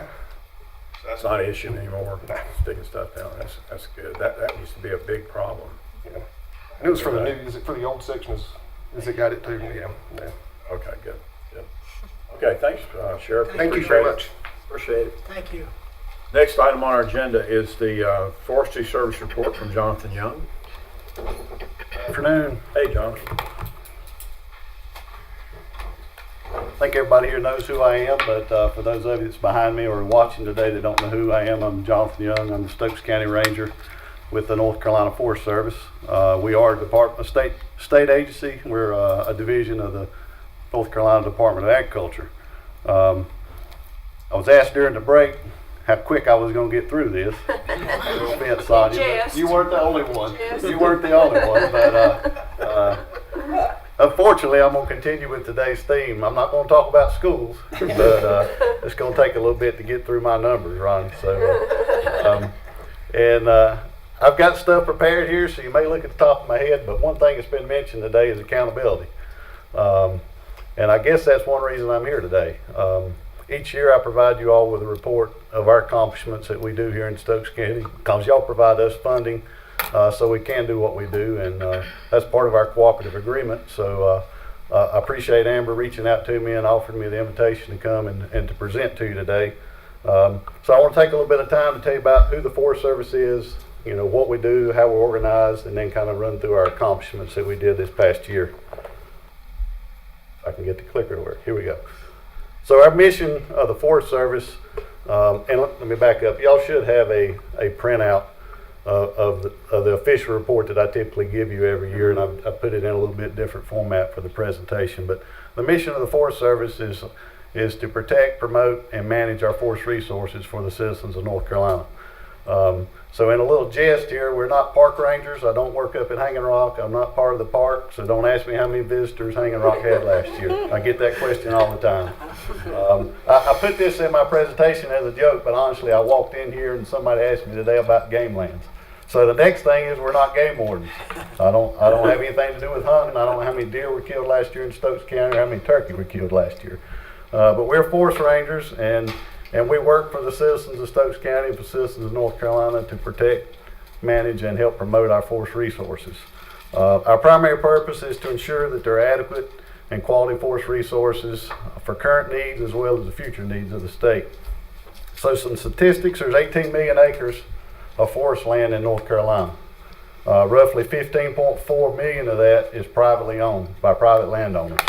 So that's not an issue anymore, sticking stuff down, that's good. That used to be a big problem. Yeah. And it was for the new, is it for the old section, is it got it too? Yeah. Okay, good. Okay, thanks, Sheriff. Thank you very much. Appreciate it. Thank you. Next item on our agenda is the Forestry Service Report from Jonathan Young. Good afternoon. Hey, Jonathan. I think everybody here knows who I am, but for those of you that's behind me or watching today that don't know who I am, I'm Jonathan Young. I'm the Stokes County Ranger with the North Carolina Forest Service. We are a state agency. We're a division of the North Carolina Department of Agriculture. I was asked during the break how quick I was going to get through this. No offense, Sonia. You weren't the only one. You weren't the only one, but unfortunately, I'm going to continue with today's theme. I'm not going to talk about schools, but it's going to take a little bit to get through my numbers, Ron. So, I've got stuff prepared here, so you may look at the top of my head, but one thing that's been mentioned today is accountability. And I guess that's one reason I'm here today. Each year I provide you all with a report of our accomplishments that we do here in Stokes County, because y'all provide us funding so we can do what we do, and that's part of our cooperative agreement. So I appreciate Amber reaching out to me and offering me the invitation to come and to present to you today. So I want to take a little bit of time to tell you about who the Forest Service is, what we do, how we're organized, and then kind of run through our accomplishments that we did this past year. I can get the clicker to work. Here we go. So our mission of the Forest Service, and let me back up. Y'all should have a printout of the official report that I typically give you every year, and I put it in a little bit different format for the presentation. But the mission of the Forest Service is to protect, promote, and manage our forest resources for the citizens of North Carolina. So in a little jest here, we're not park rangers. I don't work up at Hanging Rock. I'm not part of the park, so don't ask me how many visitors Hanging Rock had last year. I get that question all the time. I put this in my presentation as a joke, but honestly, I walked in here and somebody asked me today about game lands. So the next thing is we're not game wardens. I don't have anything to do with hunting. I don't know how many deer were killed last year in Stokes County or how many turkey were killed last year. But we're forest rangers, and we work for the citizens of Stokes County and for citizens of North Carolina to protect, manage, and help promote our forest resources. Our primary purpose is to ensure that there are adequate and quality forest resources for current needs as well as the future needs of the state. So some statistics: there's 18 million acres of forest land in North Carolina. Roughly 15.4 million of that is privately owned by private landowners.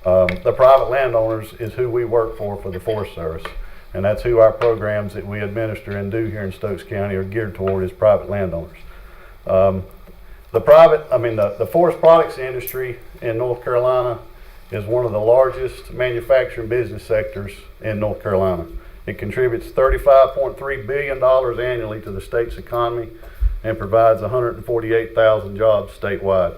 The private landowners is who we work for the Forest Service. And that's who our programs that we administer and do here in Stokes County are geared toward, is private landowners. The forest products industry in North Carolina is one of the largest manufacturing business sectors in North Carolina. It contributes $35.3 billion annually to the state's economy and provides 148,000 jobs statewide.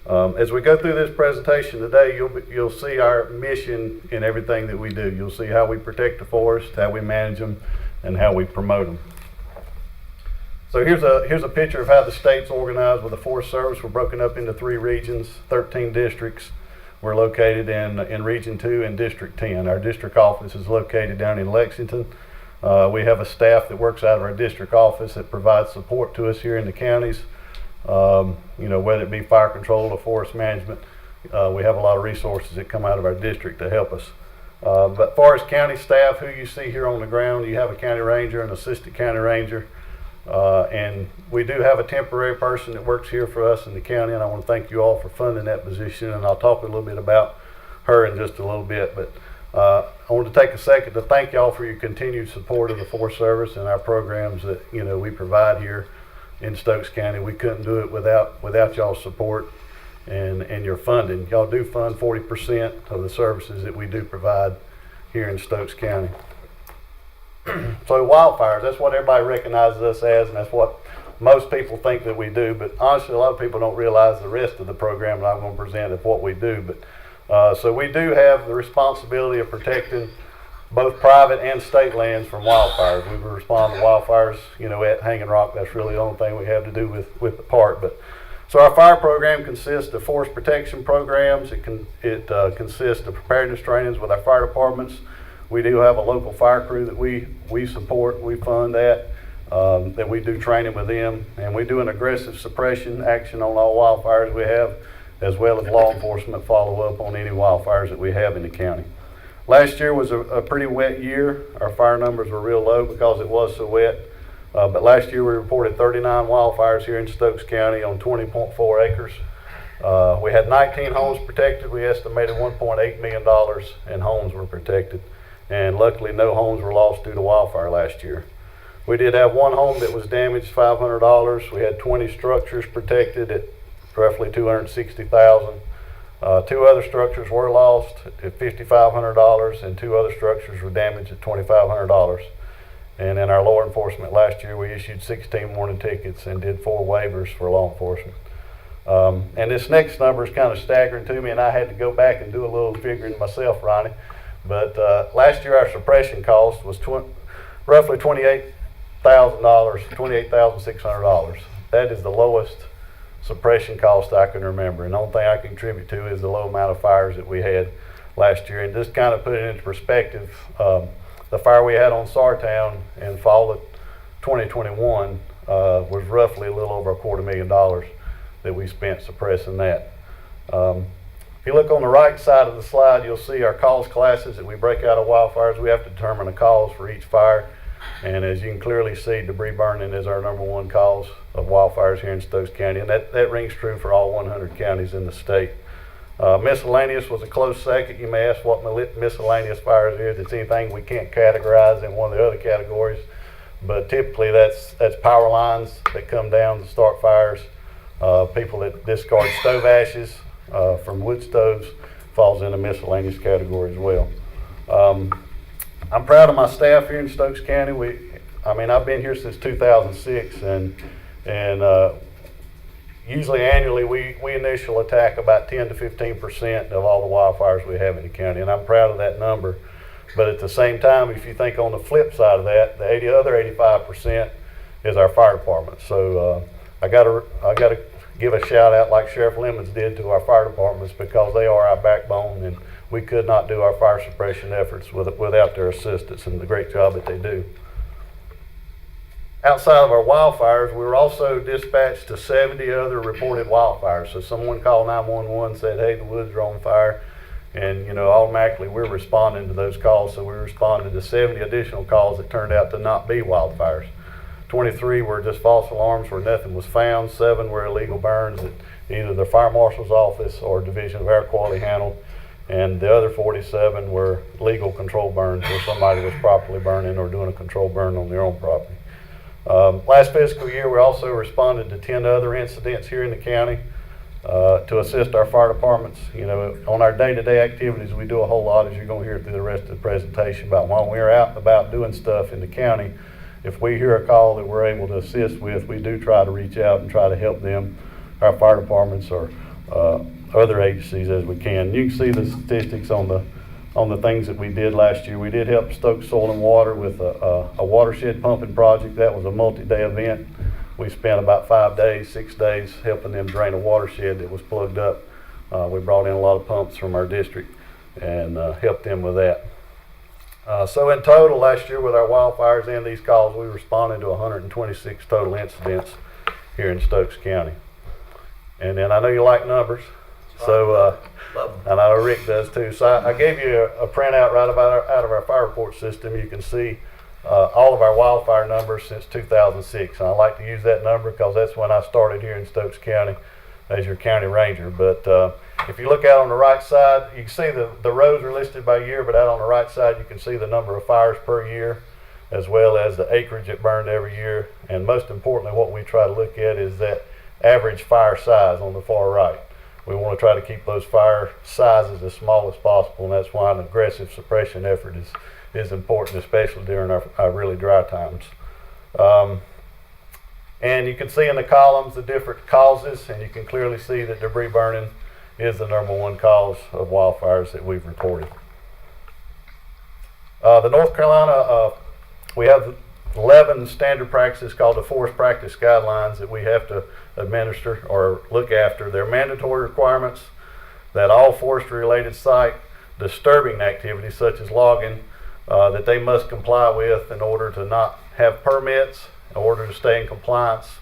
As we go through this presentation today, you'll see our mission in everything that we do. You'll see how we protect the forest, how we manage them, and how we promote them. So here's a picture of how the state's organized with the Forest Service. We're broken up into 3 regions, 13 districts. We're located in Region 2 and District 10. Our district office is located down in Lexington. We have a staff that works out of our district office that provides support to us here in the counties. Whether it be fire control or forest management, we have a lot of resources that come out of our district to help us. But Forest County staff, who you see here on the ground, you have a county ranger, an assistant county ranger, and we do have a temporary person that works here for us in the county, and I want to thank you all for funding that position, and I'll talk a little bit about her in just a little bit. But I want to take a second to thank y'all for your continued support of the Forest Service and our programs that we provide here in Stokes County. We couldn't do it without y'all's support and your funding. Y'all do fund 40% of the services that we do provide here in Stokes County. So wildfires, that's what everybody recognizes us as, and that's what most people think that we do. But honestly, a lot of people don't realize the rest of the program that I'm going to present of what we do. But so we do have the responsibility of protecting both private and state lands from wildfires. We respond to wildfires, at Hanging Rock. That's really the only thing we have to do with the park. But so our fire program consists of forest protection programs. It consists of preparedness trainings with our fire departments. We do have a local fire crew that we support. We fund that we do training with them, and we do an aggressive suppression action on all wildfires we have, as well as law enforcement follow up on any wildfires that we have in the county. Last year was a pretty wet year. Our fire numbers were real low because it was so wet. But last year we reported 39 wildfires here in Stokes County on 20.4 acres. We had 19 homes protected. We estimated $1.8 million in homes were protected. And luckily no homes were lost due to wildfire last year. We did have one home that was damaged, $500. We had 20 structures protected at roughly $260,000. 2 other structures were lost at $5,500, and 2 other structures were damaged at $2,500. And in our law enforcement last year, we issued 16 warning tickets and did 4 waivers for law enforcement. And this next number is kind of staggering to me, and I had to go back and do a little figuring myself, Ronnie. But last year our suppression cost was roughly $28,000, $28,600. That is the lowest suppression cost I can remember, and the only thing I can contribute to is the low amount of fires that we had last year. And just kind of put it into perspective, the fire we had on Sartown in fall of 2021 was roughly a little over $250,000 that we spent suppressing that. If you look on the right side of the slide, you'll see our cause classes that we break out of wildfires. We have to determine a cause for each fire. And as you can clearly see, debris burning is our #1 cause of wildfires here in Stokes County. And that rings true for all 100 counties in the state. Miscellaneous was a close second. You may ask what miscellaneous fires is. It's anything we can't categorize in one of the other categories. But typically that's power lines that come down to start fires. People that discard stove ashes from wood stoves falls in the miscellaneous category as well. I'm proud of my staff here in Stokes County. I've been here since 2006, and usually annually we initial attack about 10 to 15% of all the wildfires we have in the county, and I'm proud of that number. But at the same time, if you think on the flip side of that, the other 85% is our fire department. So I gotta give a shout out like Sheriff Lemons did to our fire departments, because they are our backbone, and we could not do our fire suppression efforts without their assistance and the great job that they do. Outside of our wildfires, we were also dispatched to 70 other reported wildfires. So someone called 911, said, hey, the woods are on fire. And automatically we're responding to those calls. So we responded to 70 additional calls that turned out to not be wildfires. 23 were just false alarms where nothing was found. 7 were illegal burns that either the fire marshal's office or Division of Air Quality handled. And the other 47 were legal control burns where somebody was properly burning or doing a control burn on their own property. Last fiscal year, we also responded to 10 other incidents here in the county to assist our fire departments. On our day-to-day activities, we do a whole lot, as you're going to hear through the rest of the presentation, about when we're out and about doing stuff in the county. if we hear a call that we're able to assist with, we do try to reach out and try to help them, our fire departments or other agencies as we can. You can see the statistics on the things that we did last year. We did help Stokes Soil and Water with a watershed pumping project. That was a multi-day event. We spent about 6 days helping them drain a watershed that was plugged up. We brought in a lot of pumps from our district and helped them with that. So in total last year with our wildfires and these calls, we responded to 126 total incidents here in Stokes County. And then I know you like numbers, so I know Rick does too. So I gave you a printout right out of our fire report system. You can see all of our wildfire numbers since 2006. And I like to use that number because that's when I started here in Stokes County as your county ranger. But if you look out on the right side, you can see the rows are listed by year, but out on the right side you can see the number of fires per year as well as the acreage that burned every year. And most importantly, what we try to look at is that average fire size on the far right. We want to try to keep those fire sizes as small as possible, and that's why an aggressive suppression effort is important, especially during our really dry times. And you can see in the columns the different causes, and you can clearly see that debris burning is the #1 cause of wildfires that we've reported. The North Carolina, we have 11 standard practices called the Forest Practice Guidelines that we have to administer or look after. They're mandatory requirements that all forestry related site disturbing activities such as logging that they must comply with in order to not have permits, in order to stay in compliance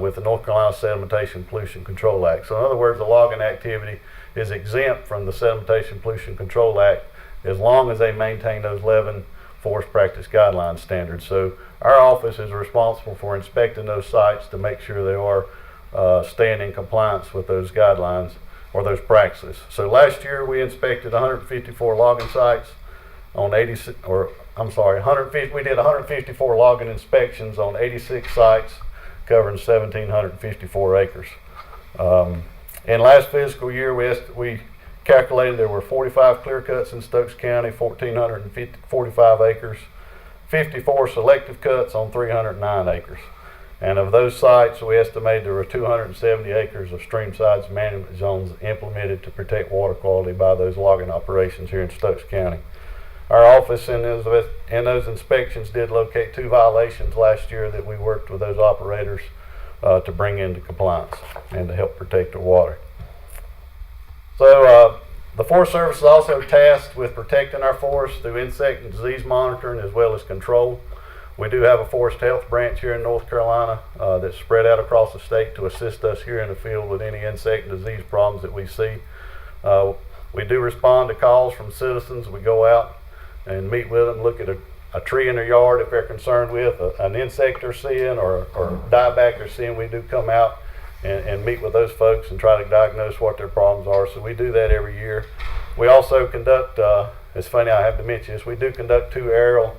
with the North Carolina Sedimentation Pollution Control Act. So in other words, the logging activity is exempt from the Sedimentation Pollution Control Act as long as they maintain those 11 Forest Practice Guidelines standards. So our office is responsible for inspecting those sites to make sure they are staying in compliance with those guidelines or those practices. So last year we inspected 154 logging sites on 86, or I'm sorry, 150. We did 154 logging inspections on 86 sites, covering 1,754 acres. In last fiscal year, we calculated there were 45 clear cuts in Stokes County, 1,445 acres, 54 selective cuts on 309 acres. And of those sites, we estimate there were 270 acres of stream sides management zones implemented to protect water quality by those logging operations here in Stokes County. Our office in those inspections did locate 2 violations last year that we worked with those operators to bring into compliance and to help protect the water. So the Forest Service is also tasked with protecting our forests through insect and disease monitoring as well as control. We do have a forest health branch here in North Carolina that's spread out across the state to assist us here in the field with any insect and disease problems that we see. We do respond to calls from citizens. We go out and meet with them, look at a tree in their yard if they're concerned with an insect they're seeing or dieback they're seeing. We do come out and meet with those folks and try to diagnose what their problems are. So we do that every year. We also conduct, it's funny I have to mention this, we do conduct 2 aerial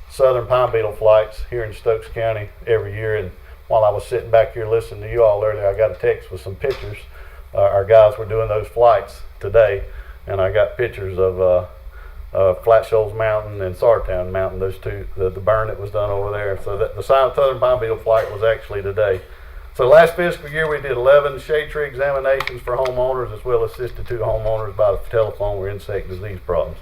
southern pine beetle flights here in Stokes County every year. And while I was sitting back here listening to you all earlier, I got a text with some pictures. Our guys were doing those flights today, and I got pictures of Flat Shoals Mountain and Sartown Mountain, those 2, the burn that was done over there. So the southern pine beetle flight was actually today. So last fiscal year we did 11 shade tree examinations for homeowners as well as assisted 2 homeowners by the telephone with insect disease problems.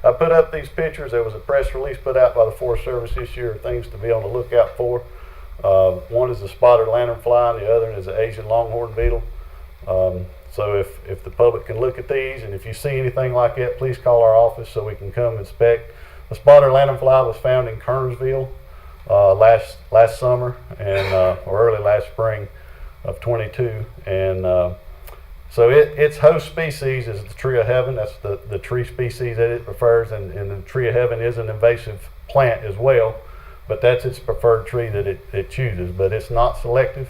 I put up these pictures. There was a press release put out by the Forest Service this year of things to be on the lookout for. One is the spotted lanternfly and the other is the Asian longhorn beetle. So if the public can look at these, and if you see anything like that, please call our office so we can come inspect. The spotted lanternfly was found in Kernersville last summer and or early last spring of 22, and so its host species is the tree of heaven. That's the tree species that it prefers, and the tree of heaven is an invasive plant as well, but that's its preferred tree that it chooses, but it's not selective.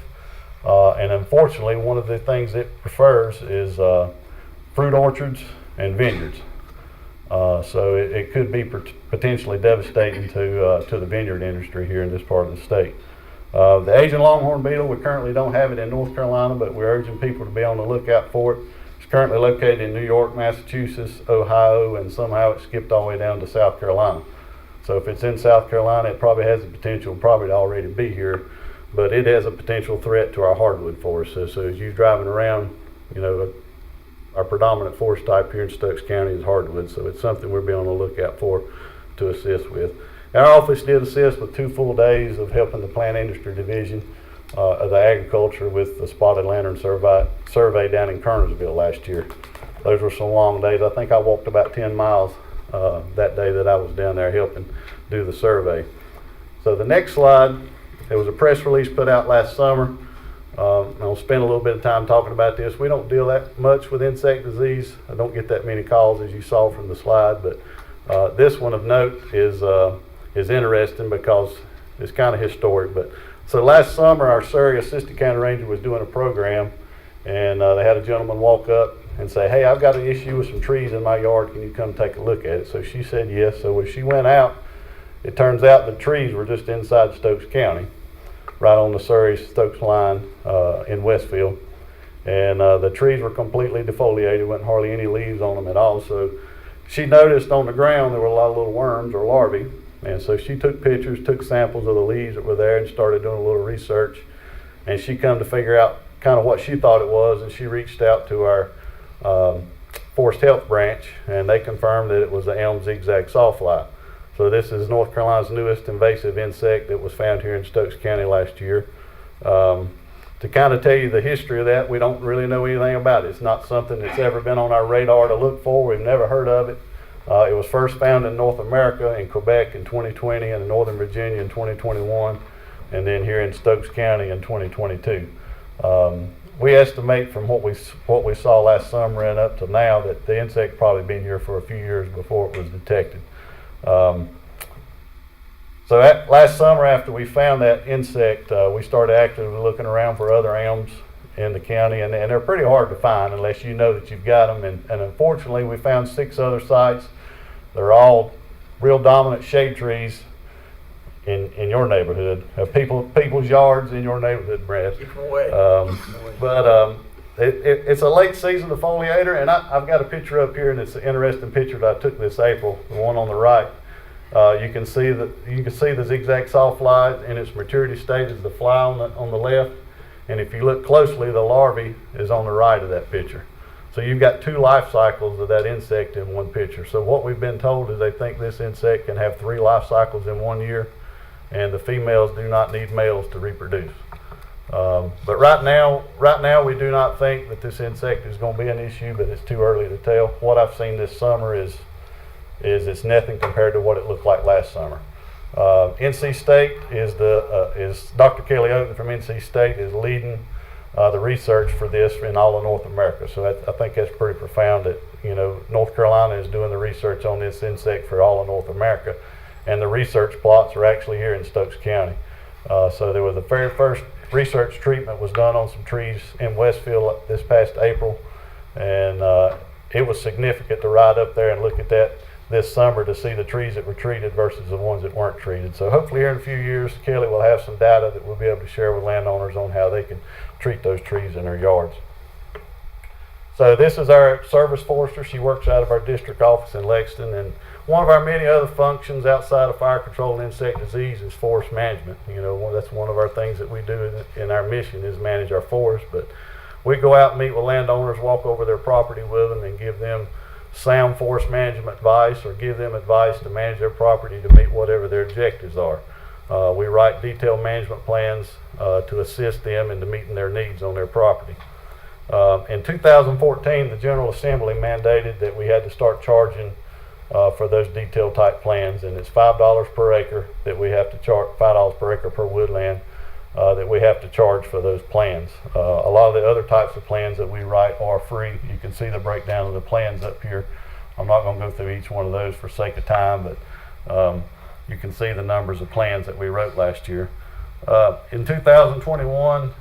And unfortunately, one of the things it prefers is fruit orchards and vineyards. So it could be potentially devastating to the vineyard industry here in this part of the state. The Asian longhorn beetle, we currently don't have it in North Carolina, but we're urging people to be on the lookout for it. It's currently located in New York, Massachusetts, Ohio, and somehow it skipped all the way down to South Carolina. So if it's in South Carolina, it probably has the potential probably to already be here, but it has a potential threat to our hardwood forest. So as you're driving around, you know, our predominant forest type here in Stokes County is hardwood, so it's something we're being on the lookout for to assist with. Our office did assist with 2 full days of helping the plant industry division of the agriculture with the spotted lantern survey down in Kernersville last year. Those were some long days. I think I walked about 10 miles that day that I was down there helping do the survey. So the next slide, there was a press release put out last summer. I'll spend a little bit of time talking about this. We don't deal that much with insect disease. I don't get that many calls as you saw from the slide, but this one of note is interesting because it's kind of historic. But so last summer, our Surrey Assistant County Ranger was doing a program, and they had a gentleman walk up and say, "Hey, I've got an issue with some trees in my yard. Can you come take a look at it?" So she said yes. So when she went out, it turns out the trees were just inside Stokes County, right on the Surrey-Stokes line in Westfield. And the trees were completely defoliated, wasn't hardly any leaves on them at all. So she noticed on the ground there were a lot of little worms or larvae. And so she took pictures, took samples of the leaves that were there and started doing a little research. And she come to figure out kind of what she thought it was, and she reached out to our Forest Health branch, and they confirmed that it was the elm zigzag sawfly. So this is North Carolina's newest invasive insect that was found here in Stokes County last year. To kind of tell you the history of that, we don't really know anything about it. It's not something that's ever been on our radar to look for. We've never heard of it. It was first found in North America, in Quebec in 2020, and in Northern Virginia in 2021, and then here in Stokes County in 2022. We estimate from what we saw last summer and up to now that the insect probably been here for a few years before it was detected. So last summer, after we found that insect, we started actively looking around for other elms in the county, and they're pretty hard to find unless you know that you've got them. And unfortunately, we found 6 other sites. They're all real dominant shade trees in your neighborhood, people's yards in your neighborhood, Brad. It's a late season defoliator, and I've got a picture up here, and it's an interesting picture that I took this April, the one on the right. You can see the zigzag sawfly in its maturity stage is the fly on the left, and if you look closely, the larvae is on the right of that picture. So you've got 2 life cycles of that insect in one picture. So what we've been told is they think this insect can have 3 life cycles in 1 year, and the females do not need males to reproduce. But right now we do not think that this insect is going to be an issue, but it's too early to tell. What I've seen this summer is it's nothing compared to what it looked like last summer. NC State is Dr. Kelly Oaten from NC State is leading the research for this in all of North America. So I think that's pretty profound that, you know, North Carolina is doing the research on this insect for all of North America, and the research plots are actually here in Stokes County. So there was the very first research treatment was done on some trees in Westfield this past April, and it was significant to ride up there and look at that this summer to see the trees that were treated versus the ones that weren't treated. So hopefully here in a few years, Kelly will have some data that we'll be able to share with landowners on how they can treat those trees in their yards. So this is our service forester. She works out of our district office in Lexington, and one of our many other functions outside of fire control and insect disease is forest management. You know, that's one of our things that we do in our mission is manage our forest. But we go out and meet with landowners, walk over their property with them, and give them sound forest management advice, or give them advice to manage their property to meet whatever their objectives are. We write detailed management plans to assist them in meeting their needs on their property. In 2014, the General Assembly mandated that we had to start charging for those detailed type plans, and it's $5 per acre that we have to charge, $5 per acre per woodland that we have to charge for those plans. A lot of the other types of plans that we write are free. You can see the breakdown of the plans up here. I'm not going to go through each one of those for sake of time, but you can see the numbers of plans that we wrote last year. In 2021,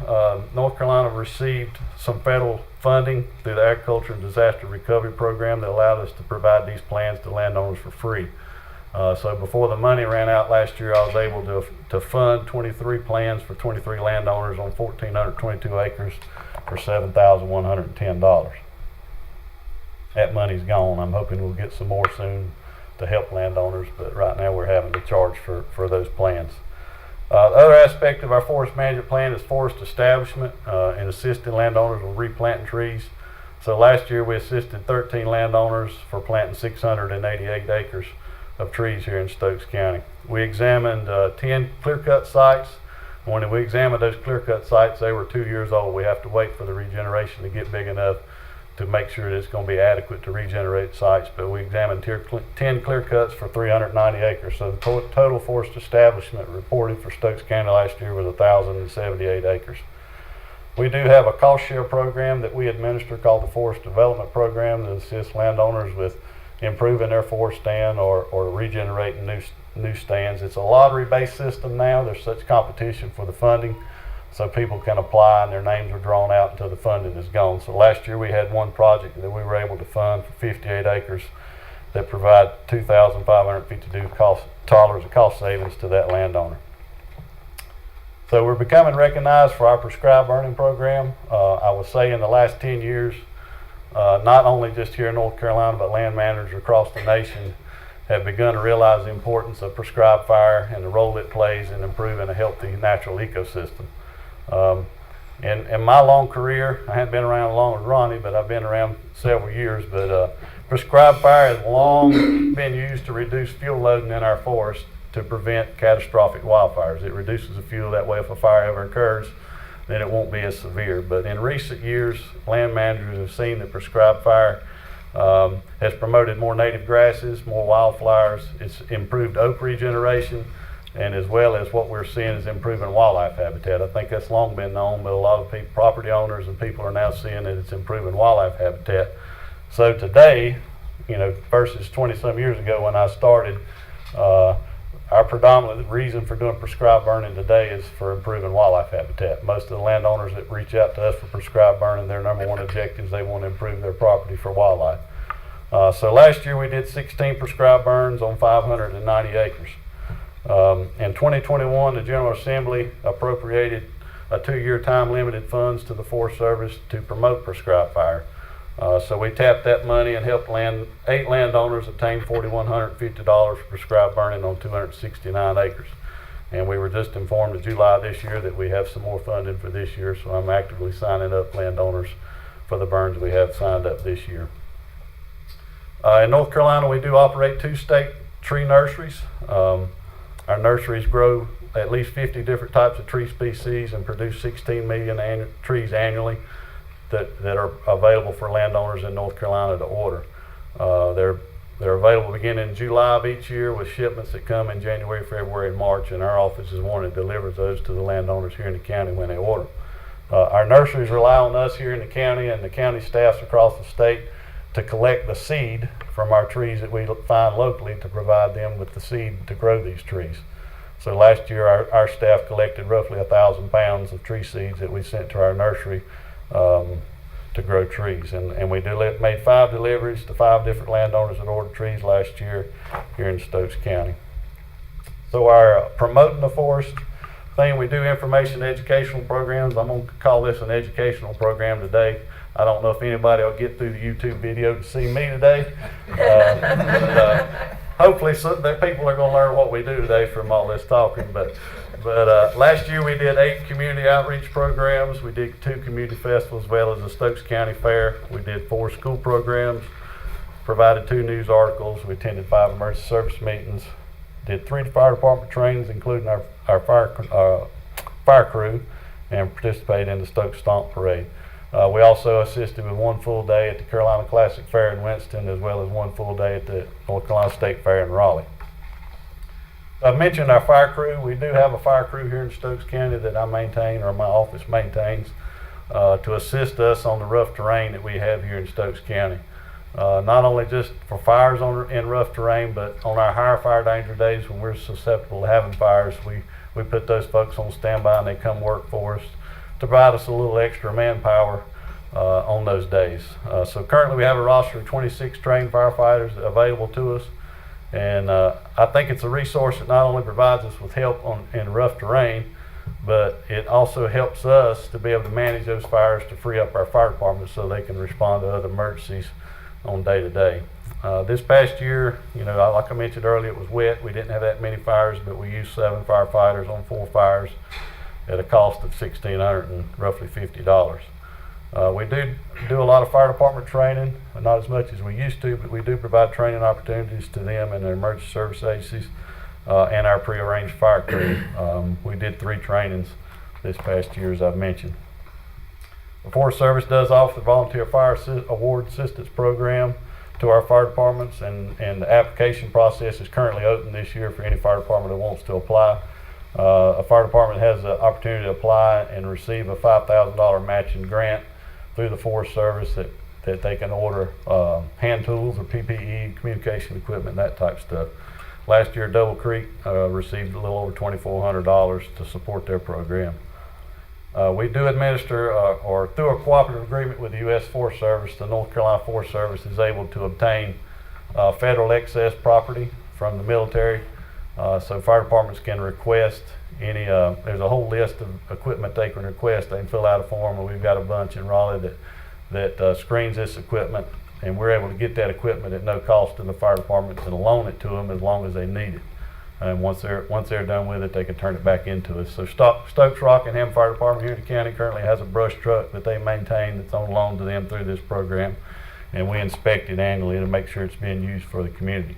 North Carolina received some federal funding through the Agriculture and Disaster Recovery Program that allowed us to provide these plans to landowners for free. So before the money ran out last year, I was able to fund 23 plans for 23 landowners on 1,422 acres for $7,110. That money's gone. I'm hoping we'll get some more soon to help landowners, but right now we're having to charge for those plans. The other aspect of our forest management plan is forest establishment and assisting landowners with replanting trees. So last year we assisted 13 landowners for planting 688 acres of trees here in Stokes County. We examined 10 clear-cut sites. When we examined those clear-cut sites, they were 2 years old. We have to wait for the regeneration to get big enough to make sure that it's going to be adequate to regenerate sites. But we examined 10 clear-cuts for 390 acres. So the total forest establishment reported for Stokes County last year was 1,078 acres. We do have a cost share program that we administer called the Forest Development Program that assists landowners with improving their forest stand or regenerating new stands. It's a lottery-based system now. There's such competition for the funding, so people can apply and their names are drawn out until the funding is gone. So last year we had one project that we were able to fund for 58 acres that provide $2,552 of cost savings to that landowner. So we're becoming recognized for our prescribed burning program. I would say in the last 10 years, not only just here in North Carolina, but land managers across the nation have begun to realize the importance of prescribed fire and the role it plays in improving a healthy natural ecosystem. In my long career, I haven't been around as long as Ronnie, but I've been around several years, but prescribed fire has long been used to reduce fuel loading in our forest to prevent catastrophic wildfires. It reduces the fuel, that way if a fire ever occurs, then it won't be as severe. But in recent years, land managers have seen that prescribed fire has promoted more native grasses, more wildflowers. It's improved oak regeneration, and as well as what we're seeing is improving wildlife habitat. I think that's long been known, but a lot of people, property owners and people are now seeing that it's improving wildlife habitat. So today, versus 20-some years ago when I started, our predominant reason for doing prescribed burning today is for improving wildlife habitat. Most of the landowners that reach out to us for prescribed burning, their number one objective is they want to improve their property for wildlife. So last year we did 16 prescribed burns on 590 acres. In 2021, the General Assembly appropriated a 2-year time-limited funds to the Forest Service to promote prescribed fire. So we tapped that money and helped 8 landowners obtain $4,150 for prescribed burning on 269 acres. And we were just informed in July this year that we have some more funding for this year, so I'm actively signing up landowners for the burns we have signed up this year. In North Carolina, we do operate 2 state tree nurseries. Our nurseries grow at least 50 different types of tree species and produce 16 million trees annually that are available for landowners in North Carolina to order. They're available beginning in July of each year with shipments that come in January, February, and March, and our office is one that delivers those to the landowners here in the county when they order. Our nurseries rely on us here in the county and the county staffs across the state to collect the seed from our trees that we find locally to provide them with the seed to grow these trees. So last year our staff collected roughly 1,000 pounds of tree seeds that we sent to our nursery to grow trees. And we made 5 deliveries to 5 different landowners that ordered trees last year here in Stokes County. So our promoting the forest thing, we do information educational programs. I'm going to call this an educational program today. I don't know if anybody will get through the YouTube video to see me today. Hopefully that people are going to learn what we do today from all this talking. But last year we did 8 community outreach programs. We did 2 community festivals as well as the Stokes County Fair. We did 4 school programs, provided 2 news articles. We attended 5 emergency service meetings, did 3 fire department trainings, including our fire crew, and participated in the Stokes Stomp Parade. We also assisted with 1 full day at the Carolina Classic Fair in Winston, as well as 1 full day at the North Carolina State Fair in Raleigh. I mentioned our fire crew. We do have a fire crew here in Stokes County that I maintain, or my office maintains, to assist us on the rough terrain that we have here in Stokes County. Not only just for fires in rough terrain, but on our higher fire danger days when we're susceptible to having fires, we put those folks on standby and they come work for us to provide us a little extra manpower on those days. So currently we have a roster of 26 trained firefighters available to us, and I think it's a resource that not only provides us with help in rough terrain, but it also helps us to be able to manage those fires to free up our fire departments so they can respond to other emergencies on day to day. This past year, like I mentioned earlier, it was wet. We didn't have that many fires, but we used 7 firefighters on 4 fires at a cost of $1,600 and roughly $50. We do a lot of fire department training, not as much as we used to, but we do provide training opportunities to them and their emergency service agencies and our prearranged fire crew. We did 3 trainings this past year, as I've mentioned. The Forest Service does offer the Volunteer Fire Award Assistance Program to our fire departments, and the application process is currently open this year for any fire department that wants to apply. A fire department has the opportunity to apply and receive a $5,000 matching grant through the Forest Service that they can order hand tools or PPE, communication equipment, that type of stuff. Last year, Double Creek received a little over $2,400 to support their program. We do administer, or through a cooperative agreement with the U.S. Forest Service, the North Carolina Forest Service is able to obtain federal excess property from the military. So fire departments can request any, there's a whole list of equipment they can request. They can fill out a form, and we've got a bunch in Raleigh that screens this equipment, and we're able to get that equipment at no cost to the fire departments and loan it to them as long as they need it. And once they're done with it, they can turn it back into us. So Stokes Rockingham Fire Department here in the county currently has a brush truck that they maintain that's on loan to them through this program, and we inspect it annually to make sure it's being used for the community.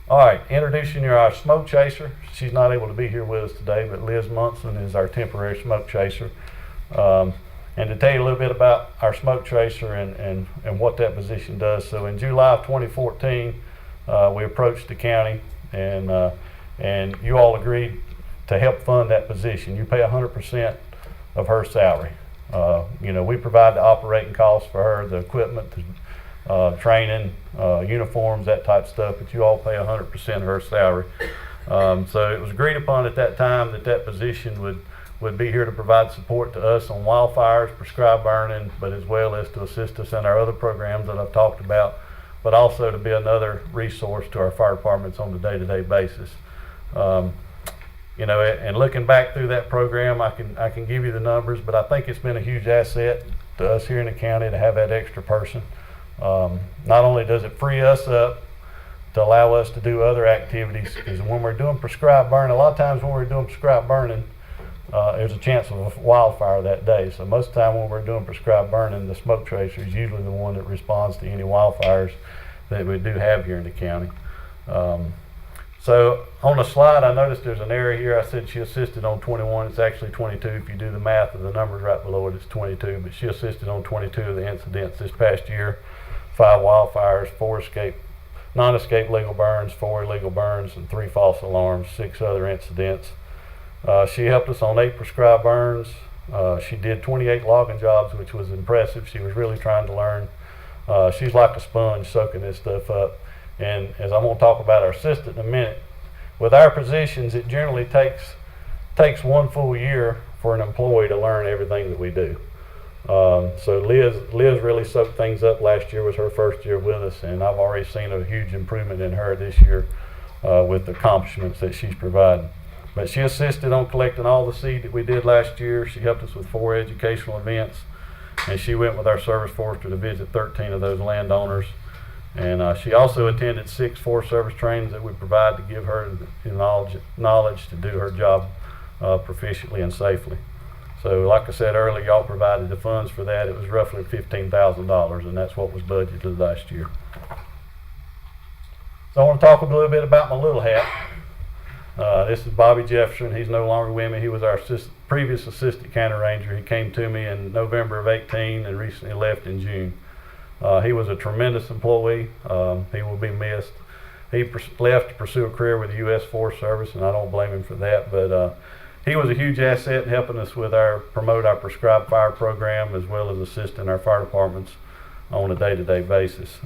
All right, introducing you our smoke chaser. She's not able to be here with us today, but Liz Munson is our temporary smoke chaser. And to tell you a little bit about our smoke chaser and what that position does. So in July of 2014, we approached the county, and you all agreed to help fund that position. You pay 100% of her salary. We provide the operating costs for her, the equipment, the training, uniforms, that type of stuff, but you all pay 100% of her salary. So it was agreed upon at that time that position would be here to provide support to us on wildfires, prescribed burning, but as well as to assist us in our other programs that I've talked about, but also to be another resource to our fire departments on a day-to-day basis. And looking back through that program, I can give you the numbers, but I think it's been a huge asset to us here in the county to have that extra person. Not only does it free us up to allow us to do other activities, because when we're doing prescribed burning, a lot of times when we're doing prescribed burning, there's a chance of a wildfire that day. So most of the time when we're doing prescribed burning, the smoke tracer is usually the one that responds to any wildfires that we do have here in the county. So on the slide, I noticed there's an area here. I said she assisted on 21. It's actually 22. If you do the math of the numbers right below it, it's 22. But she assisted on 22 of the incidents this past year. 5 wildfires, 4 non-escape legal burns, 4 illegal burns, and 3 false alarms, 6 other incidents. She helped us on 8 prescribed burns. She did 28 logging jobs, which was impressive. She was really trying to learn. She's like a sponge soaking this stuff up. And as I'm going to talk about our assistant in a minute, with our positions, it generally takes 1 full year for an employee to learn everything that we do. So Liz really soaked things up. Last year was her first year with us, and I've already seen a huge improvement in her this year with the accomplishments that she's providing. But she assisted on collecting all the seed that we did last year. She helped us with 4 educational events, and she went with our service forester to visit 13 of those landowners. And she also attended 6 Forest Service trainings that we provide to give her the knowledge to do her job proficiently and safely. So like I said earlier, y'all provided the funds for that. It was roughly $15,000, and that's what was budgeted last year. So I want to talk a little bit about my little hat. This is Bobby Jefferson. He's no longer with me. He was our previous assistant county ranger. He came to me in November of 18 and recently left in June. He was a tremendous employee. He will be missed. He left to pursue a career with the U.S. Forest Service, and I don't blame him for that. But he was a huge asset in helping us with promote our prescribed fire program, as well as assisting our fire departments on a day-to-day basis.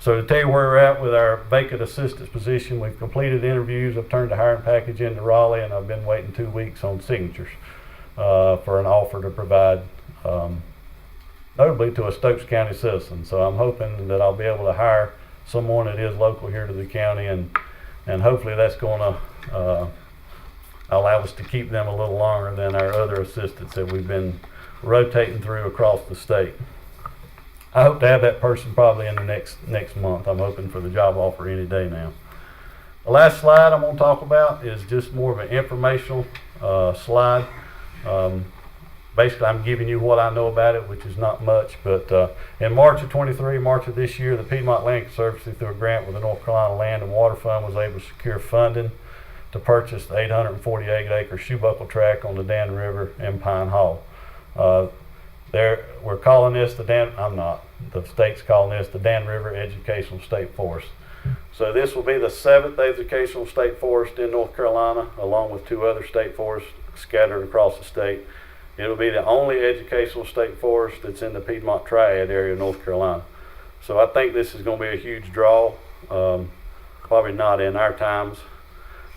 So to tell you where we're at with our vacant assistance position, we've completed interviews. I've turned the hiring package into Raleigh, and I've been waiting 2 weeks on signatures for an offer to provide, notably to a Stokes County citizen. So I'm hoping that I'll be able to hire someone that is local here to the county, and hopefully that's going to allow us to keep them a little longer than our other assistants that we've been rotating through across the state. I hope to have that person probably in the next month. I'm hoping for the job offer any day now. The last slide I'm going to talk about is just more of an informational slide. Basically, I'm giving you what I know about it, which is not much. But in March of this year, the Piedmont Land Conservancy, through a grant with the North Carolina Land and Water Fund, was able to secure funding to purchase the 848-acre shoebuckle tract on the Dan River in Pine Hall. We're calling this the state's calling this the Dan River Educational State Forest. So this will be the 7th educational state forest in North Carolina, along with 2 other state forests scattered across the state. It'll be the only educational state forest that's in the Piedmont Triad area of North Carolina. So I think this is going to be a huge draw. Probably not in our times,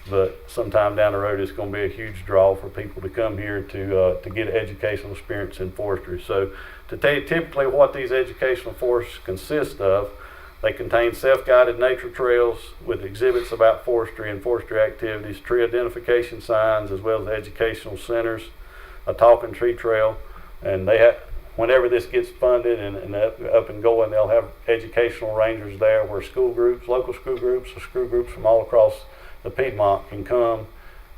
but sometime down the road it's going to be a huge draw for people to come here to get educational experience in forestry. So to tell you typically what these educational forests consist of, they contain self-guided nature trails with exhibits about forestry and forestry activities, tree identification signs, as well as educational centers, a talking tree trail, and they have, whenever this gets funded and up and going, they'll have educational rangers there where school groups, local school groups, or school groups from all across the Piedmont can come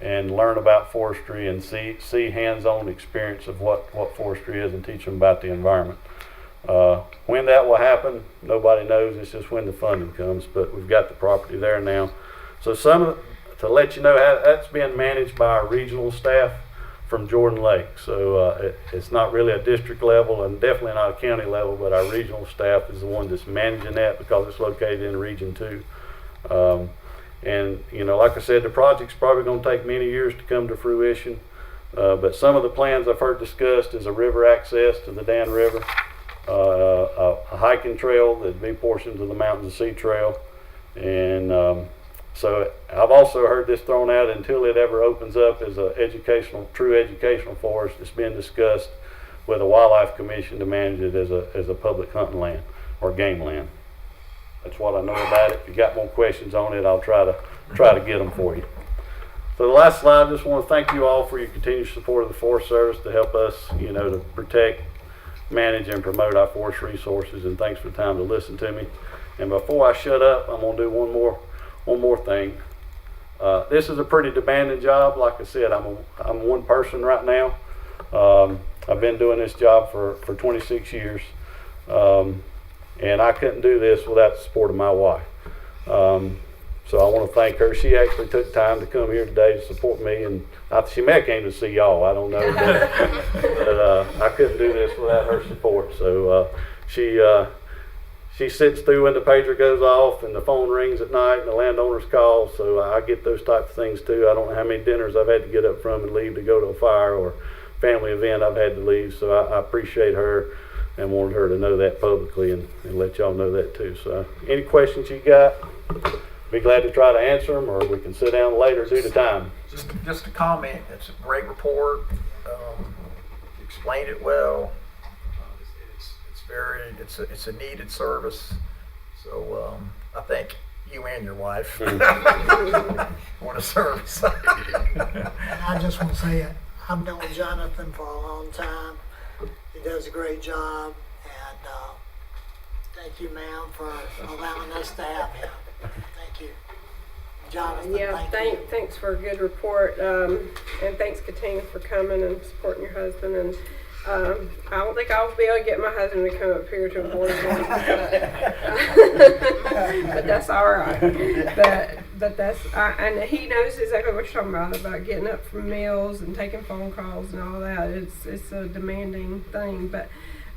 and learn about forestry and see hands-on experience of what forestry is and teach them about the environment. When that will happen, nobody knows. It's just when the funding comes, but we've got the property there now. So to let you know, that's being managed by our regional staff from Jordan Lake. So it's not really a district level and definitely not a county level, but our regional staff is the one that's managing that because it's located in Region 2. And you know, like I said, the project's probably going to take many years to come to fruition. But some of the plans I've heard discussed is a river access to the Dan River, a hiking trail that'd be portions of the Mountains to Sea Trail, and so I've also heard this thrown out until it ever opens up as a true educational forest. It's been discussed with a wildlife commission to manage it as a public hunting land or game land. That's what I know about it. If you got more questions on it, I'll try to get them for you. So the last slide, I just want to thank you all for your continued support of the Forest Service to help us, to protect, manage, and promote our forest resources. And thanks for the time to listen to me. And before I shut up, I'm going to do one more thing. This is a pretty demanding job. Like I said, I'm one person right now. I've been doing this job for 26 years. And I couldn't do this without the support of my wife. So I want to thank her. She actually took time to come here today to support me, and she may have came to see y'all. I don't know, but I couldn't do this without her support. So she sits through when the pager goes off and the phone rings at night and the landowners call. So I get those type of things too. I don't know how many dinners I've had to get up from and leave to go to a fire or family event I've had to leave. So I appreciate her and wanted her to know that publicly and let y'all know that too. So any questions you got, be glad to try to answer them, or we can sit down later due to time. Just a comment. It's a great report. You explained it well. It's a needed service. So I thank you and your wife for the service. And I just want to say I've known Jonathan for a long time. He does a great job, and thank you, ma'am, for allowing us to have him. Thank you. Jonathan, thanks for a good report, and thanks, Katina, for coming and supporting your husband. And I don't think I'll be able to get my husband to come up here to a board meeting, but that's all right. But and he knows exactly what you're talking about getting up from meals and taking phone calls and all that. It's a demanding thing, but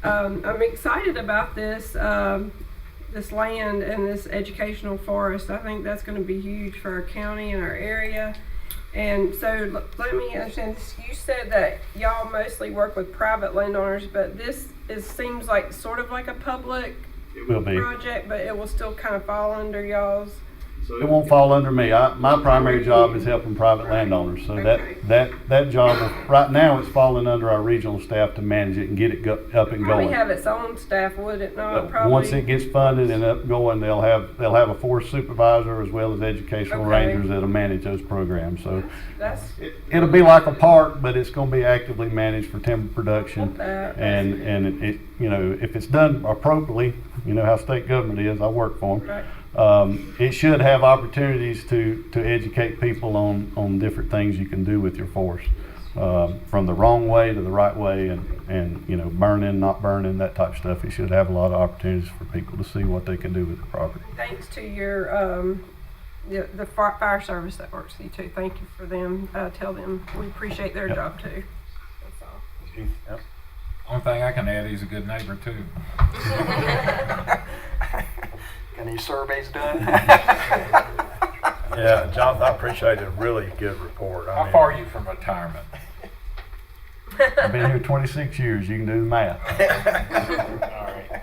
I'm excited about this land and this educational forest. I think that's going to be huge for our county and our area. And so let me understand this. You said that y'all mostly work with private landowners, but this seems like sort of like a public It will be. project, but it will still kind of fall under y'all's it won't fall under me. My primary job is helping private landowners, so that job, right now, it's falling under our regional staff to manage it and get it up and Probably going. have its own staff, would it not? But Probably. once it gets funded and up and going, they'll have a forest supervisor as well as educational Okay. rangers that'll manage those programs. So That's, it'll be like a park, but it's going to be actively managed for timber production. That's- And it, you know, if it's done appropriately, you know how state government is, I work for them. right. It should have opportunities to educate people on different things you can do with your forest. From the wrong way to the right way and, you know, burning, not burning, that type of stuff. It should have a lot of opportunities for people to see what they can do with the property. Thanks to your, the fire service that works with you too. Thank you for them. Tell them we appreciate their Yep. job too. That's all. Yep. Only thing I can add, he's a good neighbor too. Any surveys done? Yeah, Jonathan, I appreciate a really good report. I How mean, far are you from retirement? I've been here 26 years. You can do the math. All right.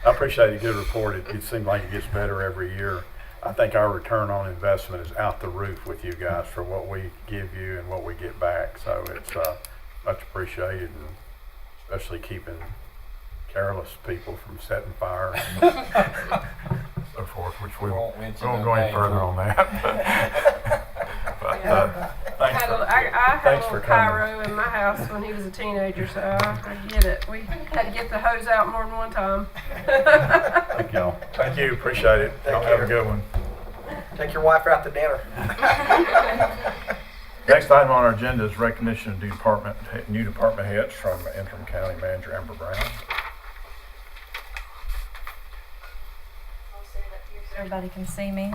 I appreciate a good report. It seems like it gets better every year. I think our return on investment is out the roof with you guys for what we give you and what we get back. So it's much appreciated, and especially keeping careless people from setting fire and so forth, which we won't go any further on that. But thanks I for, had a thanks for little coming. pyro in my house when he was a teenager, so I get it. We had to get the hose out more than one time. Thank y'all. Thank you, appreciate it. Y'all have a good one. Take your wife out to dinner. Next item on our agenda is recognition of new department heads from Interim County Manager Amber Brown. So everybody can see me.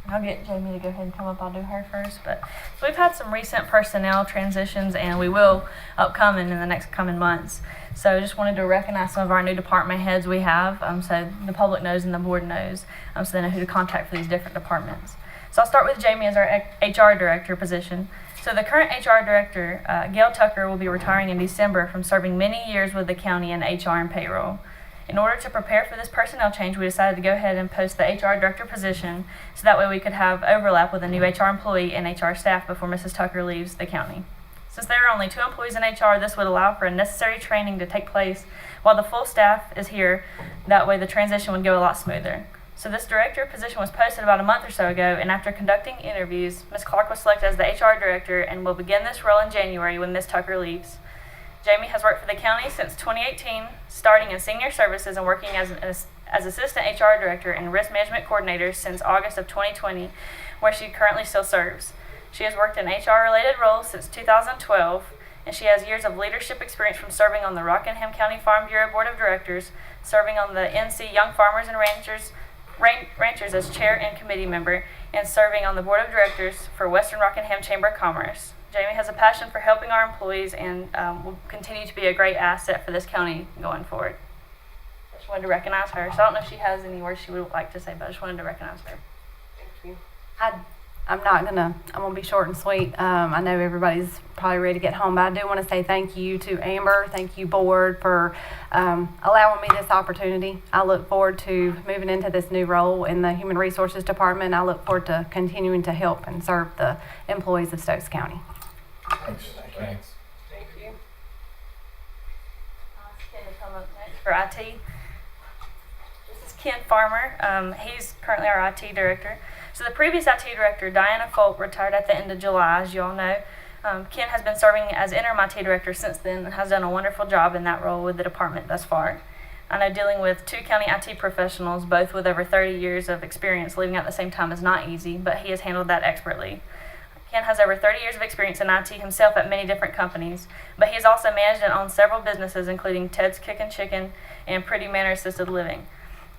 I'll get Jamie to go ahead and come up. I'll do her first. But so we've had some recent personnel transitions, and we will upcoming in the next coming months. So just wanted to recognize some of our new department heads we have, so the public knows and the board knows, so they know who to contact for these different departments. So I'll start with Jamie as our HR director position. So the current HR director, Gail Tucker, will be retiring in December from serving many years with the county in HR and payroll. In order to prepare for this personnel change, we decided to go ahead and post the HR director position so that way we could have overlap with a new HR employee and HR staff before Mrs. Tucker leaves the county. Since there are only 2 employees in HR, this would allow for a necessary training to take place while the full staff is here. That way the transition would go a lot smoother. So this director position was posted about a month or so ago, and after conducting interviews, Ms. Clark was selected as the HR director and will begin this role in January when Ms. Tucker leaves. Jamie has worked for the county since 2018, starting in senior services and working as assistant HR director and risk management coordinator since August of 2020, where she currently still serves. She has worked in HR-related roles since 2012, and she has years of leadership experience from serving on the Rockingham County Farm Bureau Board of Directors, serving on the NC Young Farmers and Ranchers as chair and committee member, and serving on the board of directors for Western Rockingham Chamber of Commerce. Jamie has a passion for helping our employees and will continue to be a great asset for this county going forward. I just wanted to recognize her. So I don't know if she has any words she would like to say, but I just wanted to recognize her. Thank you. I'm gonna be short and sweet. I know everybody's probably ready to get home, but I do want to say thank you to Amber, thank you board for allowing me this opportunity. I look forward to moving into this new role in the Human Resources Department. I look forward to continuing to help and serve the employees of Stokes County. Thanks. Thanks. Thank you. Ken to come up next. For IT, this is Ken Farmer. He's currently our IT director. So the previous IT director, Diana Folk, retired at the end of July, as you all know. Ken has been serving as interim IT director since then and has done a wonderful job in that role with the department thus far. I know dealing with 2 county IT professionals, both with over 30 years of experience, leaving at the same time is not easy, but he has handled that expertly. Ken has over 30 years of experience in IT himself at many different companies, but he has also managed and owned several businesses, including Ted's Kickin' Chicken and Pretty Manor Assisted Living.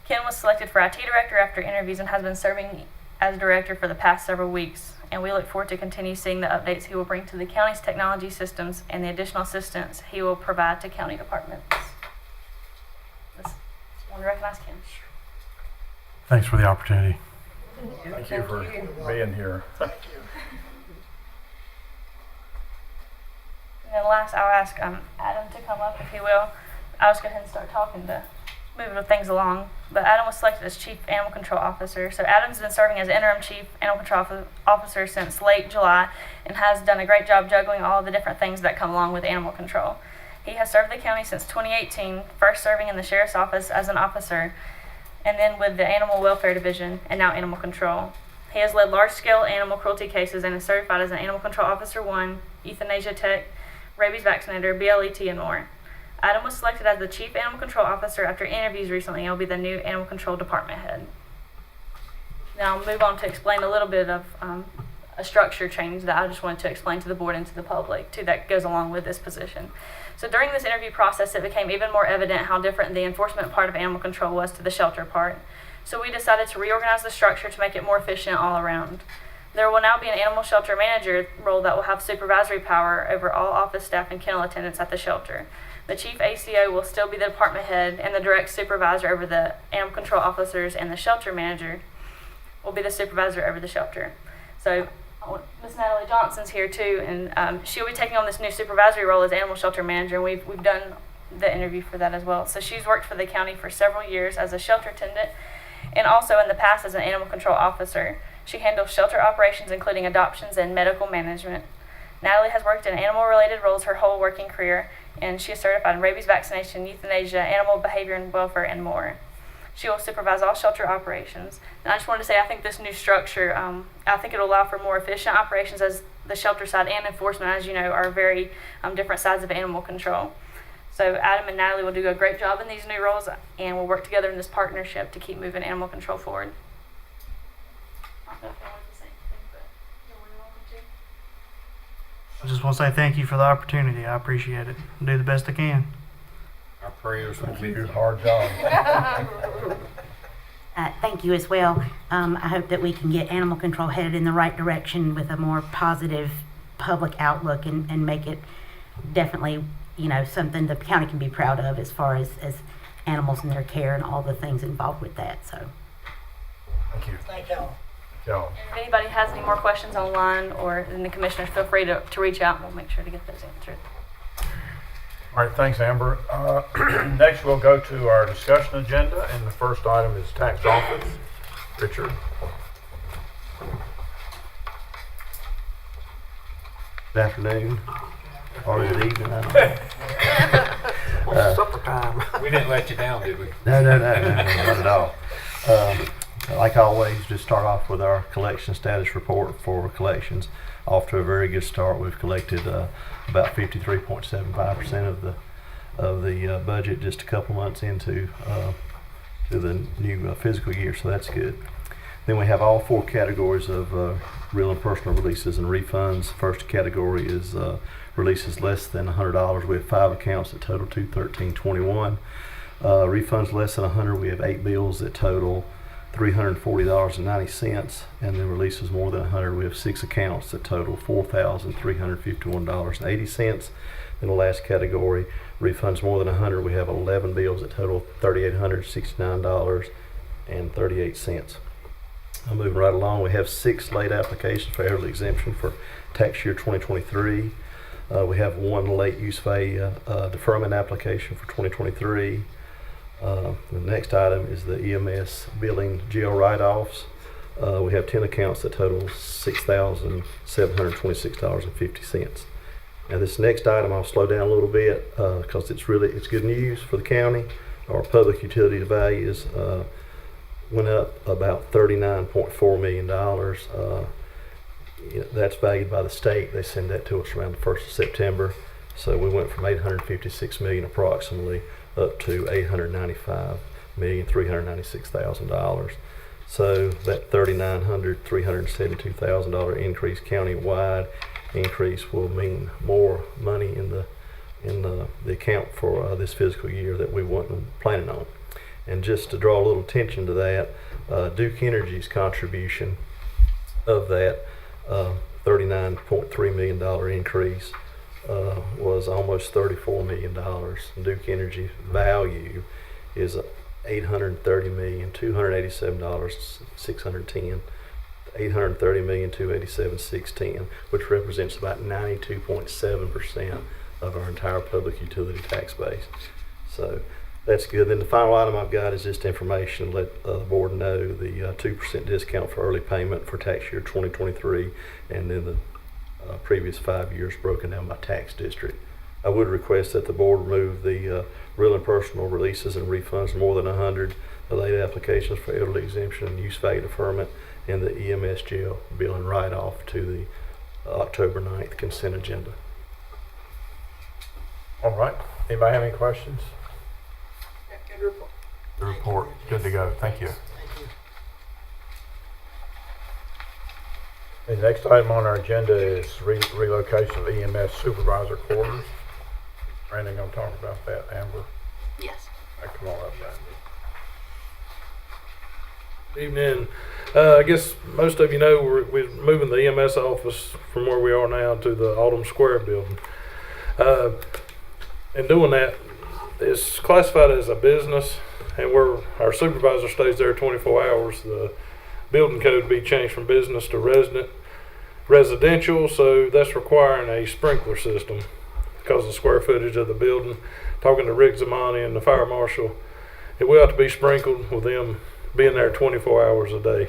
Ken was selected for IT director after interviews and has been serving as director for the past several weeks, and we look forward to continue seeing the updates he will bring to the county's technology systems and the additional assistance he will provide to county departments. Just want to recognize Ken. Thanks for the opportunity. Thank you for being here. And then last, I'll ask Adam to come up if he will. I'll just go ahead and start talking to moving things along. But Adam was selected as Chief Animal Control Officer. So Adam's been serving as interim Chief Animal Control Officer since late July and has done a great job juggling all the different things that come along with animal control. He has served the county since 2018, first serving in the Sheriff's Office as an officer, and then with the Animal Welfare Division, and now Animal Control. He has led large-scale animal cruelty cases and is certified as an Animal Control Officer 1, Euthanasia Tech, Rabies Vaccinator, BLET, and more. Adam was selected as the Chief Animal Control Officer after interviews recently and will be the new Animal Control Department Head. Now I'll move on to explain a little bit of a structure change that I just wanted to explain to the board and to the public too that goes along with this position. So during this interview process, it became even more evident how different the enforcement part of animal control was to the shelter part. So we decided to reorganize the structure to make it more efficient all around. There will now be an animal shelter manager role that will have supervisory power over all office staff and kennel attendants at the shelter. The chief ACO will still be the department head, and the direct supervisor over the animal control officers, and the shelter manager will be the supervisor over the shelter. So Miss Natalie Johnson's here too, and she'll be taking on this new supervisory role as animal shelter manager, and we've done the interview for that as well. So she's worked for the county for several years as a shelter attendant, and also in the past as an animal control officer. She handles shelter operations, including adoptions and medical management. Natalie has worked in animal-related roles her whole working career, and she is certified in rabies vaccination, euthanasia, animal behavior and welfare, and more. She will supervise all shelter operations. And I just wanted to say, I think this new structure, I think it will allow for more efficient operations, as the shelter side and enforcement, as you know, are very different sides of animal control. So Adam and Natalie will do a great job in these new roles, and we'll work together in this partnership to keep moving animal control forward. I don't know if I wanted to say anything, but you're more than welcome to. I just want to say thank you for the opportunity. I appreciate it. I'll do the best I can. Our prayers will be Good, hard job. Thank you as well. I hope that we can get animal control headed in the right direction with a more positive public outlook and make it definitely, something the county can be proud of as far as animals and their care and all the things involved with that. So, Thank you. Thank y'all. Y'all. If anybody has any more questions online or in the commissioners, feel free to reach out, and we'll make sure to get those answered. All right, thanks, Amber. Next, we'll go to our discussion agenda, and the first item is tax office. Richard. Good afternoon, or is it evening? I don't know. Supper time. We didn't let you down, did we? No, not at all. Like always, just start off with our collection status report for collections. Off to a very good start. We've collected about 53.75% of the budget just a couple months into to the new fiscal year, so that's good. Then we have all four categories of real and personal releases and refunds. First category is releases less than $100. We have 5 accounts that total $213.21. Refunds less than $100. We have 8 bills that total $340.90, and then releases more than $100. We have 6 accounts that total $4,351.80. In the last category, refunds more than $100, we have 11 bills that total $3,869.38. Moving right along, we have 6 late applications for elderly exemption for tax year 2023. We have 1 late use fee deferment application for 2023. The next item is the EMS billing jail write-offs. We have 10 accounts that total $6,726.50. Now this next item, I'll slow down a little bit because it's good news for the county. Our public utility values went up about $39.4 million. That's valued by the state. They send that to us around the 1st of September. So we went from $856 million approximately up to $895,396,000. So that $372,000 increase county-wide increase will mean more money in the account for this fiscal year that we wasn't planning on. And just to draw a little attention to that, Duke Energy's contribution of that $39.3 million increase was almost $34 million. Duke Energy value is $830,287,610, $830,287,610, which represents about 92.7% of our entire public utility tax base. So That's good. Then the final item I've got is just information to let the board know the 2% discount for early payment for tax year 2023, and then the previous 5 years broken down by tax district. I would request that the board remove the real and personal releases and refunds more than 100, the late applications for elderly exemption and use value deferment, and the EMS jail billing write-off to the October 9th consent agenda. All right. Anybody have any questions? Good report. The report, good to go. Thank you. The next item on our agenda is relocation of EMS supervisor quarters. Brandon gonna talk about that, Amber. Yes. Come on up, Brandon. Evening. I guess most of you know we're moving the EMS office from where we are now to the Autumn Square building. And doing that, it's classified as a business, and where our supervisor stays there 24 hours, the building code be changed from business to residential, so that's requiring a sprinkler system because of the square footage of the building. Talking to Rick Zamani and the fire marshal, it will have to be sprinkled with them being there 24 hours a day.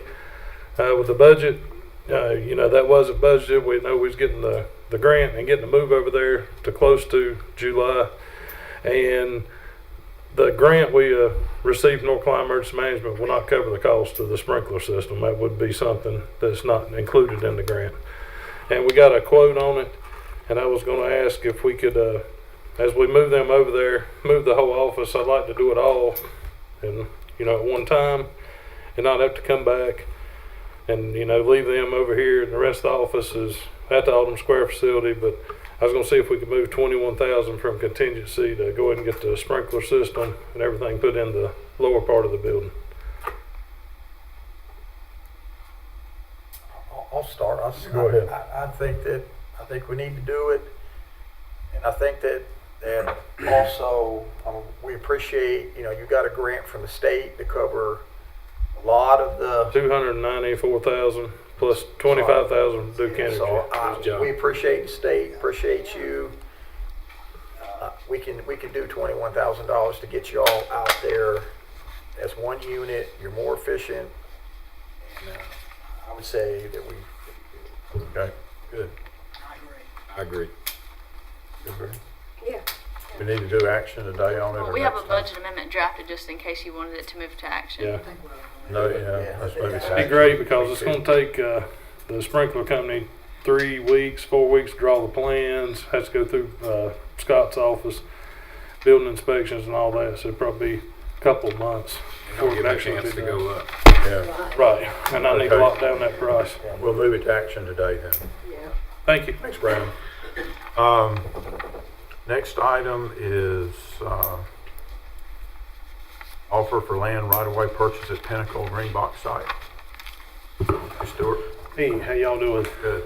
With the budget, that wasn't budgeted. We know we was getting the grant and getting the move over there to close to July. And the grant we received from North Carolina Emergency Management will not cover the cost of the sprinkler system. That would be something that's not included in the grant. And we got a quote on it, and I was going to ask if we could, as we move them over there, move the whole office. I'd like to do it all, and at one time, and not have to come back and leave them over here, and the rest of the office is at the Autumn Square facility. But I was going to see if we could move $21,000 from contingency to go ahead and get the sprinkler system and everything put in the lower part of the building. I'll start. Go ahead. I think we need to do it, and I think that also we appreciate you got a grant from the state to cover a lot of the $294,000 plus $25,000 Duke County. So we appreciate the state, appreciate you. We can do $21,000 to get you all out there as one unit. You're more efficient. And, I would say that we. Okay, good. I agree. Yeah. We need to do action today on it. Well, or we have a next time? budget amendment drafted just in case you wanted it to move to action. Yeah. No, yeah, let's move it to It'd be action. great because it's going to take the sprinkler company 4 weeks to draw the plans. Has to go through Scott's office, building inspections and all that. So it'd probably be a couple of months before it actually chance to go up. Yeah, Right, and I need to Okay. lock down that price. we'll move it to action today then. Yeah. Thank you. Thanks, Brandon. Next item is offer for land right-of-way purchase at Pinnacle Green Box site. Hey, Stuart. Hey, how y'all doing? Good.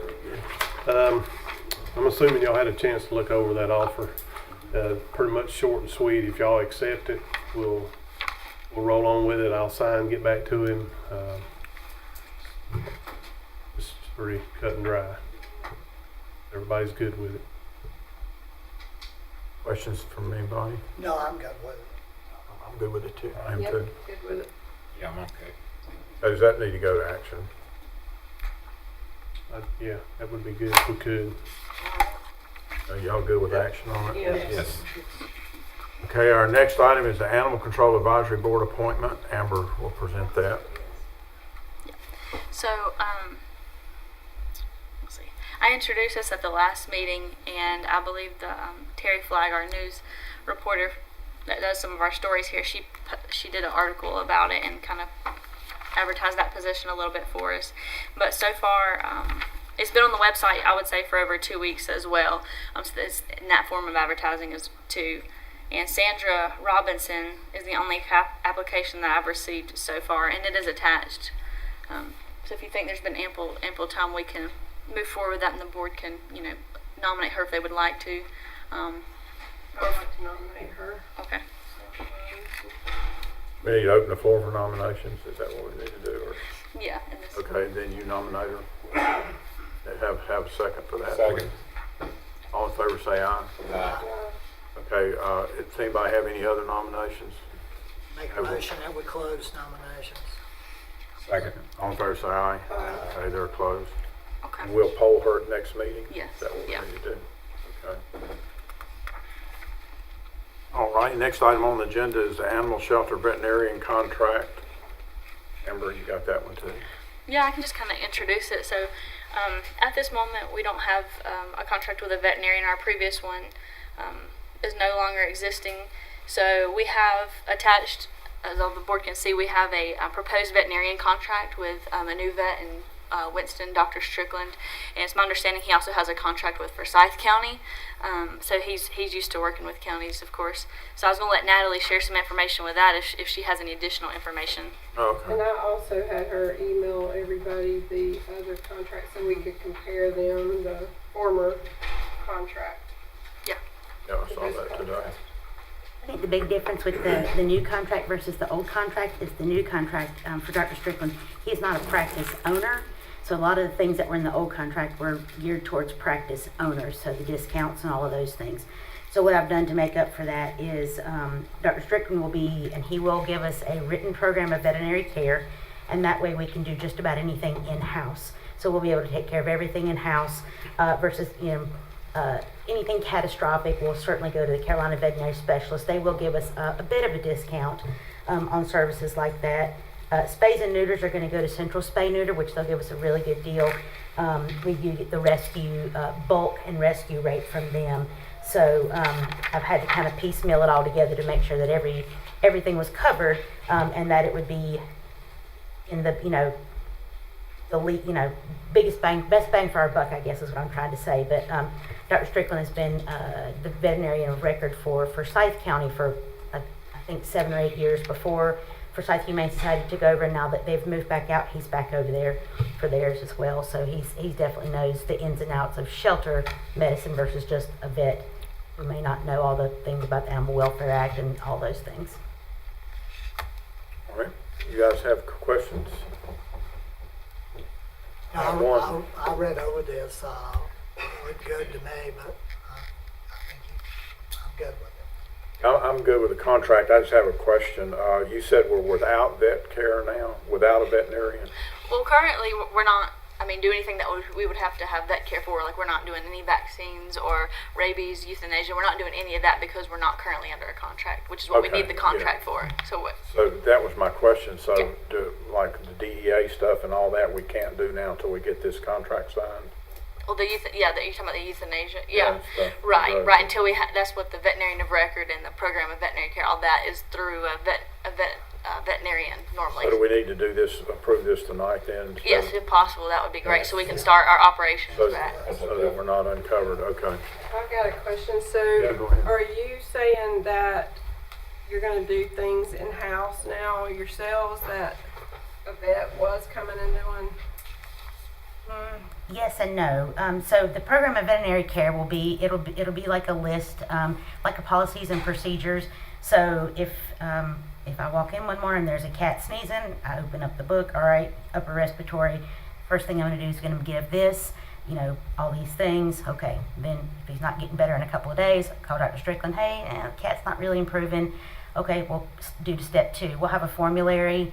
I'm assuming y'all had a chance to look over that offer. Pretty much short and sweet. If y'all accept it, we'll roll on with it. I'll sign, get back to him. It's pretty cut and dry. Everybody's good with it. Questions from anybody? No, I'm good with it. I'm good with it too. I am Yep, too. good with it. Yeah, I'm okay. Does that need to go to action? Yeah, that would be good if we could. Are y'all good with action on it? Yeah. Yes. Okay, our next item is the Animal Control Advisory Board appointment. Amber will present that. So, let's see. I introduced this at the last meeting, and I believe the Terry Flagg, our news reporter that does some of our stories here, she did an article about it and kind of advertised that position a little bit for us. But so far, it's been on the website, I would say, for over 2 weeks as well. So this, in that form of advertising is too. And Sandra Robinson is the only application that I've received so far, and it is attached. So if you think there's been ample time, we can move forward with that, and the board can, nominate her if they would like to. I'd like to nominate her. Okay. We need to open the floor for nominations. Is that what we need to do? Or? Yeah. In this. Okay, then you nominate her. Have a second for that. Second. All in favor say aye. Aye. Okay, does anybody have any other nominations? Make a motion that we close nominations. Second. All in favor, say aye. Okay, they're closed. Okay. We'll poll her at next meeting? Yes, Is that what we yeah. need to do? Okay. All right, next item on the agenda is the animal shelter veterinarian contract. Amber, you got that one too? Yeah, I can just kind of introduce it. So, at this moment, we don't have a contract with a veterinarian. Our previous one is no longer existing. So we have attached, as all the board can see, we have a proposed veterinarian contract with a new vet in Winston, Dr. Strickland, and it's my understanding he also has a contract with Forsyth County. So he's used to working with counties, of course. So I was going to let Natalie share some information with that if she has any additional information. Okay. And I also had her email everybody the other contracts so we could compare them, the former contract. Yeah. Yeah, I saw that today. I think the big difference with the new contract versus the old contract is the new contract for Dr. Strickland. He is not a practice owner, so a lot of the things that were in the old contract were geared towards practice owners, so the discounts and all of those things. So what I've done to make up for that is Dr. Strickland will be, and he will give us a written program of veterinary care, and that way we can do just about anything in-house. So we'll be able to take care of everything in-house versus, anything catastrophic, we'll certainly go to the Carolina Veterinary Specialist. They will give us a bit of a discount on services like that. Spays and neuters are going to go to Central Spay Neuter, which they'll give us a really good deal. We do get the rescue bulk and rescue rate from them. So I've had to kind of piecemeal it all together to make sure that everything was covered and that it would be in the biggest best bang for our buck, I guess is what I'm trying to say. But Dr. Strickland has been the veterinarian of record for Forsyth County for I think 7 or 8 years before Forsyth Humane Society took over, and now that they've moved back out, he's back over there for theirs as well. So he's definitely knows the ins and outs of shelter medicine versus just a vet who may not know all the things about the Animal Welfare Act and all those things. All right, you guys have questions? I read over this. It looked good to me, but I think I'm good with it. I'm good with the contract. I just have a question. You said we're without vet care now, without a veterinarian? Well, currently we're not, do anything that we would have to have vet care for. Like, we're not doing any vaccines or rabies, euthanasia. We're not doing any of that because we're not currently under a contract, which is what we need the contract for. So that was my question. So like the DEA stuff and all that we can't do now until we get this contract signed? Well, you're talking about the euthanasia. Yeah, right. Until that's what the veterinarian of record and the program of veterinary care, all that is through a veterinarian normally. So do we need to do this, approve this tonight then? Yes, if possible, that would be great, so we can start our operations back. So that we're not uncovered, okay. I've got a question. So go ahead. are you saying that you're going to do things in-house now yourselves that a vet was coming and doing? Yes and no. So the program of veterinary care will be it'll be like a list, like a policies and procedures. So if I walk in one morning and there's a cat sneezing, I open up the book. All right, upper respiratory. First thing I'm going to do is going to give this, all these things. Okay, then if he's not getting better in a couple of days, call Dr. Strickland. Hey, the cat's not really improving. Okay, we'll do to step 2. We'll have a formulary,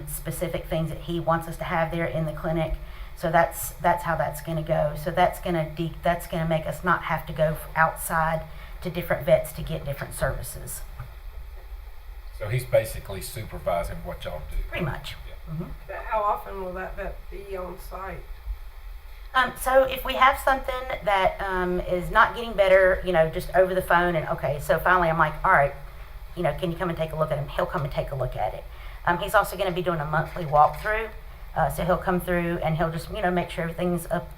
specific things that he wants us to have there in the clinic. So that's how that's going to go. So that's going to make us not have to go outside to different vets to get different services. So he's basically supervising what y'all do. Pretty much. Yeah. Mm-hmm. But how often will that vet be on site? So if we have something that is not getting better, just over the phone, and okay, so finally I'm like, all right, can you come and take a look at him? He'll come and take a look at it. He's also going to be doing a monthly walkthrough. So he'll come through and he'll just, make sure everything's up,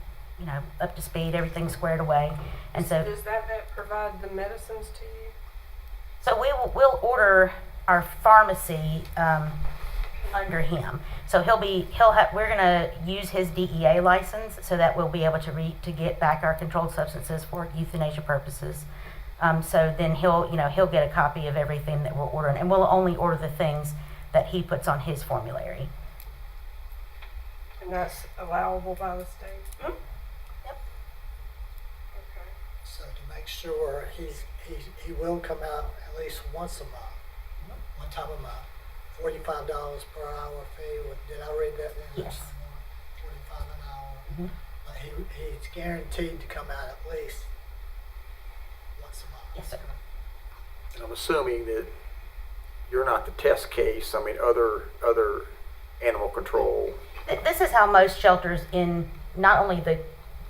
up to speed, everything's squared away. And so does that vet provide the medicines to you? So we'll order our pharmacy under him. So we're going to use his DEA license so that we'll be able to get back our controlled substances for euthanasia purposes. So then he'll get a copy of everything that we're ordering, and we'll only order the things that he puts on his formulary. And that's allowable by the state? Mm-hmm. Yep. Okay. So to make make sure he will come out at least once a month, one time a month. $45 per hour fee. Did I read that? Yes. 45 an hour. But he's guaranteed to come out at least once a month. Yes, sir. And I'm assuming that you're not the test case. I mean, other animal control. This is how most shelters in not only the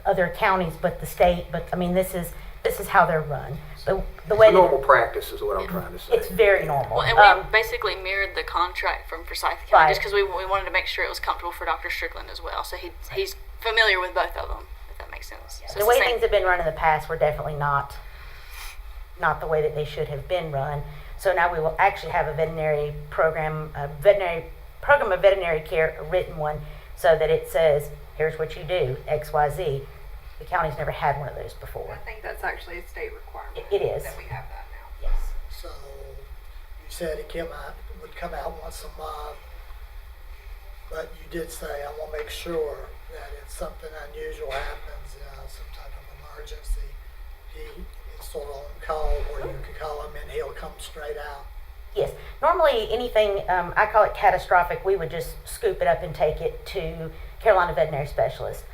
other counties but the state. But I mean, this is how they're run. The way Normal practice is what I'm trying to say. it's very normal. Well, and we basically mirrored the contract from Forsyth County Right. just because we wanted to make sure it was comfortable for Dr. Strickland as well. So he's familiar with both of them, if that makes sense. So The way things have been run in the past were definitely not the way that they should have been run. So now we will actually have a veterinary program of veterinary care, a written one, so that it says, here's what you do, X, Y, Z. The county's never had one of those before. I think that's actually a state requirement. It is. That we have that now. Yes. So you said it would come out once a month, but you did say, I want to make sure that if something unusual happens, some type of emergency, he is sort of on call, or you can call him and he'll come straight out. Yes. Normally, anything, I call it catastrophic, we would just scoop it up and take it to Carolina Veterinary Specialist.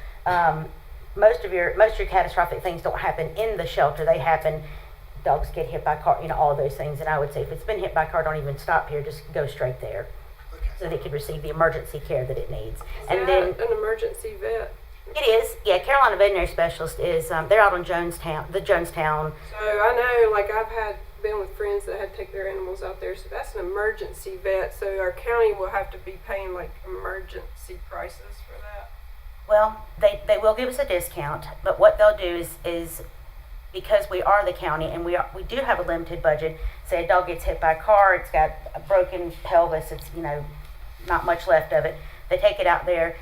Most of your catastrophic things don't happen in the shelter. They happen, dogs get hit by a car, all of those things. And I would say if it's been hit by a car, don't even stop here, just go straight there. Okay. So that it could receive the emergency care that it needs. Is that an emergency vet? It is, yeah, Carolina Veterinary Specialist is, they're out on Jonestown. So I know, like I've been with friends that had to take their animals out there, so that's an emergency vet. So our county will have to be paying like emergency prices for that. Well, they will give us a discount, but what they'll do is because we are the county and we do have a limited budget. Say a dog gets hit by a car, it's got a broken pelvis, it's not much left of it. They take it out there,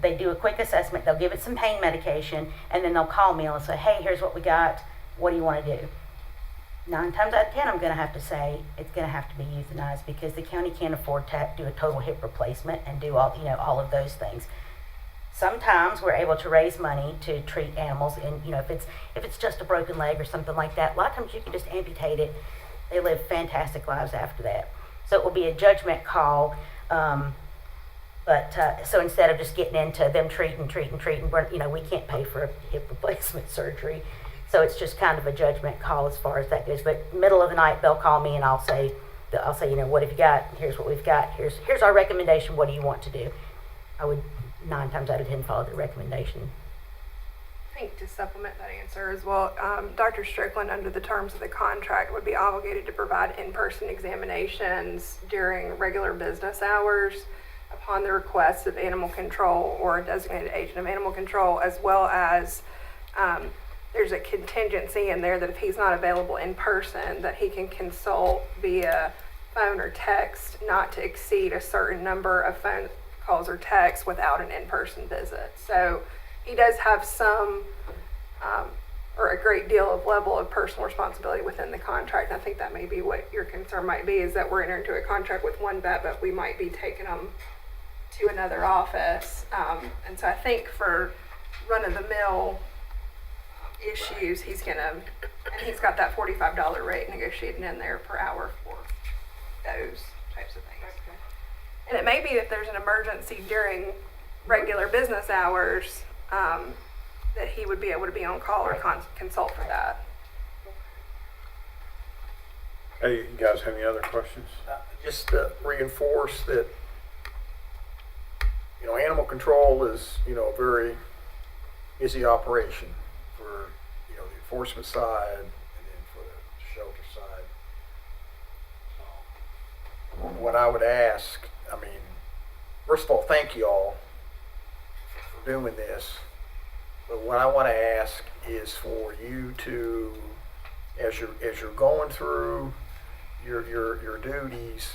they do a quick assessment, they'll give it some pain medication, and then they'll call me and say, hey, here's what we got. What do you want to do? 9 times out of 10, I'm going to have to say it's going to have to be euthanized because the county can't afford to do a total hip replacement and do all of those things. Sometimes we're able to raise money to treat animals, and if it's just a broken leg or something like that, a lot of times you can just amputate it. They live fantastic lives after that. So it will be a judgment call. So instead of just getting into them treating, we can't pay for a hip replacement surgery. So it's just kind of a judgment call as far as that goes. But middle of the night they'll call me and I'll say, what have you got? Here's what we've got. Here's our recommendation. What do you want to do? I would 9 times out of 10 follow the recommendation. I think to supplement that answer as well, Dr. Strickland, under the terms of the contract, would be obligated to provide in-person examinations during regular business hours upon the request of animal control or a designated agent of animal control, as well as there's a contingency in there that if he's not available in person, that he can consult via phone or text, not to exceed a certain number of phone calls or texts without an in-person visit. So he does have some or a great deal of level of personal responsibility within the contract. And I think that may be what your concern might be, is that we're entering into a contract with one vet, but we might be taking them to another office. And so I think for run-of-the-mill issues, he's got that $45 rate negotiated in there per hour for those types of things. Okay. And it may be if there's an emergency during regular business hours, that he would be able to be on call or consult for that. Hey, you guys have any other questions? Just to reinforce that, animal control is, a very busy operation for, the enforcement side and then for the shelter side. What I would ask, first of all, thank you all for doing this. But what I want to ask is for you to, as you're going through your duties,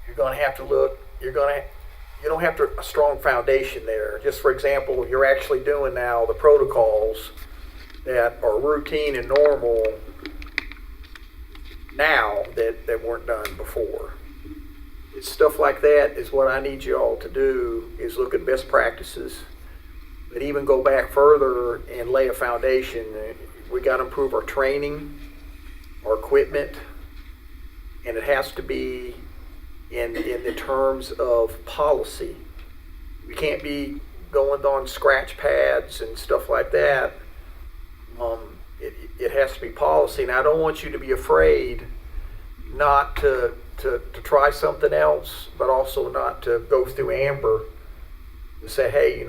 you're going to have to look. You don't have a strong foundation there. Just for example, you're actually doing now the protocols that are routine and normal now that weren't done before. It's stuff like that is what I need you all to do, is look at best practices, but even go back further and lay a foundation we got to improve our training, our equipment, and it has to be in the terms of policy. We can't be going on scratch pads and stuff like that. It has to be policy, and I don't want you to be afraid not to try something else, but also not to go through Amber and say, hey,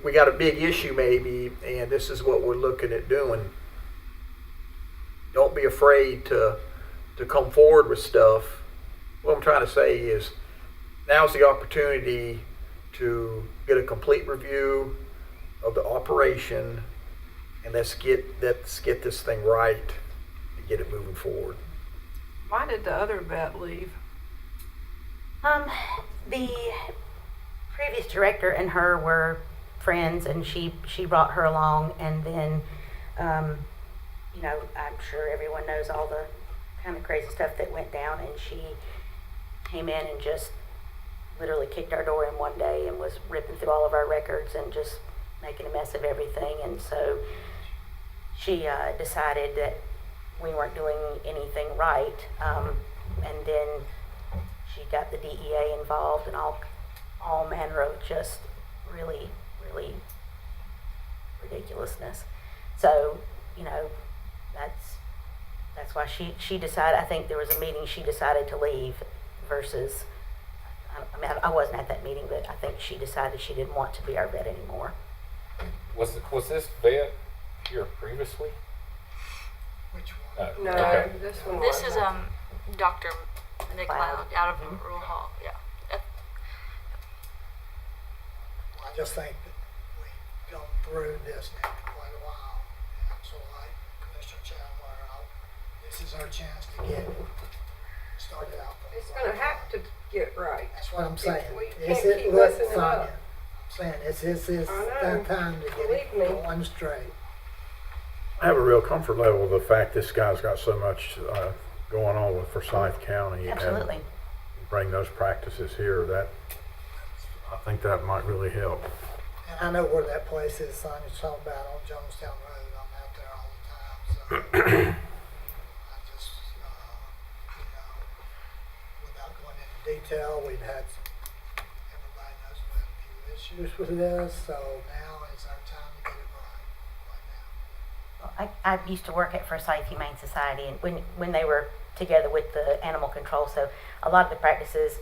we got a big issue maybe, and this is what we're looking at doing. Don't be afraid to come forward with stuff. What I'm trying to say is now's the opportunity to get a complete review of the operation, and let's get this thing right and get it moving forward. Why did the other vet leave? The previous director and her were friends, and she brought her along, and then, I'm sure everyone knows all the kind of crazy stuff that went down, and she came in and just literally kicked our door in one day and was ripping through all of our records and just making a mess of everything. And so she decided that we weren't doing anything right, and then she got the DEA involved and all manner of just really, really ridiculousness. So, that's why she decided. I think there was a meeting she decided to leave versus, I wasn't at that meeting, but I think she decided she didn't want to be our vet anymore. Was this vet here previously? Which one? No, Okay. this one This is wasn't. Dr. McLeod out of Rural Hall. Yeah. I just think that we've gone through this now for quite a while, and so like Commissioner Chandler, this is our chance to get started out. It's going to have to get right. That's what I'm saying. We This can't is, keep look, messing it Sonia, up. I'm saying this is I know. that time to get it Believe me. going straight. I have a real comfort level with the fact this guy's got so much going on with Forsyth County. Absolutely. And bring those practices here. I think that might really help. And I know where that place is, Sonia's talking about on Jonestown Road. I'm out there all the time, so I just, without going into detail, we've had everybody knows we had a few issues with this, so now is our time to get it right now. I used to work at Forsyth Humane Society, and when they were together with the animal control, so a lot of the practices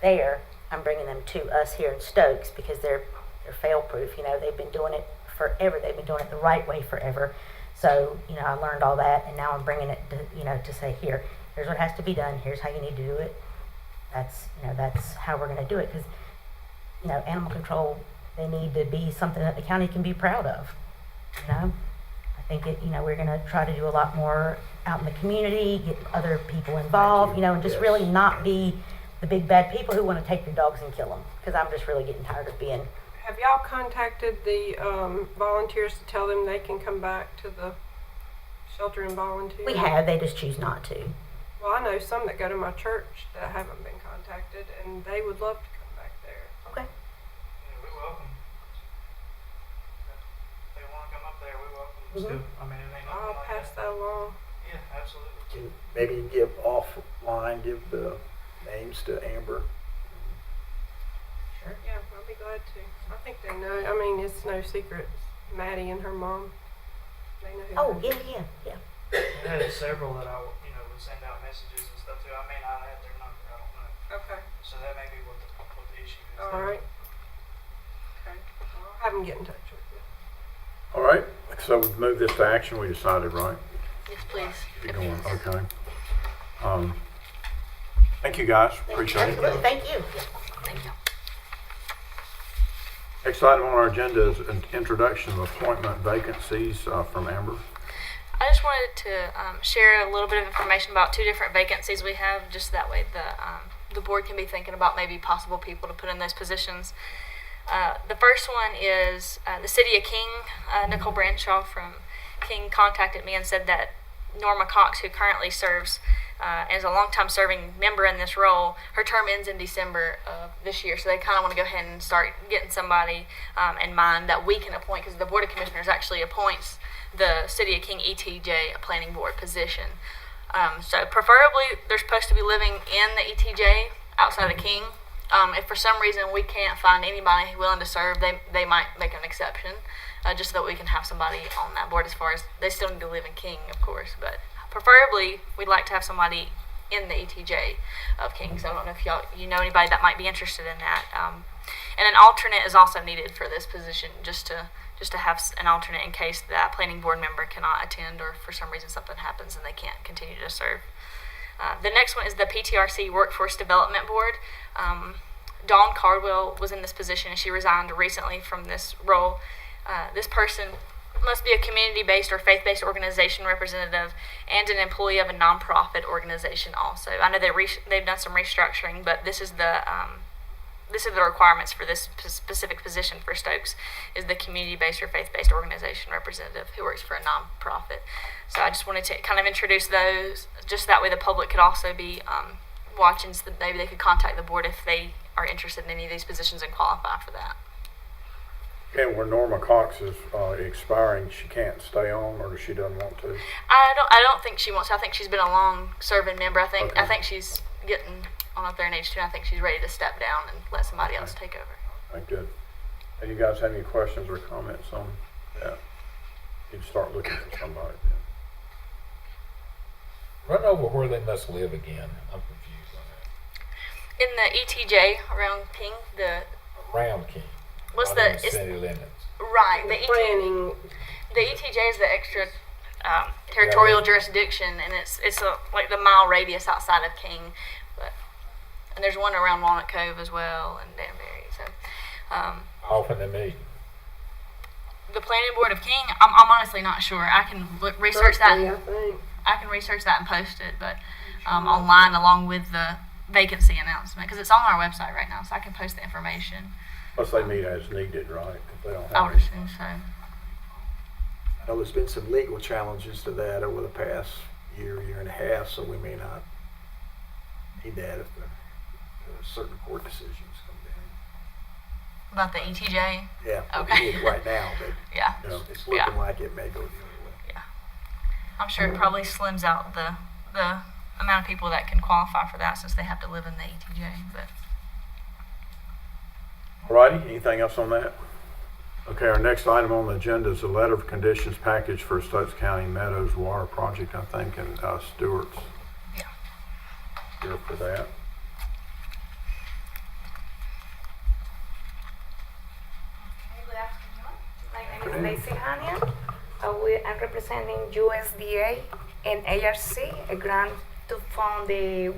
there, I'm bringing them to us here in Stokes because they're fail-proof. They've been doing it forever. They've been doing it the right way forever. So, I learned all that, and now I'm bringing it to, to say, here's what has to be done. Here's how you need to do it. That's how we're going to do it because, animal control, they need to be something that the county can be proud of. I think we're going to try to do a lot more out in the community, get other people involved, and just really not be the big bad people who want to take your dogs and kill them. Because I'm just really getting tired of being. Have y'all contacted the volunteers to tell them they can come back to the shelter and volunteer? We have, they just choose not to. Well, I know some that go to my church that haven't been contacted, and they would love to come back there. Okay. Yeah, we welcome. If they want to come up there, we welcome them Mhm. too. I mean, it ain't nothing I'll like pass that along. Yeah, absolutely. Can maybe give offline, give the names to Amber. Yeah, I'll be glad to. I think they know. I mean, it's no secret. Maddie and her mom, they know who. Oh, they are. yeah. I had several that I, would send out messages and stuff too. I may not have their number. I don't know. Okay. So that may be what the issue is. All right. Okay. I'll have them get in touch with you. All right, so we've moved this to action. We decided, right? Yes, please. Keep going. Okay. Thank you, guys. Appreciate it. Absolutely. Thank you. Thank you. Next item on our agenda is an introduction of appointment vacancies from Amber. I just wanted to share a little bit of information about two different vacancies we have, just that way the board can be thinking about maybe possible people to put in those positions. The first one is the City of King. Nicole Branshaw from King contacted me and said that Norma Cox, who currently serves as a longtime serving member in this role, her term ends in December of this year. So they kind of want to go ahead and start getting somebody in mind that we can appoint, because the Board of Commissioners actually appoints the City of King ETJ a planning board position. So preferably they're supposed to be living in the ETJ outside of King. If for some reason we can't find anybody willing to serve, they might make an exception, just so that we can have somebody on that board. As far as they still need to live in King, of course, but preferably we'd like to have somebody in the ETJ of King. So I don't know if you know anybody that might be interested in that. And an alternate is also needed for this position, just to have an alternate in case that planning board member cannot attend, or for some reason something happens and they can't continue to serve. The next one is the PTRC Workforce Development Board. Dawn Cardwell was in this position and she resigned recently from this role. This person must be a community-based or faith-based organization representative and an employee of a nonprofit organization also. I know they've done some restructuring, but this is the requirements for this specific position for Stokes, is the community-based or faith-based organization representative who works for a nonprofit. So I just wanted to kind of introduce those, just that way the public could also be watching, so that maybe they could contact the board if they are interested in any of these positions and qualify for that. And where Norma Cox is expiring, she can't stay on, or she doesn't want to? I don't think she wants to. I think she's been a long-serving member. I think she's getting on up there in age 2. I think she's ready to step down and let somebody else take over. Okay, good. Hey, you guys have any questions or comments on that? You'd start looking for somebody then. Run over where they must live again. I'm confused on that. In the ETJ around King, Around King. What's not in the city limits? Right, the ETJ is the extra territorial jurisdiction, and it's like the mile radius outside of King, and there's one around Walnut Cove as well, and Danbury. So How often they meet? the planning board of King, I'm honestly not sure. I can research that. I can research that and post it, but online along with the vacancy announcement, because it's on our website right now, so I can post the information. Plus they meet as needed, right? If they don't have I would any. assume so. I know there's been some legal challenges to that over the past year and a half, so we may not need that if certain court decisions come down. About the ETJ? Yeah, Okay. we need it right now, but Yeah. it's looking like it may go the other way. Yeah. I'm sure it probably slims out the amount of people that can qualify for that, since they have to live in the ETJ. But Alrighty, anything else on that? Okay, our next item on the agenda is a letter of conditions package for Stokes County Meadows Water Project, I think, and Stewart's here for that. Good afternoon. My name is Lacey Hania. I'm representing USDA and ARC, a grant to fund the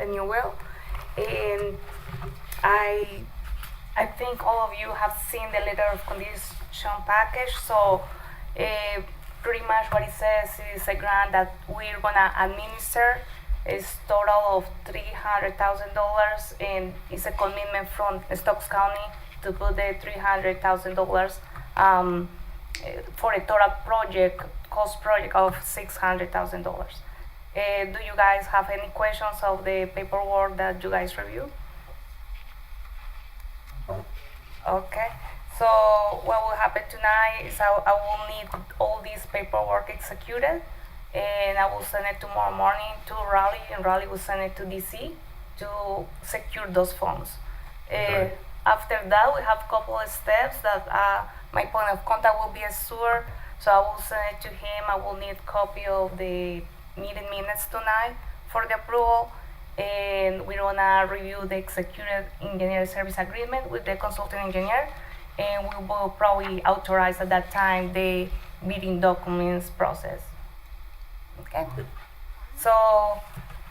new well. And I think all of you have seen the letter of condition package. So pretty much what it says is a grant that we're gonna administer. It's total of $300,000, and it's a commitment from Stokes County to put the $300,000 for a total cost project of $600,000. Do you guys have any questions of the paperwork that you guys review? Okay, so what will happen tonight is I will need all this paperwork executed, and I will send it tomorrow morning to Raleigh, and Raleigh will send it to DC to secure those funds. After that, we have a couple of steps that my point of contact will be a sewer, so I will send it to him. I will need a copy of the meeting minutes tonight for the approval, and we're gonna review the executed engineer service agreement with the consulting engineer, and we will probably authorize at that time the meeting documents process. Okay, so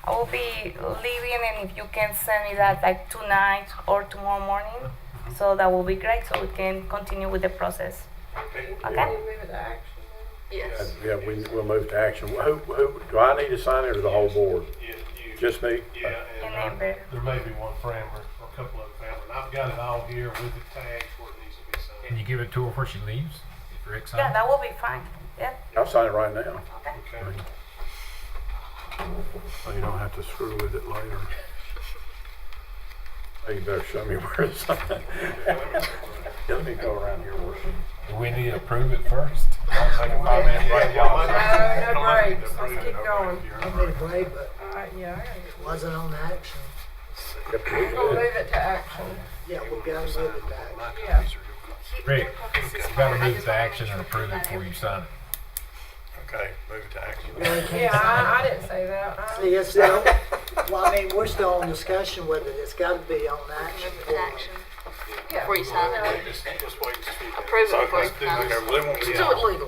I will be leaving, and if you can send me that like tonight or tomorrow morning, so that will be great, so we can continue with the process. Okay? yes. Yeah, we'll move to action. Who do I need to sign it, or the whole board? Just me? Yeah, And and Amber. there may be one for Amber, or a couple of them for Amber. And I've got it all here with the tags where it needs to be signed. Can you give it to her before she leaves? If Rick signs? Yeah, that will be fine. Yeah. I'll sign it right now. Okay. Okay. So you don't have to screw with it later. Oh, you better show me where it's at. Let me go around here. Do we need to approve it first? I'll take a 5-minute break, y'all. No breaks, let's keep going. I made a break, but Yeah, I gotta get. wasn't on action. We'll move it to action. Yeah, we gotta move it to action. Yeah. Rick, you gotta move to action and approve it before you sign it. Okay, move it to action. Really can't Yeah, sign I didn't say that. it. See, it's still, well, I mean, we're still in discussion with it. It's gotta be on action. Yeah. Before you sign it. Just wait to see. Approve it before you sign it. Well, they won't be Do it legally. You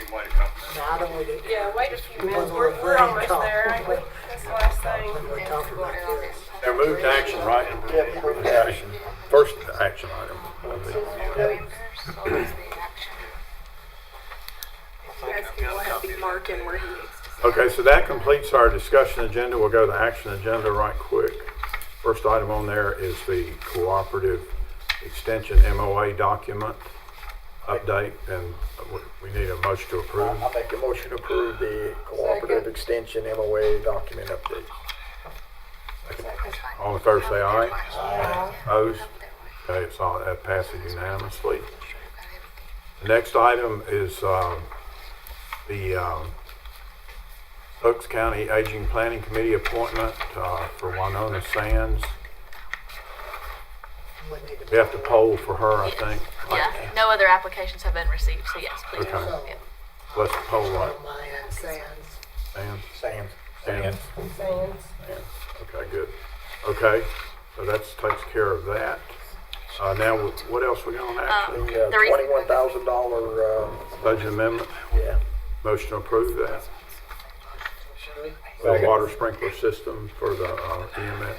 can wait a couple minutes. No, I don't want to. Yeah, wait a few minutes. We're almost there, ain't we? That's the last thing. We're talking about this. They're moved to action, right? Yeah, moved to action. First action item. You guys can go ahead and be marking where he needs to. Okay, so that completes our discussion agenda. We'll go to the action agenda right quick. First item on there is the cooperative extension MOA document update, and we need a motion to approve. I make a motion to approve the cooperative extension MOA document update. All in favor say aye. Aye. Opposed? Okay, it's all, that passes unanimously. The next item is the Stokes County Aging Planning Committee appointment for Winona Sands. We have to poll for her, I think. Yeah, no other applications have been received, so yes, please. Okay. Yeah. Let's poll right. Sands. Sands? Sands. Sands. Sands. Okay, good. Okay, so that takes care of that. Now, what else we got on action? The $21,000, Budget amendment, yeah. motion to approve that. The water sprinkler system for the EMS.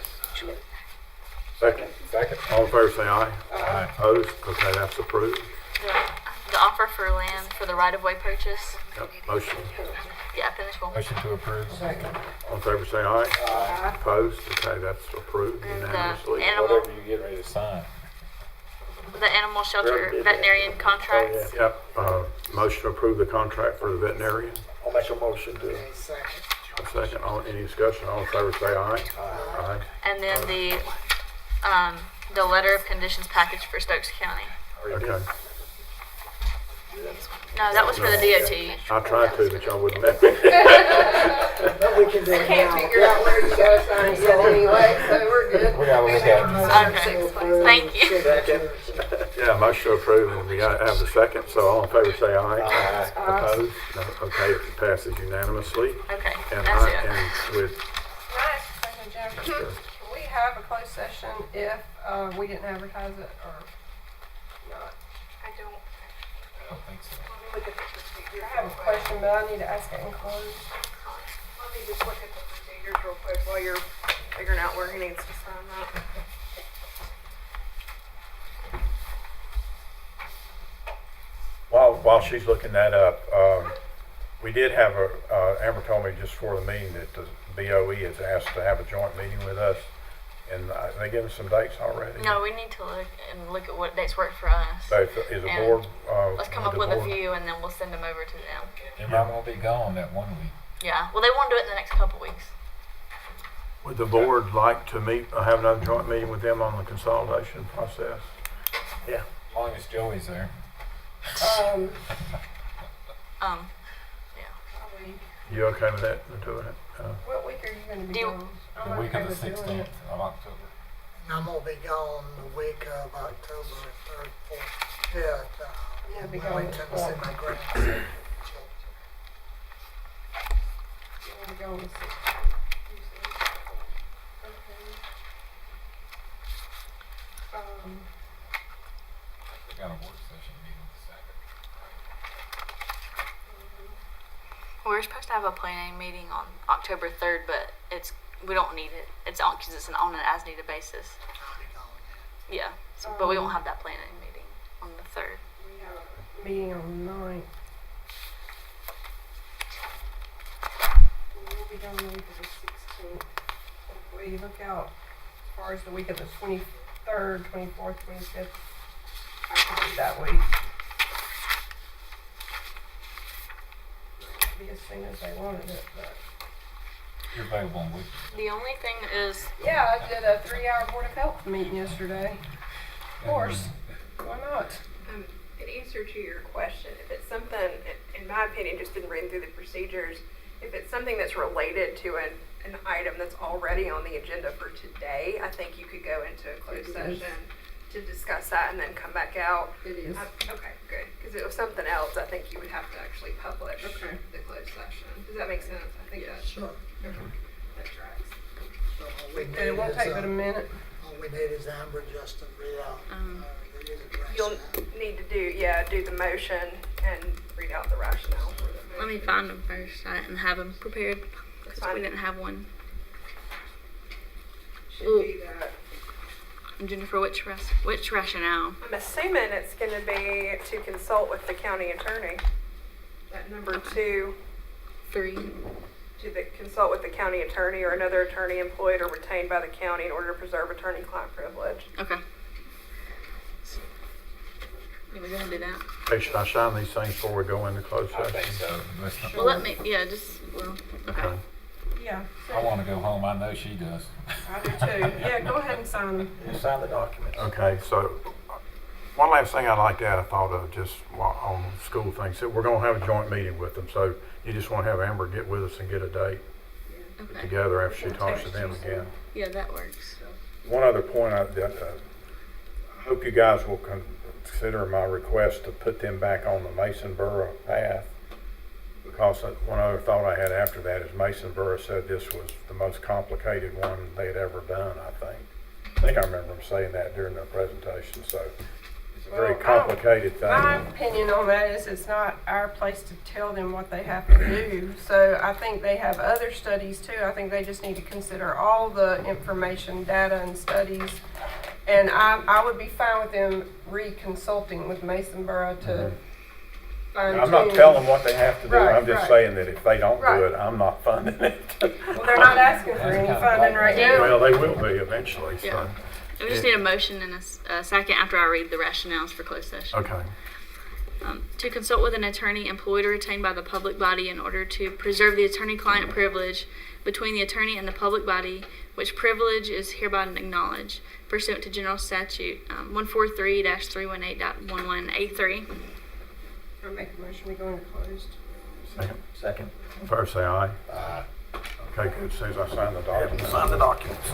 Second? Second. All in favor say aye. Aye. Opposed? Okay, that's approved. The offer for land for the right-of-way purchase. Yep, motion. Yeah, finish one. Motion to approve. All in favor say aye. Aye. Opposed? Okay, that's approved And unanimously. the animal, Whatever you get ready to sign. the animal shelter veterinarian contracts. Yep, motion to approve the contract for the veterinarian. I'll make a motion to. A second, any discussion? All in favor say aye. Aye. And then the letter of conditions package for Stokes County. Okay. No, that was for the DOT. I tried to, but y'all wouldn't let me. But we can do it Can't now. figure out where you gotta sign it yet anyway, so we're good. We gotta look at it. Okay, thank you. Second. Yeah, motion to approve, and we got to have the second, so all in favor say aye. Aye. Opposed? No, okay, it passes unanimously. Okay, And that's I, it. and with, Can I ask a question, Jennifer? Can we have a closed session if we didn't advertise it or not? I don't. I don't think so. I have a question, but I need to ask it in closed. Let me just look at the procedures real quick while you're figuring out where he needs to sign that. while she's looking that up, we did have Amber told me just before the meeting that the BOE has asked to have a joint meeting with us, and they given us some dates already. No, we need to look at what dates work for us. So is the And board? let's come up with a few, and then we'll send them over to them. You're not gonna be gone that 1 week. Yeah, well, they want to do it in the next couple weeks. Would the board like to meet, have another joint meeting with them on the consolidation process? Yeah. As long as Joey's there. Um, Yeah. probably. You okay with that, doing it? What week are you gonna be Do you- gone? I'm The week okay of the with doing 16th it. of October. I'm gonna be gone the week of October 3rd, 4th, 5th. Yeah, be Going going to to see my grandson. You wanna go on the 16th? Okay. We got a work session meeting the second. We're supposed to have a planning meeting on October 3rd, but we don't need it. It's on because it's on an as-needed basis. Yeah, but we won't have that planning meeting on the 3rd. We have a meeting on the 9th. We'll be gone the week of the 16th. Hopefully, you look out as far as the week of the 23rd, 24th, 25th. I can do that week. Be as soon as they wanted it, but You're available on weekends. The only thing is, Yeah, I did a 3-hour Board of Health meeting yesterday. Of course. Why not? In answer to your question, if it's something, in my opinion, just in reading through the procedures, if it's something that's related to an item that's already on the agenda for today, I think you could go into a closed session to discuss that and then come back out. It is. Okay, good. Because if it was something else, I think you would have to actually publish the closed session. Does that make sense? I think that's Sure. that tracks. So all we And it won't need take is, but a minute. all we need is Amber just to read out. Read the You'll rationale. need to do the motion and read out the rationale for the motion. let me find them first. I didn't have them prepared because Fine. we didn't have one. Should be that. And Jennifer, which rationale? I'm assuming it's going to be to consult with the county attorney. That number 2, 3. to consult with the county attorney or another attorney employed or retained by the county in order to preserve attorney-client privilege. Okay. Yeah, we're gonna do that. Hey, should I sign these things before we go into closed I session? think so. Let's not- Well, okay. Yeah. I want to go home. I know she does. I do too. Yeah, go ahead and sign them. You sign the documents. Okay, so one last thing I'd like to add, I thought of just on the school thing. So we're going to have a joint meeting with them. So you just want to have Amber get with us and get a date Okay. together after she talks to them again. Yeah, that works. One other point, I hope you guys will consider my request to put them back on the Mason Borough path. Because one other thought I had after that is Mason Borough said this was the most complicated one they had ever done, I think. I think I remember them saying that during their presentation, so it's a very complicated thing. My opinion on that is it's not our place to tell them what they have to do. So I think they have other studies too. I think they just need to consider all the information, data and studies. And I would be fine with them reconsulting with Mason Borough to fine I'm not telling them what they have to do, Right, I'm just right. saying that if they don't Right. do it, I'm not funding it. Well, they're not asking for any funding right now. Well, they will be eventually, so. Yeah. We just need a motion and a second after I read the rationales for closed session. Okay. To consult with an attorney employed or retained by the public body in order to preserve the attorney-client privilege between the attorney and the public body, which privilege is hereby acknowledged pursuant to General Statute 143-318.11A3. I'll make a motion, we go into closed. Second. First say aye. Okay, good, as soon as I sign the document. Sign the documents.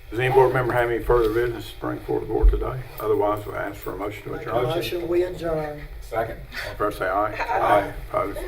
Does any board member have any further business to bring forward the board today? Otherwise, we'll ask for a motion to adjourn. Motion, we adjourn. Second. All in favor say aye. Aye. Opposed?